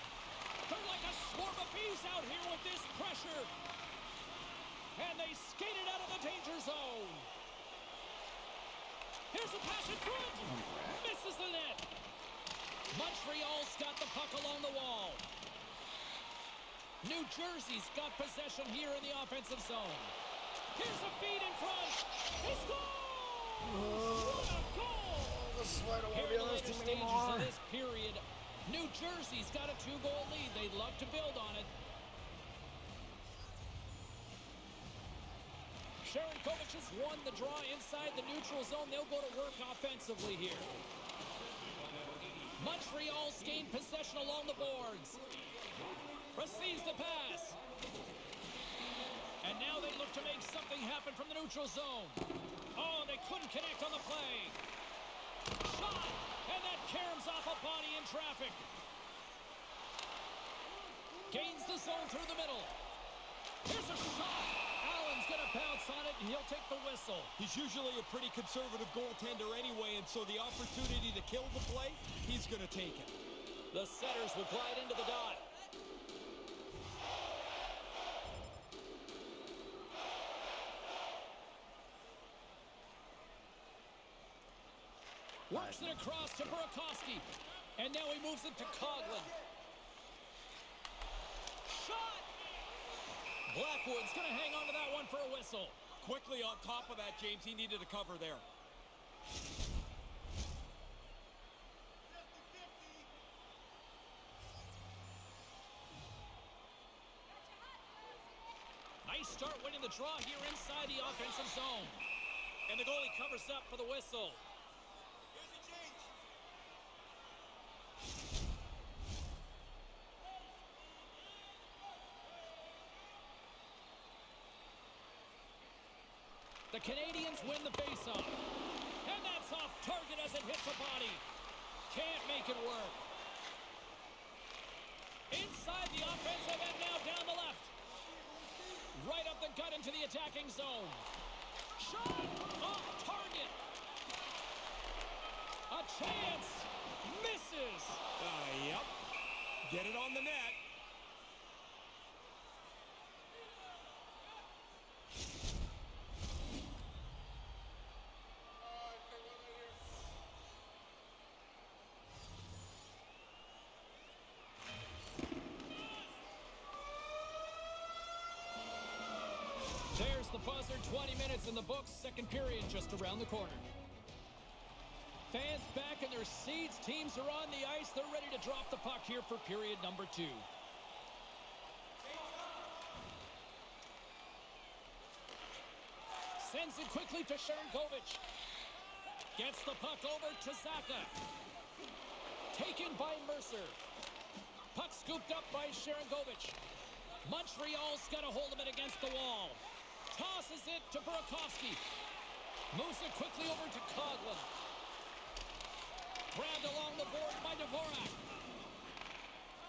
[SPEAKER 2] They're like a swarm of bees out here with this pressure. And they skate it out of the danger zone. Here's a pass in front. Misses the net. Montreal's got the puck along the wall. New Jersey's got possession here in the offensive zone. Here's a feed in front. He scores! What a goal!
[SPEAKER 1] This is why I don't want to
[SPEAKER 2] Here
[SPEAKER 1] be
[SPEAKER 2] in
[SPEAKER 1] on
[SPEAKER 2] the
[SPEAKER 1] this
[SPEAKER 2] later
[SPEAKER 1] team
[SPEAKER 2] stages
[SPEAKER 1] anymore.
[SPEAKER 2] of this period, New Jersey's got a 2-goal lead. They'd love to build on it. Sharangovich has won the draw inside the neutral zone. They'll go to work offensively here. Montreal's gained possession along the boards. Receives the pass. And now they look to make something happen from the neutral zone. Oh, they couldn't connect on the play. Shot! And that caroms off a body in traffic. Gains the zone through the middle. Here's a shot. Allen's going to bounce on it, and he'll take the whistle.
[SPEAKER 5] He's usually a pretty conservative goaltender anyway, and so the opportunity to kill the play, he's going to take it.
[SPEAKER 2] The setters will glide into the dot. Works it across to Burakovsky. And now he moves it to Coghlan. Shot! Blackwood's going to hang on to that one for a whistle.
[SPEAKER 5] Quickly on top of that, James, he needed a cover there.
[SPEAKER 2] Nice start winning the draw here inside the offensive zone. And the goalie covers up for the whistle. The Canadians win the faceoff. And that's off target as it hits a body. Can't make it work. Inside the offensive end now down the left. Right up the gut into the attacking zone. Shot off target. A chance. Misses.
[SPEAKER 5] Yep. Get it on the net.
[SPEAKER 2] There's the buzzer, 20 minutes in the books, second period just around the corner. Fans back in their seats, teams are on the ice, they're ready to drop the puck here for period number 2. Sends it quickly to Sharangovich. Gets the puck over to Zacha. Taken by Mercer. Puck scooped up by Sharangovich. Montreal's got a hold of it against the wall. Tosses it to Burakovsky. Moves it quickly over to Coghlan. Grabbed along the board by Dvorak.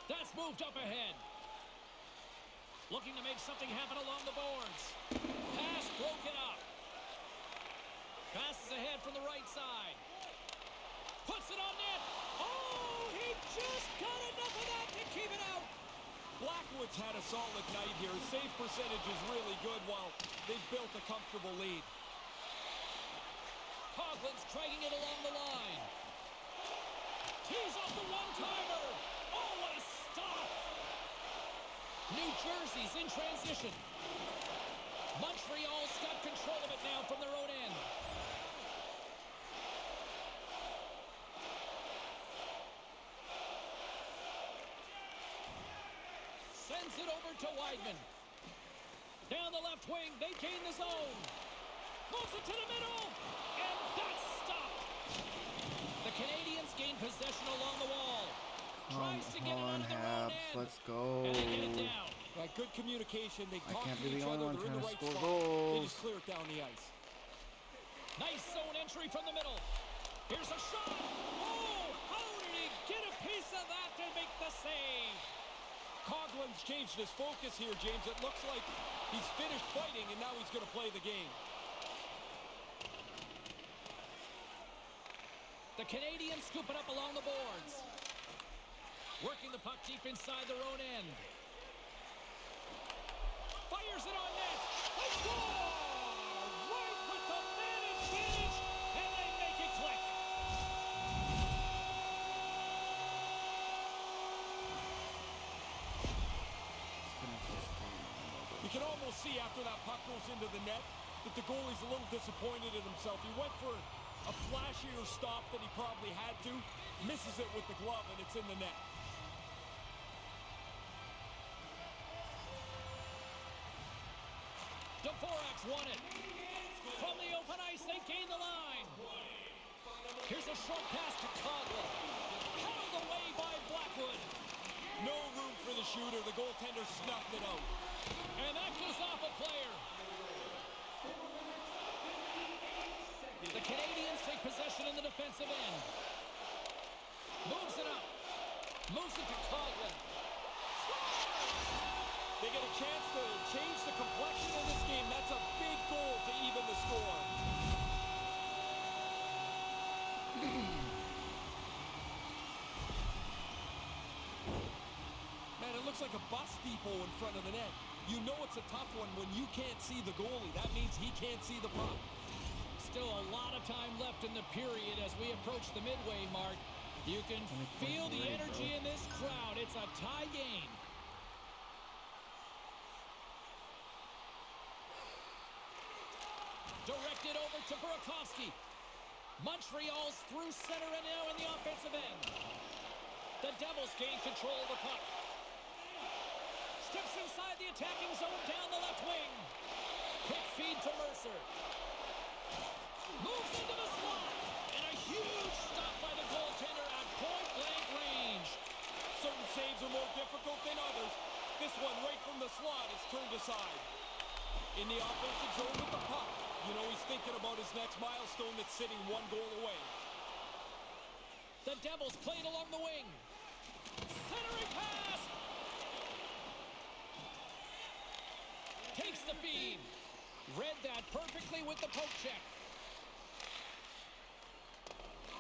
[SPEAKER 2] That's moved up ahead. Looking to make something happen along the boards. Pass broken up. Passes ahead from the right side. Puts it on net. Oh, he just got enough of that to keep it out.
[SPEAKER 5] Blackwood's had a solid night here. His save percentage is really good while they've built a comfortable lead.
[SPEAKER 2] Coughlin's dragging it along the line. Tees off the one-timer. Oh, what a stop. New Jersey's in transition. Montreal's got control of it now from their own end. Sends it over to Weidman. Down the left wing, they gain the zone. Moves it to the middle, and that's stopped. The Canadians gain possession along the wall. Tries to get it out of their own end.
[SPEAKER 1] Let's go.
[SPEAKER 2] And they get it down.
[SPEAKER 5] Good communication. They
[SPEAKER 1] I
[SPEAKER 5] talk
[SPEAKER 1] can't
[SPEAKER 5] to
[SPEAKER 1] be the
[SPEAKER 5] each
[SPEAKER 1] only
[SPEAKER 5] other.
[SPEAKER 1] one
[SPEAKER 5] They're in
[SPEAKER 1] trying
[SPEAKER 5] the
[SPEAKER 1] to
[SPEAKER 5] right
[SPEAKER 1] score
[SPEAKER 5] spot. They
[SPEAKER 1] goals.
[SPEAKER 5] just clear it down the ice.
[SPEAKER 2] Nice zone entry from the middle. Here's a shot. Oh, how did he get a piece of that to make the save?
[SPEAKER 5] Coughlin's changed his focus here, James. It looks like he's finished fighting, and now he's going to play the game.
[SPEAKER 2] The Canadians scoop it up along the boards. Working the puck deep inside their own end. Fires it on net. They score! Right with the man advantage, and they make it click.
[SPEAKER 5] You can almost see after that puck goes into the net that the goalie's a little disappointed in himself. He went for a flashier stop than he probably had to. Misses it with the glove, and it's in the net.
[SPEAKER 2] Dvorak's won it. From the open ice, they gain the line. Here's a short pass to Coghlan. Held away by Blackwood.
[SPEAKER 5] No room for the shooter. The goaltender snuffed it out.
[SPEAKER 2] And that goes off a player. The Canadians take possession in the defensive end. Moves it up. Moves it to Coghlan.
[SPEAKER 5] They get a chance to change the complexion of this game. That's a big goal to even the score. Man, it looks like a bus depot in front of the net. You know it's a tough one when you can't see the goalie. That means he can't see the puck.
[SPEAKER 2] Still a lot of time left in the period as we approach the midway mark. You can feel the energy in this crowd. It's a tie game. Directed over to Burakovsky. Montreal's through center and now in the offensive end. The Devils gain control of the puck. Steps inside the attacking zone down the left wing. Quick feed to Mercer. Moves into the slot. And a huge stop by the goaltender at point-blank range.
[SPEAKER 5] Certain saves are more difficult than others. This one right from the slot is turned aside. In the offensive zone with the puck. You know he's thinking about his next milestone that's sitting one goal away.
[SPEAKER 2] The Devils played along the wing. Centering pass. Takes the feed. Read that perfectly with the poke check.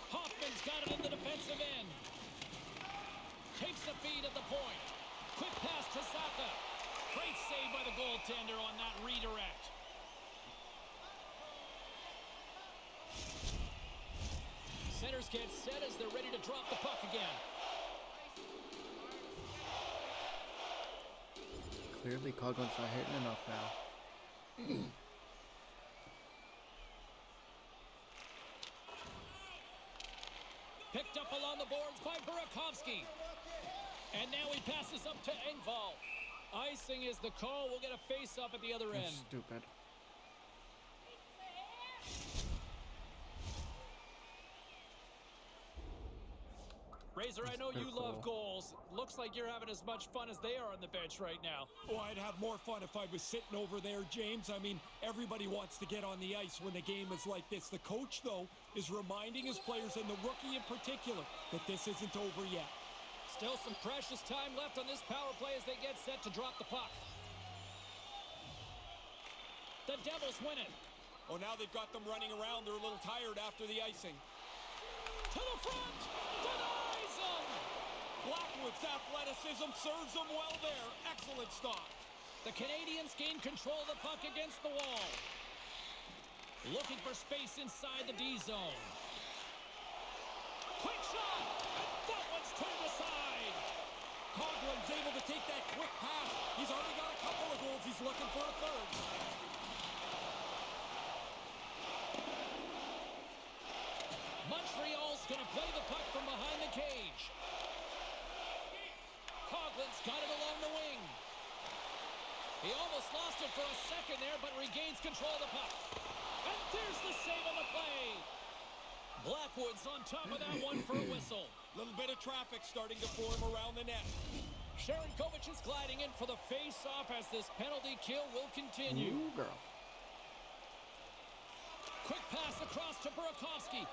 [SPEAKER 2] Hoffman's got it in the defensive end. Takes the feed at the point. Quick pass to Saka. Great save by the goaltender on that redirect. Centers get set as they're ready to drop the puck again.
[SPEAKER 1] Clearly, Coughlin's not hitting enough now.
[SPEAKER 2] Picked up along the boards by Burakovsky. And now he passes up to Engvall. Icing is the call. We'll get a face-up at the other end.
[SPEAKER 1] Stupid.
[SPEAKER 2] Razor, I know you love goals. Looks like you're having as much fun as they are on the bench right now.
[SPEAKER 5] Oh, I'd have more fun if I was sitting over there, James. I mean, everybody wants to get on the ice when the game is like this. The coach, though, is reminding his players, and the rookie in particular, that this isn't over yet.
[SPEAKER 2] Still some precious time left on this power play as they get set to drop the puck. The Devils win it.
[SPEAKER 5] Oh, now they've got them running around. They're a little tired after the icing.
[SPEAKER 2] To the front! Denies them!
[SPEAKER 5] Blackwood's athleticism serves them well there. Excellent stop.
[SPEAKER 2] The Canadians gain control of the puck against the wall. Looking for space inside the D zone. Quick shot! And that one's turned aside.
[SPEAKER 5] Coughlin's able to take that quick pass. He's already got a couple of goals. He's looking for a third.
[SPEAKER 2] Montreal's going to play the puck from behind the cage. Coughlin's got it along the wing. He almost lost it for a second there, but regains control of the puck. And there's the save on the play. Blackwood's on top of that one for a whistle.
[SPEAKER 5] Little bit of traffic starting to form around the net.
[SPEAKER 2] Sharangovich is gliding in for the face-off as this penalty kill will continue.
[SPEAKER 1] Ooh, girl.
[SPEAKER 2] Quick pass across to Burakovsky.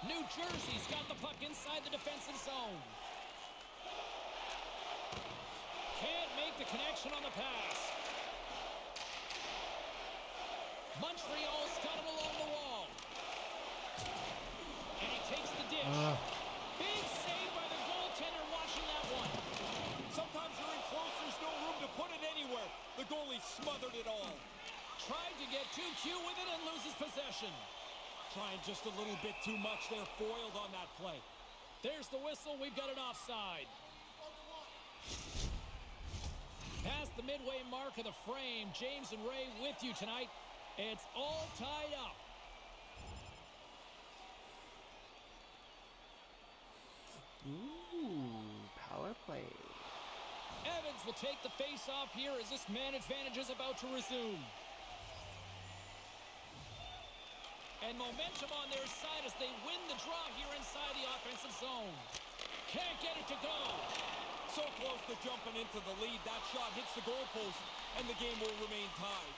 [SPEAKER 2] New Jersey's got the puck inside the defensive zone. Can't make the connection on the pass. Montreal's got it along the wall. And he takes the dish. Big save by the goaltender watching that one.
[SPEAKER 5] Sometimes you're in close, there's no room to put it anywhere. The goalie smothered it all.
[SPEAKER 2] Tried to get too cute with it and loses possession.
[SPEAKER 5] Trying just a little bit too much there, foiled on that play.
[SPEAKER 2] There's the whistle, we've got an offside. Past the midway mark of the frame, James and Ray with you tonight. It's all tied up.
[SPEAKER 1] Ooh, power play.
[SPEAKER 2] Evans will take the face-off here as this man advantage is about to resume. And momentum on their side as they win the draw here inside the offensive zone. Can't get it to go.
[SPEAKER 5] So close to jumping into the lead. That shot hits the goalpost, and the game will remain tied.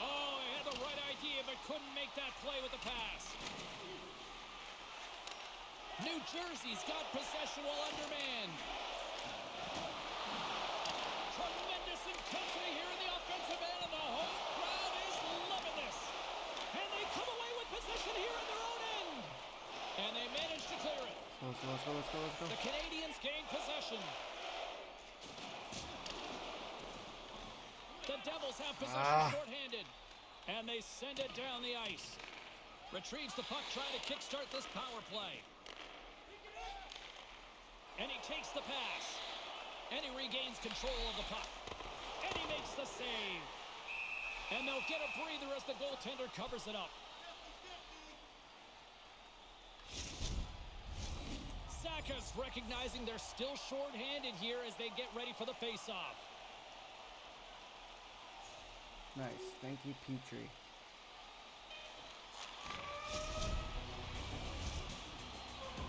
[SPEAKER 2] Oh, he had the right idea, but couldn't make that play with the pass. New Jersey's got possession while undermanned. Tremendous intensity here in the offensive end, and the whole crowd is loving this. And they come away with possession here in their own end. And they manage to clear it.
[SPEAKER 1] Let's go.
[SPEAKER 2] The Canadians gain possession. The Devils have possession shorthanded. And they send it down the ice. Retrieves the puck, trying to kickstart this power play. And he takes the pass. And he regains control of the puck. And he makes the save. And they'll get a breather as the goaltender covers it up. Saka's recognizing they're still short-handed here as they get ready for the face-off.
[SPEAKER 1] Nice. Thank you, Petrie.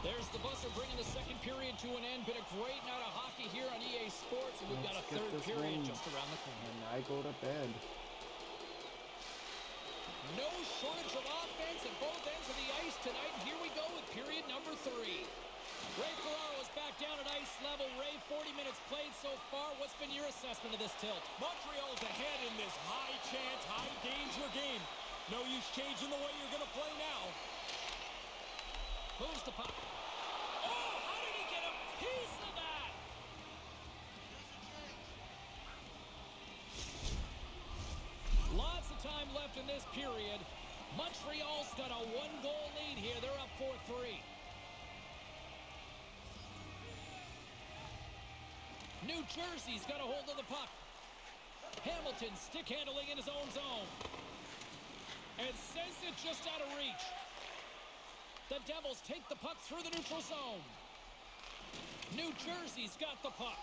[SPEAKER 2] There's the buzzer bringing the second period to an end. Been a great night of hockey here on EA Sports, and we've got a third period just around the corner.
[SPEAKER 1] And I go to bed.
[SPEAKER 2] No shortage of offense at both ends of the ice tonight. And here we go with period number 3. Ray Ferraro is back down at ice level. Ray, 40 minutes played so far. What's been your assessment of this tilt?
[SPEAKER 5] Montreal's ahead in this high-chance, high-danger game. No use changing the way you're going to play now.
[SPEAKER 2] Moves the puck. Oh, how did he get a piece of that? Lots of time left in this period. Montreal's got a 1-goal lead here. They're up 4-3. New Jersey's got a hold of the puck. Hamilton stick handling in his own zone. And sends it just out of reach. The Devils take the puck through the neutral zone. New Jersey's got the puck.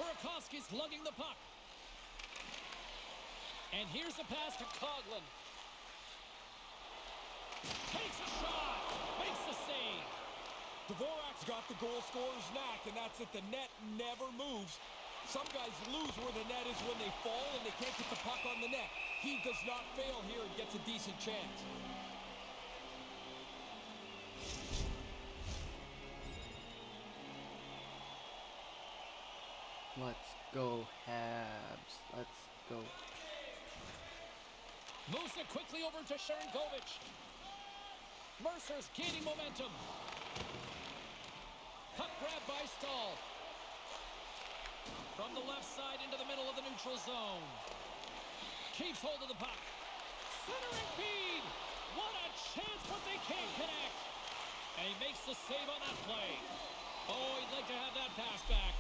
[SPEAKER 2] Burakovsky's lugging the puck. And here's a pass to Coghlan. Takes a shot. Makes the save.
[SPEAKER 5] Dvorak's got the goal scorer's knack, and that's it. The net never moves. Some guys lose where the net is when they fall and they can't get the puck on the net. He does not fail here and gets a decent chance.
[SPEAKER 1] Let's go, Habs. Let's go.
[SPEAKER 2] Moves it quickly over to Sharangovich. Mercer's gaining momentum. Puck grab by Stahl. From the left side into the middle of the neutral zone. Keeps hold of the puck. Centering feed. What a chance, but they can't connect. And he makes the save on that play. Oh, he'd like to have that pass back.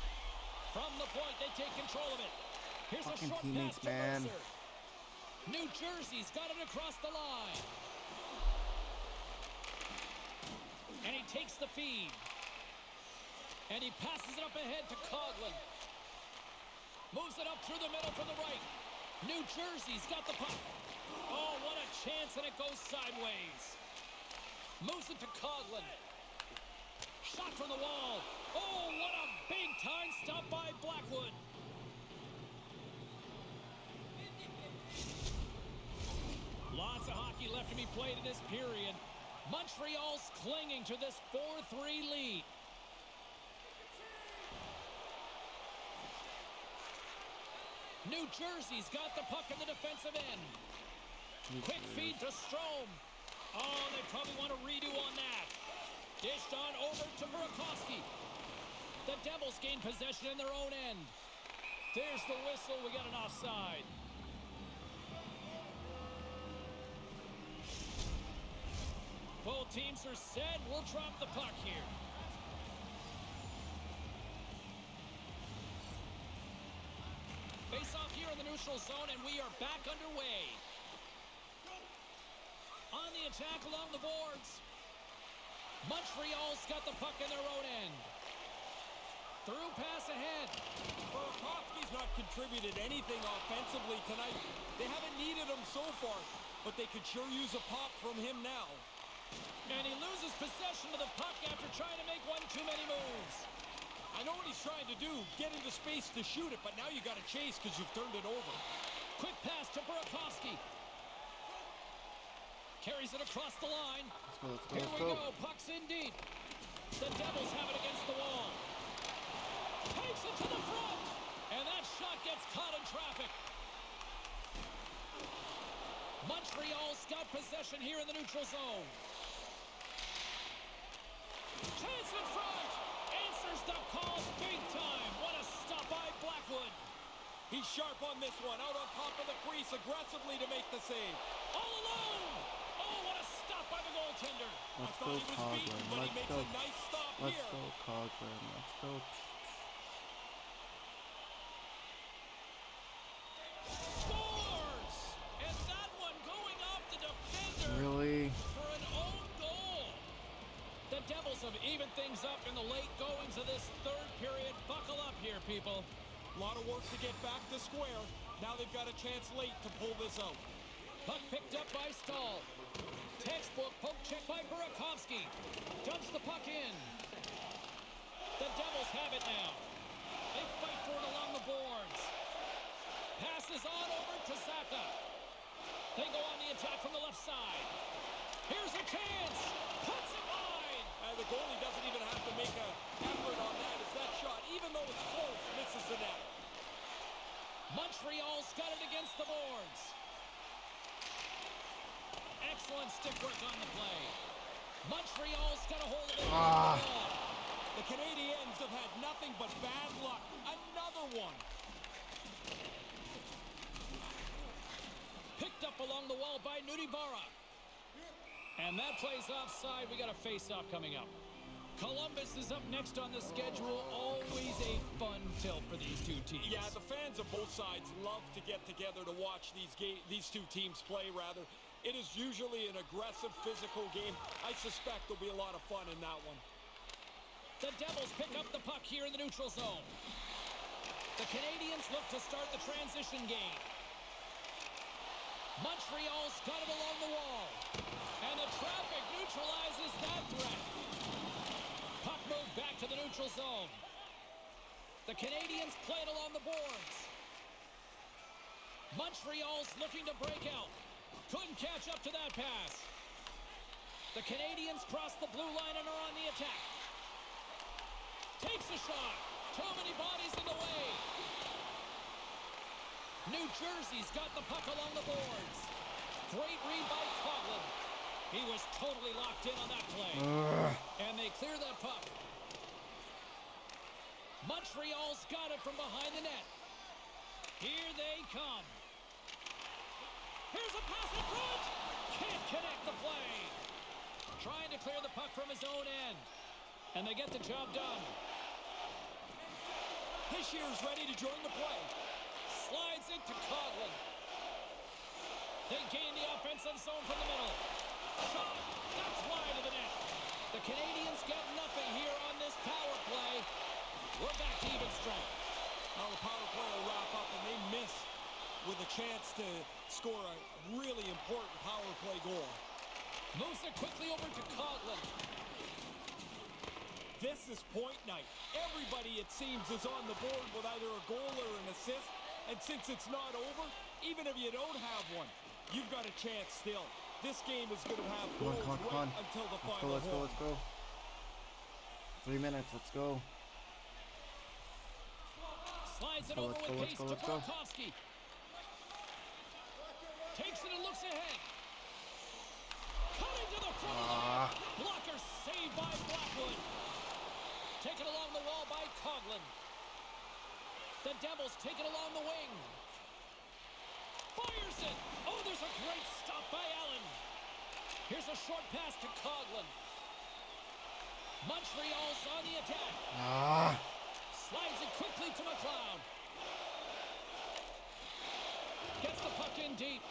[SPEAKER 2] From the point, they take control of it. Here's
[SPEAKER 1] Fucking
[SPEAKER 2] a short
[SPEAKER 1] teammates,
[SPEAKER 2] pass to
[SPEAKER 1] man.
[SPEAKER 2] Mercer. New Jersey's got it across the line. And he takes the feed. And he passes it up ahead to Coghlan. Moves it up through the middle from the right. New Jersey's got the puck. Oh, what a chance, and it goes sideways. Moves it to Coghlan. Shot from the wall. Oh, what a big-time stop by Blackwood. Lots of hockey left to be played in this period. Montreal's clinging to this 4-3 lead. New Jersey's got the puck in the defensive end. Quick feed to Strome. Oh, they probably want a redo on that. Dished on over to Burakovsky. The Devils gain possession in their own end. There's the whistle. We got an offside. Both teams are set. We'll drop the puck here. Face off here in the neutral zone, and we are back underway. On the attack along the boards. Montreal's got the puck in their own end. Through pass ahead.
[SPEAKER 5] Burakovsky's not contributed anything offensively tonight. They haven't needed him so far, but they could sure use a pop from him now.
[SPEAKER 2] And he loses possession of the puck after trying to make one too many moves.
[SPEAKER 5] I know what he's trying to do, get into space to shoot it, but now you got to chase because you've turned it over.
[SPEAKER 2] Quick pass to Burakovsky. Carries it across the line. Here we go. Puck's in deep. The Devils have it against the wall. Takes it to the front. And that shot gets caught in traffic. Montreal's got possession here in the neutral zone. Chance in front. Answers the call big time. What a stop by Blackwood.
[SPEAKER 5] He's sharp on this one. Out on top of the crease aggressively to make the save.
[SPEAKER 2] All alone. Oh, what a stop by the goaltender.
[SPEAKER 1] Let's go, Coghlan.
[SPEAKER 5] But he makes a nice stop here.
[SPEAKER 1] Let's go, Coghlan. Let's go.
[SPEAKER 2] Scores! And that one going off the defender.
[SPEAKER 1] Really?
[SPEAKER 2] For an own goal. The Devils have evened things up in the late goings of this third period. Buckle up here, people.
[SPEAKER 5] A lot of work to get back to square. Now they've got a chance late to pull this out.
[SPEAKER 2] Puck picked up by Stahl. Textbook poke check by Burakovsky. Dumps the puck in. The Devils have it now. They fight for it along the boards. Passes on over to Zappa. They go on the attack from the left side. Here's a chance. Puts it wide.
[SPEAKER 5] And the goalie doesn't even have to make an effort on that as that shot, even though it's close, misses the net.
[SPEAKER 2] Montreal's got it against the boards. Excellent stick work on the play. Montreal's got a hold of it.
[SPEAKER 5] The Canadiens have had nothing but bad luck. Another one.
[SPEAKER 2] Picked up along the wall by Nudibara. And that plays offside. We got a face-off coming up. Columbus is up next on the schedule. Always a fun tilt for these two teams.
[SPEAKER 5] Yeah, the fans of both sides love to get together to watch these two teams play, rather. It is usually an aggressive, physical game. I suspect there'll be a lot of fun in that one.
[SPEAKER 2] The Devils pick up the puck here in the neutral zone. The Canadiens look to start the transition game. Montreal's got it along the wall. And the traffic neutralizes that threat. Puck moved back to the neutral zone. The Canadiens play it along the boards. Montreal's looking to break out. Couldn't catch up to that pass. The Canadiens cross the blue line and are on the attack. Takes a shot. Too many bodies in the way. New Jersey's got the puck along the boards. Great read by Coghlan. He was totally locked in on that play. And they clear that puck. Montreal's got it from behind the net. Here they come. Here's a pass in front. Can't connect the play. Trying to clear the puck from his own end. And they get the job done.
[SPEAKER 5] Hischier's ready to join the play.
[SPEAKER 2] Slides into Coghlan. They gain the offensive zone from the middle. Shot. That's wide of the net. The Canadiens get nothing here on this power play. We're back to even strength.
[SPEAKER 5] Now the power play will wrap up, and they miss with a chance to score a really important power play goal.
[SPEAKER 2] Moves it quickly over to Coghlan.
[SPEAKER 5] This is point night. Everybody, it seems, is on the board with either a goal or an assist. And since it's not over, even if you don't have one, you've got a chance still. This game is going to have goals right until the final horn.
[SPEAKER 1] Let's go. 3 minutes, let's go.
[SPEAKER 2] Slides it over with pace to Burakovsky. Takes it and looks ahead. Cutting to the front of the net. Blocker saved by Blackwood. Taken along the wall by Coghlan. The Devils take it along the wing. Fires it. Oh, there's a great stop by Allen. Here's a short pass to Coghlan. Montreal's on the attack. Slides it quickly to McLeod. Gets the puck in deep.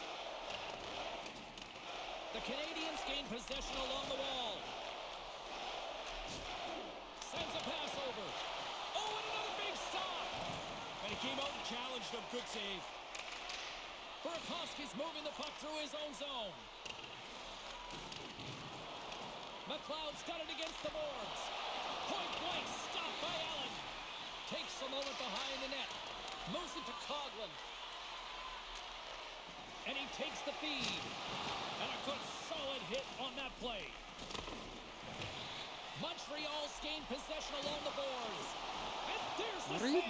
[SPEAKER 2] The Canadiens gain possession along the wall. Sends a pass over. Oh, and another big stop.
[SPEAKER 5] And he came out and challenged him. Good save.
[SPEAKER 2] Burakovsky's moving the puck through his own zone. McLeod's got it against the boards. Point blank stop by Allen. Takes a moment behind the net. Moves it to Coghlan. And he takes the feed. And a good solid hit on that play. Montreal's gained possession along the boards. And there's the save.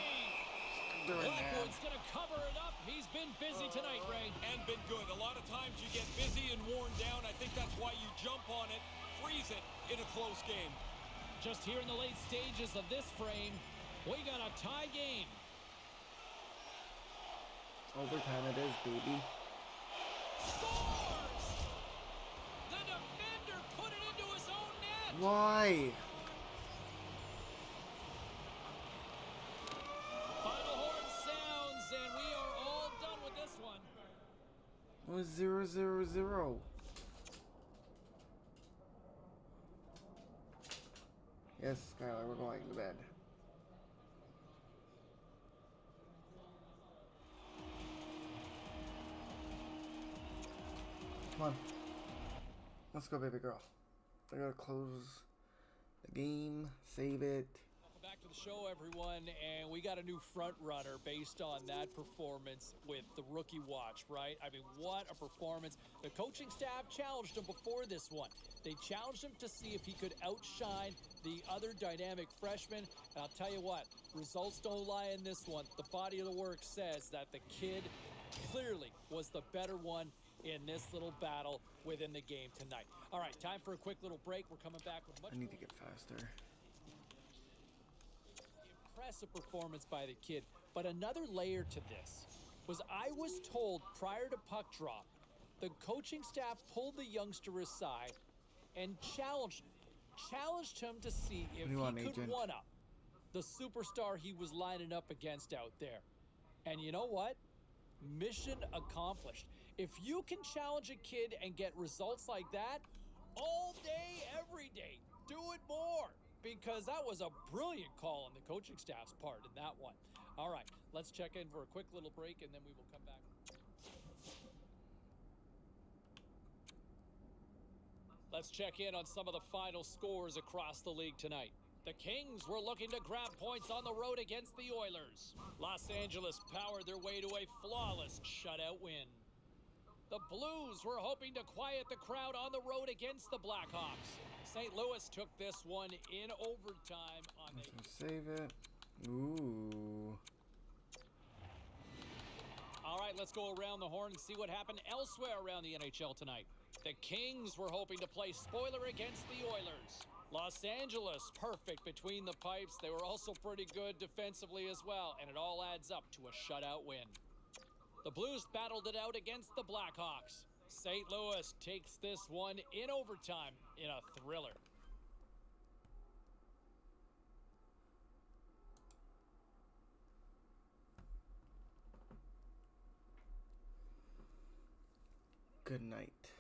[SPEAKER 2] Blackwood's going to cover it up. He's been busy tonight, Ray.
[SPEAKER 5] And been good. A lot of times you get busy and worn down. I think that's why you jump on it, freeze it in a close game.
[SPEAKER 2] Just here in the late stages of this frame, we got a tie game.
[SPEAKER 1] Overtime it is, baby.
[SPEAKER 2] Scores! The defender put it into his own net.
[SPEAKER 1] Why?
[SPEAKER 2] Final horn sounds, and we are all done with this one.
[SPEAKER 1] It was 0-0-0. Yes, Skylar, we're going to bed. Come on. Let's go, baby girl. I gotta close the game, save it.
[SPEAKER 2] Welcome back to the show, everyone, and we got a new front runner based on that performance with the rookie watch, right? I mean, what a performance. The coaching staff challenged him before this one. They challenged him to see if he could outshine the other dynamic freshman. And I'll tell you what, results don't lie in this one. The body of the work says that the kid clearly was the better one in this little battle within the game tonight. All right, time for a quick little break. We're coming back with much
[SPEAKER 1] I need to get faster.
[SPEAKER 2] impressive performance by the kid. But another layer to this was I was told prior to puck drop, the coaching staff pulled the youngster aside and challenged him to see if he could one-up the superstar he was lining up against out there. And you know what? Mission accomplished. If you can challenge a kid and get results like that, all day, every day, do it more. Because that was a brilliant call on the coaching staff's part in that one. All right, let's check in for a quick little break, and then we will come back. Let's check in on some of the final scores across the league tonight. The Kings were looking to grab points on the road against the Oilers. Los Angeles powered their way to a flawless shutout win. The Blues were hoping to quiet the crowd on the road against the Blackhawks. St. Louis took this one in overtime on the...
[SPEAKER 1] Save it. Ooh.
[SPEAKER 2] All right, let's go around the horn and see what happened elsewhere around the NHL tonight. The Kings were hoping to play spoiler against the Oilers. Los Angeles, perfect between the pipes. They were also pretty good defensively as well, and it all adds up to a shutout win. The Blues battled it out against the Blackhawks. St. Louis takes this one in overtime in a thriller.
[SPEAKER 1] Good night.